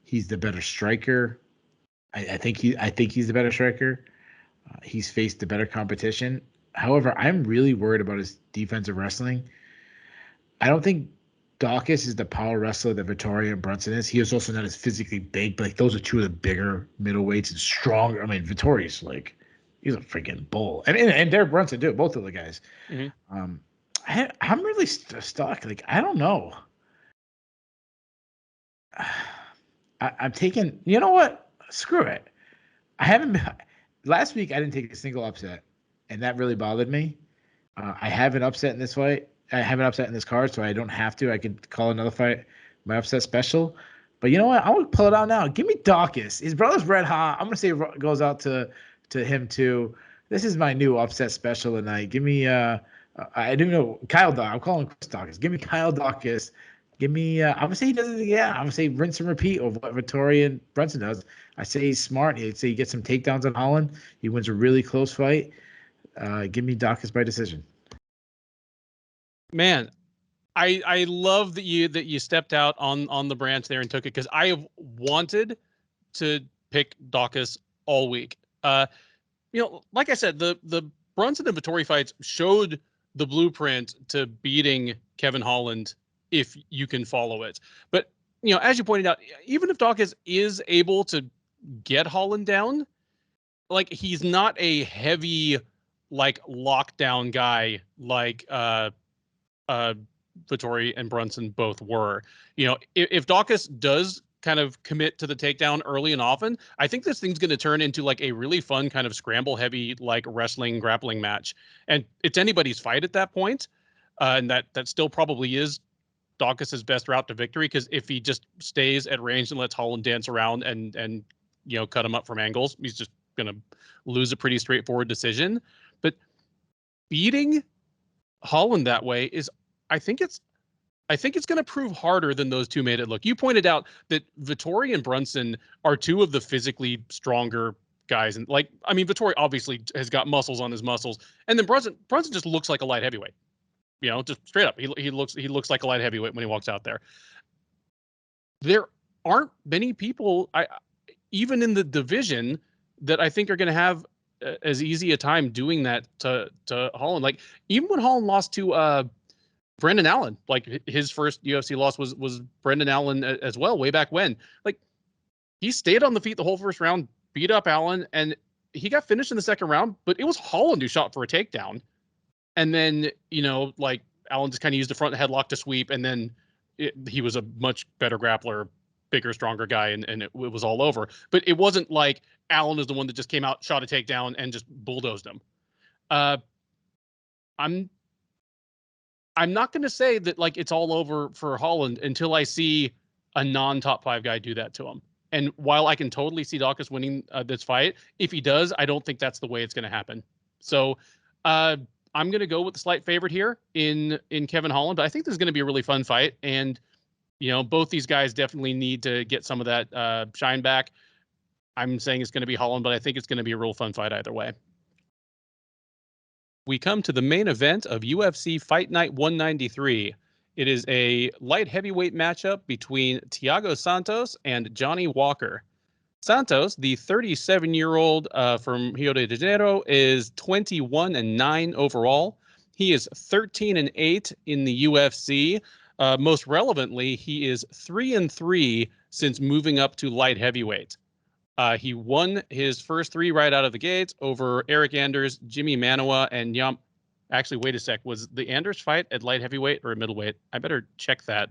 He's the better striker. I think he's the better striker. He's faced the better competition. However, I'm really worried about his defensive wrestling. I don't think Dacus is the power wrestler that Vettori and Brunson is. He is also not as physically big, but like those are 2 of the bigger middleweights and stronger. I mean, Vettori's like he's a freaking bull, and Derek Brunson too. Both of the guys. Mm-hmm. I'm really stuck. Like I don't know. I'm taking. You know what? Screw it. I haven't. Last week I didn't take a single upset. And that really bothered me. I have an upset in this fight. I have an upset in this card, so I don't have to. I could call another fight my upset special. But you know what? I'm going to pull it out now. Give me Dacus. His brother's red hot. I'm going to say it goes out to him too. This is my new upset special tonight. Give me I do know Kyle Dacus. I'm calling Chris Dacus. Give me Kyle Dacus. Give me I'm going to say he does it again. I'm going to say rinse and repeat of what Vettori and Brunson does. I say he's smart. I'd say he gets some takedowns on Holland. He wins a really close fight. Give me Dacus by decision. Man, I love that you stepped out on the branch there and took it because I have wanted to pick Dacus all week. Like I said, the Brunson and Vettori fights showed the blueprint to beating Kevin Holland if you can follow it. But as you pointed out, even if Dawkins is able to get Holland down, like he's not a heavy, like lockdown guy like Vettori and Brunson both were. If Dawkins does kind of commit to the takedown early and often, I think this thing's going to turn into like a really fun kind of scramble heavy, like wrestling grappling match. And it's anybody's fight at that point. And that still probably is Dawkins' best route to victory, because if he just stays at range and lets Holland dance around and cut him up from angles, he's just going to lose a pretty straightforward decision. But beating Holland that way is, I think it's going to prove harder than those two made it look. You pointed out that Vettori and Brunson are two of the physically stronger guys, and Vettori obviously has got muscles on his muscles, and then Brunson just looks like a light heavyweight. Just straight up, he looks like a light heavyweight when he walks out there. There aren't many people, even in the division, that I think are going to have as easy a time doing that to Holland. Like, even when Holland lost to Brendan Allen, like his first UFC loss was Brendan Allen as well, way back when. Like, he stayed on the feet the whole first round, beat up Allen, and he got finished in the second round, but it was Holland who shot for a takedown. And then, Allen just kind of used a front headlock to sweep, and then he was a much better grappler, bigger, stronger guy, and it was all over. But it wasn't like Allen is the one that just came out, shot a takedown, and just bulldozed him. I'm not going to say that it's all over for Holland until I see a non-top 5 guy do that to him. And while I can totally see Dawkins winning this fight, if he does, I don't think that's the way it's going to happen. So I'm going to go with the slight favorite here in Kevin Holland. But I think this is going to be a really fun fight. And, both these guys definitely need to get some of that shine back. I'm saying it's going to be Holland, but I think it's going to be a real fun fight either way. We come to the main event of UFC Fight Night 193. It is a light heavyweight matchup between Thiago Santos and Johnny Walker. Santos, the 37-year-old from Rio de Janeiro, is 21-9 overall. He is 13-8 in the UFC. Most relevantly, he is 3-3 since moving up to light heavyweight. He won his first 3 right out of the gate over Eric Anders, Jimmy Manoa, and Actually, wait a sec. Was the Anders fight at light heavyweight or at middleweight? I better check that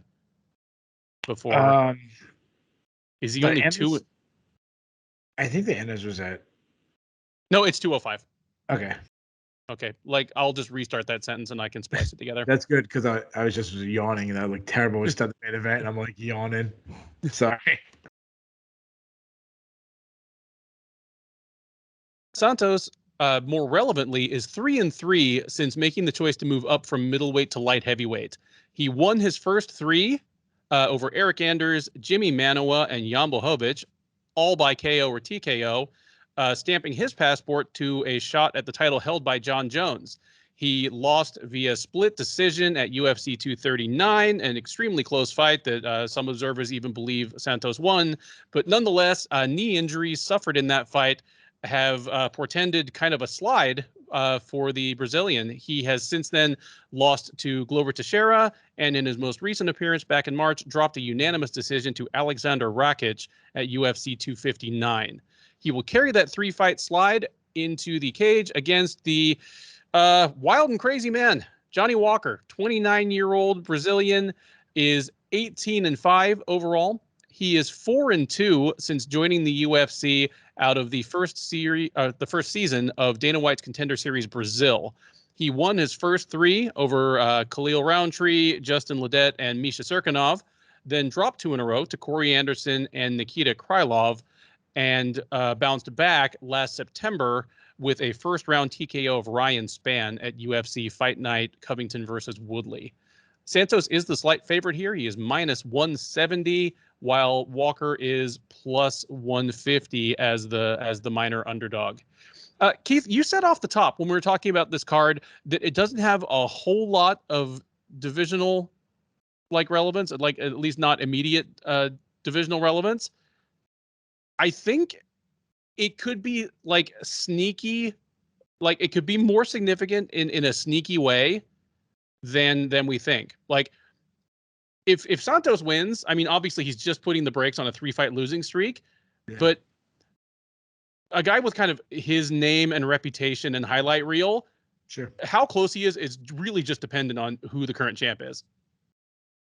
before. Is he only Anders, 2? I think the Anders was at. No, it's 205. Okay. Okay. I'll just restart that sentence and I can splice it together. That's good, because I was just yawning and that looked terrible. We started the main event and I'm yawning. Sorry. Santos, more relevantly, is 3-3 since making the choice to move up from middleweight to light heavyweight. He won his first 3 over Eric Anders, Jimmy Manoa, and Jan Blachowicz, all by KO or TKO, stamping his passport to a shot at the title held by John Jones. He lost via split decision at UFC 239, an extremely close fight that some observers even believe Santos won. But nonetheless, knee injuries suffered in that fight have portended kind of a slide for the Brazilian. He has since then lost to Glover Teixeira, and in his most recent appearance back in March, dropped a unanimous decision to Alexander Rakic at UFC 259. He will carry that 3-fight slide into the cage against the wild and crazy man, Johnny Walker. 29-year-old Brazilian, is 18-5 overall. He is 4-2 since joining the UFC out of the first season of Dana White's Contender Series Brazil. He won his first 3 over Khalil Roundtree, Justin Ledet, and Misha Cirkunov, then dropped 2 in a row to Corey Anderson and Nikita Krylov, and bounced back last September with a first-round TKO of Ryan Spann at UFC Fight Night Covington versus Woodley. Santos is the slight favorite here. He is -170, while Walker is +150 as the minor underdog. Keith, you said off the top when we were talking about this card that it doesn't have a whole lot of divisional relevance, at least not immediate divisional relevance. I think it could be sneaky, it could be more significant in a sneaky way than we think. if Santos wins, I mean, obviously he's just putting the brakes on a 3-fight losing streak, Yeah. but a guy with kind of his name and reputation and highlight reel, Sure. how close he is really just dependent on who the current champ is.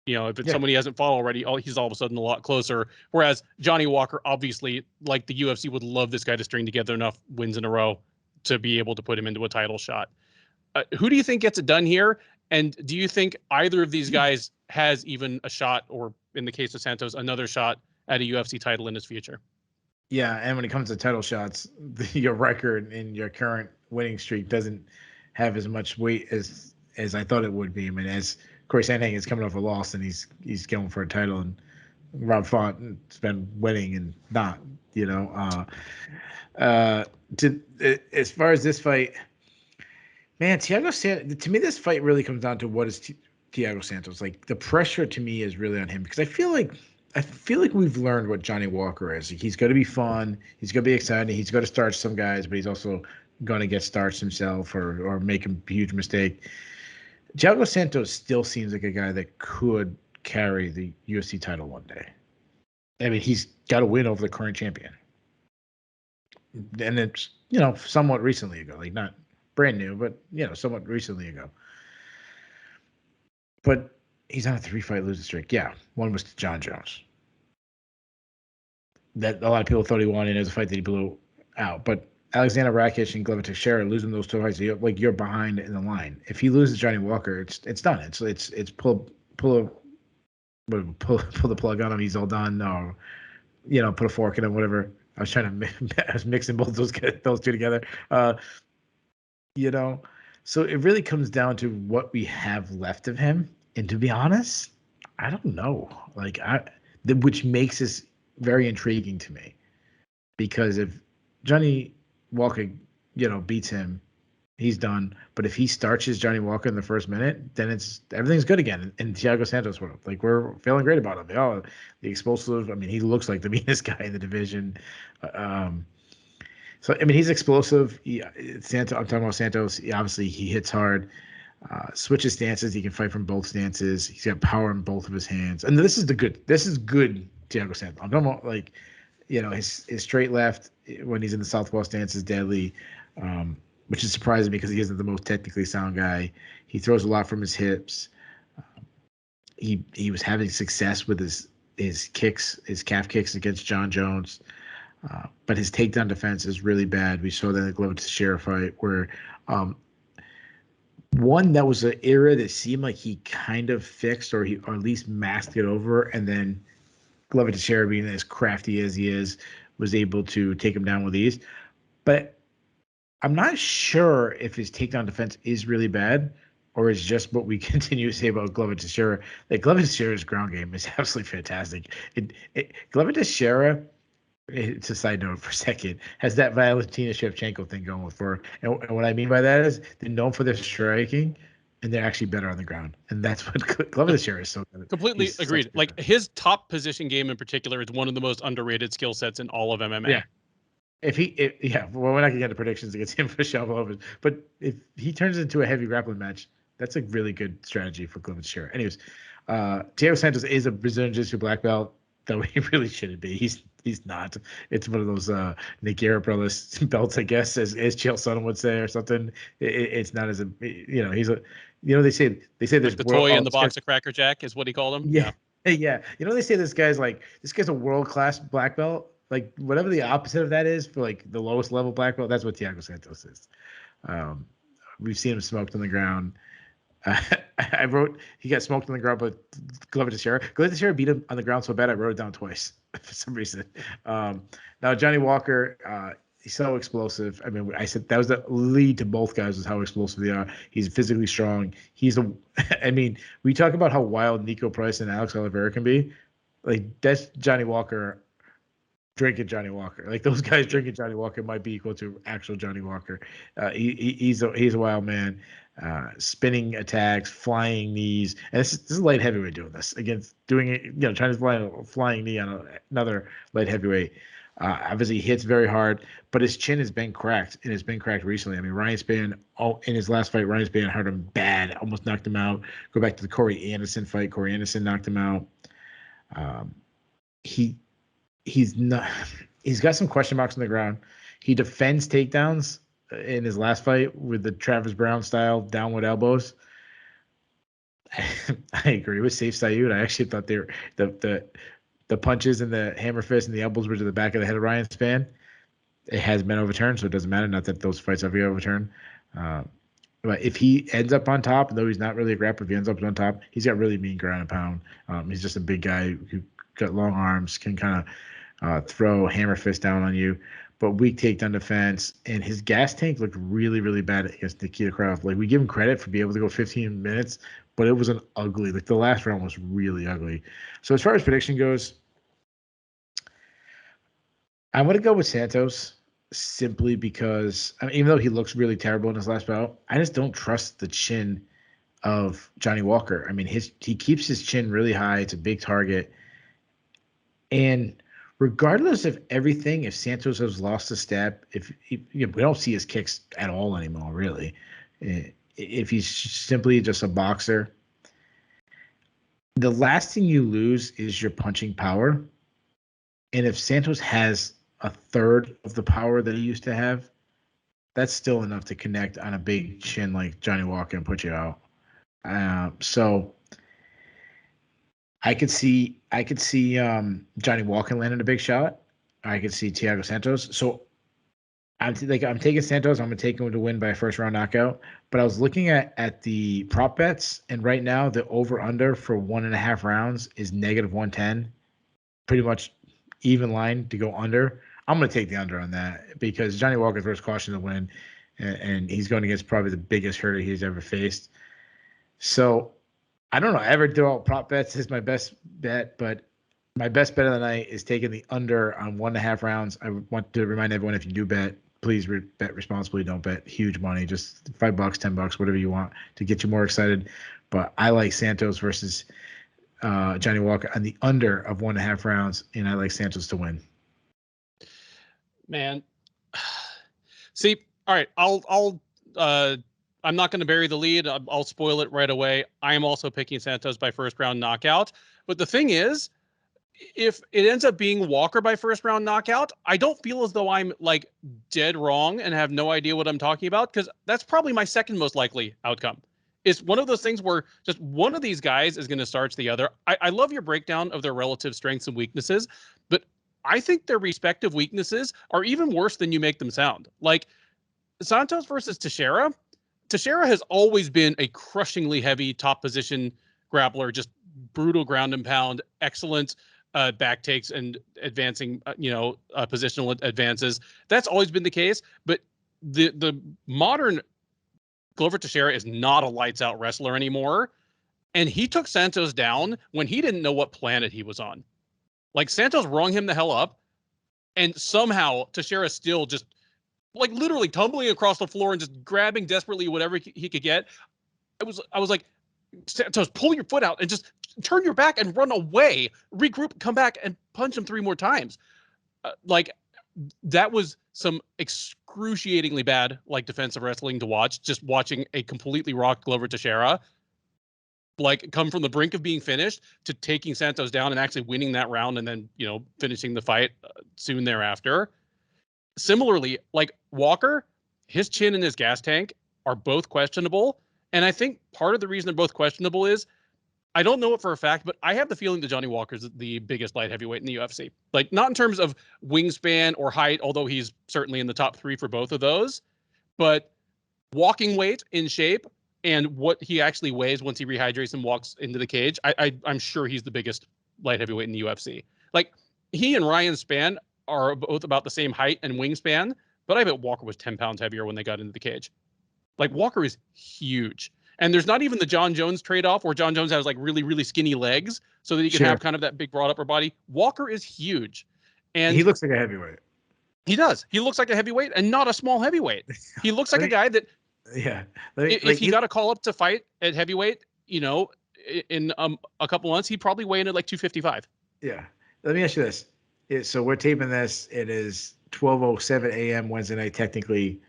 You know, if it's someone he hasn't fought already, he's all of a sudden a lot closer. Whereas Johnny Walker, obviously, like the UFC would love this guy to string together enough wins in a row to be able to put him into a title shot. Who do you think gets it done here? And do you think either of these guys has even a shot, or in the case of Santos, another shot at a UFC title in his future? Yeah, and when it comes to title shots, your record and your current winning streak doesn't have as much weight as I thought it would be. I mean, as Corey Sandhagen is coming off a loss and he's going for a title, and Rob Font has been winning and not, you know. As far as this fight, man, Thiago Santos, to me, this fight really comes down to what is Thiago Santos. Like, the pressure to me is really on him, because I feel like we've learned what Johnny Walker is. He's going to be fun. He's going to be exciting. He's going to starch some guys, but he's also going to get starched himself or make a huge mistake. Thiago Santos still seems like a guy that could carry the UFC title one day. I mean, he's got a win over the current champion. And it's, you know, somewhat recently ago. Like, not brand new, but, you know, somewhat recently ago. But he's on a 3-fight losing streak. Yeah, one was to John Jones. That a lot of people thought he won, and it was a fight that he blew out. But Alexander Rakic and Glover Teixeira losing those 2 fights, you're behind in the line. If he loses Johnny Walker, it's done. It's pull the plug on him. He's all done. Or, you know, put a fork in him. Whatever. I was mixing both those two together. You know, so it really comes down to what we have left of him. And to be honest, I don't know. Like, which makes this very intriguing to me, because if Johnny Walker, you know, beats him, he's done. But if he starches Johnny Walker in the first minute, then everything's good again. In Thiago Santos world, like, we're feeling great about him. Oh, the explosive. I mean, he looks like the meanest guy in the division. So, I mean, he's explosive. I'm talking about Santos. Obviously, he hits hard. Switches stances. He can fight from both stances. He's got power in both of his hands. And this is good Thiago Santos. I'm talking about, like, you know, his straight left when he's in the southpaw stance is deadly, which is surprising because he isn't the most technically sound guy. He throws a lot from his hips. He was having success with his kicks, his calf kicks against John Jones. But his takedown defense is really bad. We saw that in the Glover Teixeira fight, where one, that was an era that seemed like he kind of fixed, or at least masked it over, and then Glover Teixeira, being as crafty as he is, was able to take him down with ease. But I'm not sure if his takedown defense is really bad, or is just what we continue to say about Glover Teixeira. Like, Glover Teixeira's ground game is absolutely fantastic. Glover Teixeira, it's a side note for a second, has that Valentina Shevchenko thing going for. And what I mean by that is they're known for their striking, and they're actually better on the ground. And that's what Glover Teixeira is so good. Completely agreed. Like, his top position game in particular is one of the most underrated skill sets in all of MMA. Yeah. Well, we're not gonna get the predictions against him for Shelvin, but if he turns into a heavy grappling match, that's a really good strategy for Glover Teixeira. Anyways, Thiago Santos is a Brazilian Jiu-Jitsu black belt, though he really shouldn't be. He's not. It's one of those Nick brothers belts, I guess, as Chiasson would say, or something. It's not as a, you know, he's a, you know, they say there's like the toy in the box of Cracker Jack is what he called him. Yeah. Yeah. You know, they say this guy's a world-class black belt. Like, whatever the opposite of that is for, like, the lowest level black belt, that's what Thiago Santos is. We've seen him smoked on the ground. I wrote he got smoked on the ground, but Glover Teixeira beat him on the ground so bad I wrote it down twice for some reason. Now Johnny Walker, he's so explosive. I mean, I said that was the lead to both guys, is how explosive they are. He's physically strong. I mean, we talk about how wild Niko Price and Alex Oliveira can be. Like, that's Johnny Walker drinking Johnny Walker. Like, those guys drinking Johnny Walker might be equal to actual Johnny Walker. He's a wild man. Spinning attacks, flying knees, and this is light heavyweight doing this against doing it. You know, trying to fly a flying knee on another light heavyweight. Obviously, he hits very hard, but his chin has been cracked, and it's been cracked recently. I mean, Ryan Spann, in his last fight, Ryan Spann hurt him bad, almost knocked him out. Go back to the Corey Anderson fight. Corey Anderson knocked him out. He's not. He's got some question marks on the ground. He defends takedowns in his last fight with the Travis Brown style downward elbows. I agree with Safe Sayud. I actually thought they were the punches and the hammer fist and the elbows were to the back of the head of Ryan Spann. It has been overturned, so it doesn't matter. Not that those fights have been overturned. But if he ends up on top, though he's not really a grappler, if he ends up on top, he's got really mean ground and pound. He's just a big guy who got long arms, can kind of throw hammer fist down on you, but weak takedown defense. And his gas tank looked really, really bad against Nikita Krylov. Like, we give him credit for being able to go 15 minutes, but it was an ugly. Like, the last round was really ugly. So as far as prediction goes, I'm going to go with Santos simply because, I mean, even though he looks really terrible in his last bout, I just don't trust the chin of Johnny Walker. I mean, he keeps his chin really high. It's a big target. And regardless of everything, if Santos has lost a step, we don't see his kicks at all anymore, really. If he's simply just a boxer, the last thing you lose is your punching power. And if Santos has a third of the power that he used to have, that's still enough to connect on a big chin like Johnny Walker and put you out. So I could see Johnny Walker landing a big shot. I could see Thiago Santos. So I'm taking Santos. I'm going to take him to win by a first round knockout. But I was looking at the prop bets, and right now the over under for 1.5 rounds is -110. Pretty much even line to go under. I'm going to take the under on that because Johnny Walker's first caution to win, and he's going against probably the biggest hurdle he's ever faced. So I don't know. I ever do all prop bets is my best bet, but my best bet of the night is taking the under on 1.5 rounds. I want to remind everyone, if you do bet, please bet responsibly. Don't bet huge money, just $5, $10, whatever you want to get you more excited. But I like Santos versus Johnny Walker on the under of 1.5 rounds, and I like Santos to win. Man, see, all right, I'm not going to bury the lead. I'll spoil it right away. I am also picking Santos by first round knockout. But the thing is, if it ends up being Walker by first round knockout, I don't feel as though I'm like dead wrong and have no idea what I'm talking about, because that's probably my second most likely outcome. It's one of those things where just one of these guys is going to starch the other. I love your breakdown of their relative strengths and weaknesses, but I think their respective weaknesses are even worse than you make them sound. Like Santos versus Teixeira. Teixeira has always been a crushingly heavy top position grappler, just brutal ground and pound, excellent back takes and advancing, positional advances. That's always been the case. But the modern Glover Teixeira is not a lights out wrestler anymore. And he took Santos down when he didn't know what planet he was on. Like, Santos rung him the hell up, and somehow Teixeira still just like literally tumbling across the floor and just grabbing desperately whatever he could get. I was like, Santos, pull your foot out and just turn your back and run away, regroup, come back and punch him 3 more times. That was some excruciatingly bad, like, defensive wrestling to watch, just watching a completely rocked Glover Teixeira like come from the brink of being finished to taking Santos down and actually winning that round and then, finishing the fight soon thereafter. Similarly, like Walker, his chin and his gas tank are both questionable. And I think part of the reason they're both questionable is, I don't know it for a fact, but I have the feeling that Johnny Walker's the biggest light heavyweight in the UFC. Like, not in terms of wingspan or height, although he's certainly in the top 3 for both of those, but walking weight, in shape, and what he actually weighs once he rehydrates and walks into the cage, I'm sure he's the biggest light heavyweight in the UFC. Like, he and Ryan Spann are both about the same height and wingspan, but I bet Walker was 10 pounds heavier when they got into the cage. Like, Walker is huge. And there's not even the John Jones trade-off where John Jones has like really, really skinny legs so that he can have kind of that big broad upper body. Walker is huge. And he looks like a heavyweight. He does. He looks like a heavyweight and not a small heavyweight. He looks like a guy that, if he got a call up to fight at heavyweight, in a couple months, he'd probably weigh in at like 255. Yeah. Let me ask you this. So we're taping this. It is 12:07 a.m. Wednesday night, technically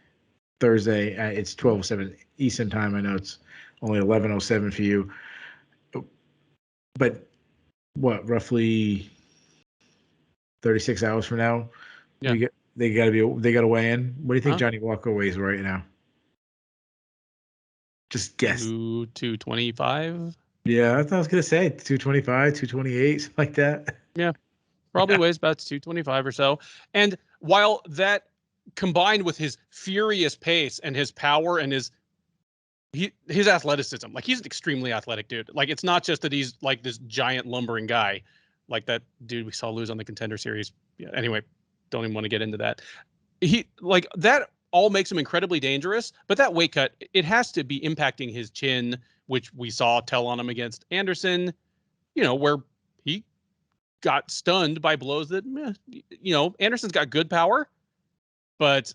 Thursday. It's 12:07 Eastern time. I know it's only 11:07 for you, but what, roughly 36 hours from now, Yeah. they got to weigh in. What do you think Huh? Johnny Walker weighs right now? Just guess. 225. Yeah, I thought I was gonna say 225, 228, something like that. Yeah, probably weighs about 225 or so. And while that combined with his furious pace and his power and his athleticism, like he's an extremely athletic dude. Like it's not just that he's like this giant lumbering guy, like that dude we saw lose on the Contender Series. Yeah, anyway, don't even want to get into that. He like that all makes him incredibly dangerous, but that weight cut, it has to be impacting his chin, which we saw tell on him against Anderson, where he got stunned by blows that, Anderson's got good power, but,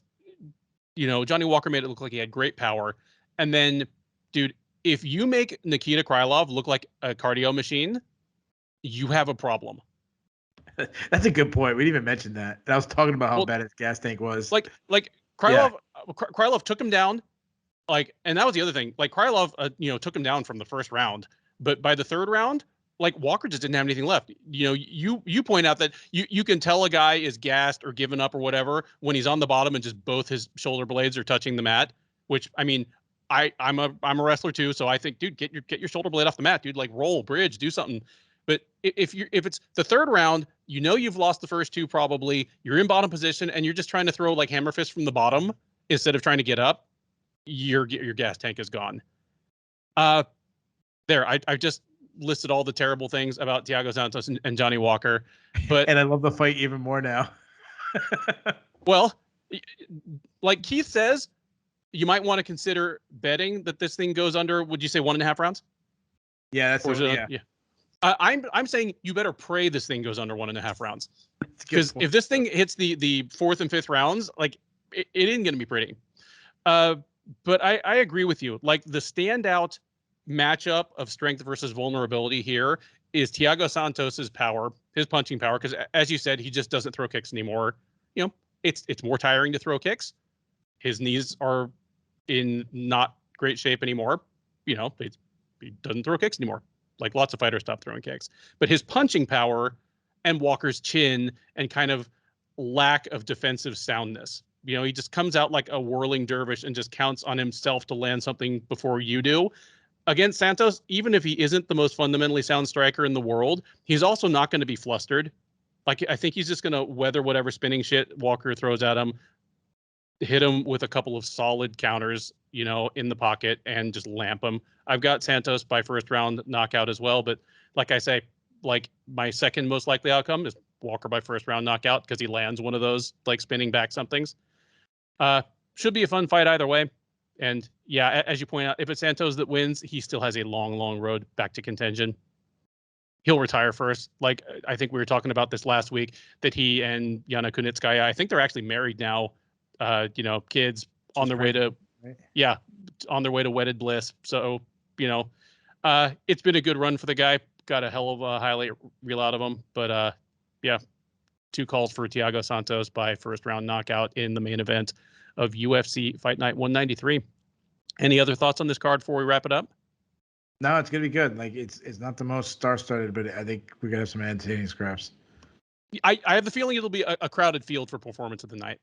Johnny Walker made it look like he had great power. And then, dude, if you make Nikita Krylov look like a cardio machine, you have a problem. That's a good point. We didn't even mention that. And I was talking about how bad his gas tank was. Like Krylov took him down. And that was the other thing. Like Krylov, took him down from the first round, but by the third round, like Walker just didn't have anything left. You point out that you can tell a guy is gassed or given up or whatever when he's on the bottom and just both his shoulder blades are touching the mat. Which, I mean, I'm a wrestler too, so I think, dude, get your shoulder blade off the mat, dude. Like roll, bridge, do something. But if it's the third round, you've lost the first two probably. You're in bottom position and you're just trying to throw like hammer fist from the bottom instead of trying to get up. Your gas tank is gone. There, I just listed all the terrible things about Thiago Santos and Johnny Walker, but and I love the fight even more now. Well, like Keith says, you might want to consider betting that this thing goes under. Would you say 1.5 rounds? Yeah, that's yeah. I'm saying you better pray this thing goes under 1.5 rounds, because if this thing hits the fourth and fifth rounds, like it isn't going to be pretty. But I agree with you. Like the standout matchup of strength versus vulnerability here is Thiago Santos's power, his punching power, because as you said, he just doesn't throw kicks anymore. It's more tiring to throw kicks. His knees are in not great shape anymore. He doesn't throw kicks anymore. Like lots of fighters stop throwing kicks. But his punching power and Walker's chin and kind of lack of defensive soundness. He just comes out like a whirling dervish and just counts on himself to land something before you do. Against Santos, even if he isn't the most fundamentally sound striker in the world, he's also not going to be flustered. Like, I think he's just going to weather whatever spinning shit Walker throws at him, hit him with a couple of solid counters, in the pocket, and just lamp him. I've got Santos by first round knockout as well, but like I say, like my second most likely outcome is Walker by first round knockout, because he lands one of those like spinning back somethings. Should be a fun fight either way. And yeah, as you point out, if it's Santos that wins, he still has a long, long road back to contention. He'll retire first. Like, I think we were talking about this last week, that he and Yana Kunitskaya, I think they're actually married now, kids on their way to, on their way to wedded bliss. So, it's been a good run for the guy. Got a hell of a highlight reel out of him. But yeah, 2 calls for Thiago Santos by first round knockout in the main event of UFC Fight Night 193. Any other thoughts on this card before we wrap it up? No, it's gonna be good. Like it's not the most star-studded, but I think we're gonna have some entertaining scraps. I have the feeling it'll be a crowded field for performance of the night.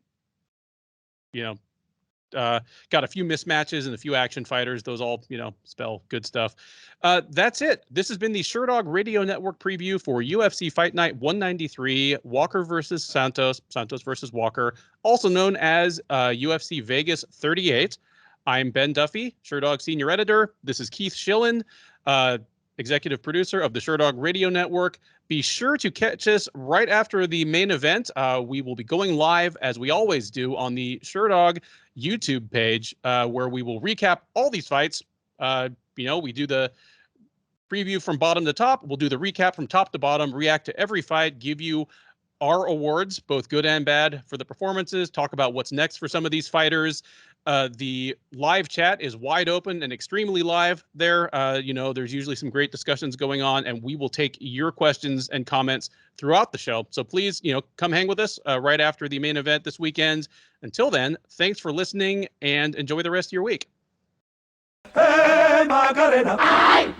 Got a few mismatches and a few action fighters. Those all, spell good stuff. That's it. This has been the Sherdog Radio Network preview for UFC Fight Night 193, Walker versus Santos, Santos versus Walker, also known as UFC Vegas 38. I'm Ben Duffy, Sherdog Senior Editor. This is Keith Schillen, Executive Producer of the Sherdog Radio Network. Be sure to catch us right after the main event. We will be going live, as we always do, on the Sherdog YouTube page, where we will recap all these fights. We do the preview from bottom to top. We'll do the recap from top to bottom, react to every fight, give you our awards, both good and bad, for the performances, talk about what's next for some of these fighters. The live chat is wide open and extremely live there. There's usually some great discussions going on, and we will take your questions and comments throughout the show. So please, come hang with us right after the main event this weekend. Until then, thanks for listening and enjoy the rest of your week. Hey, Macarena.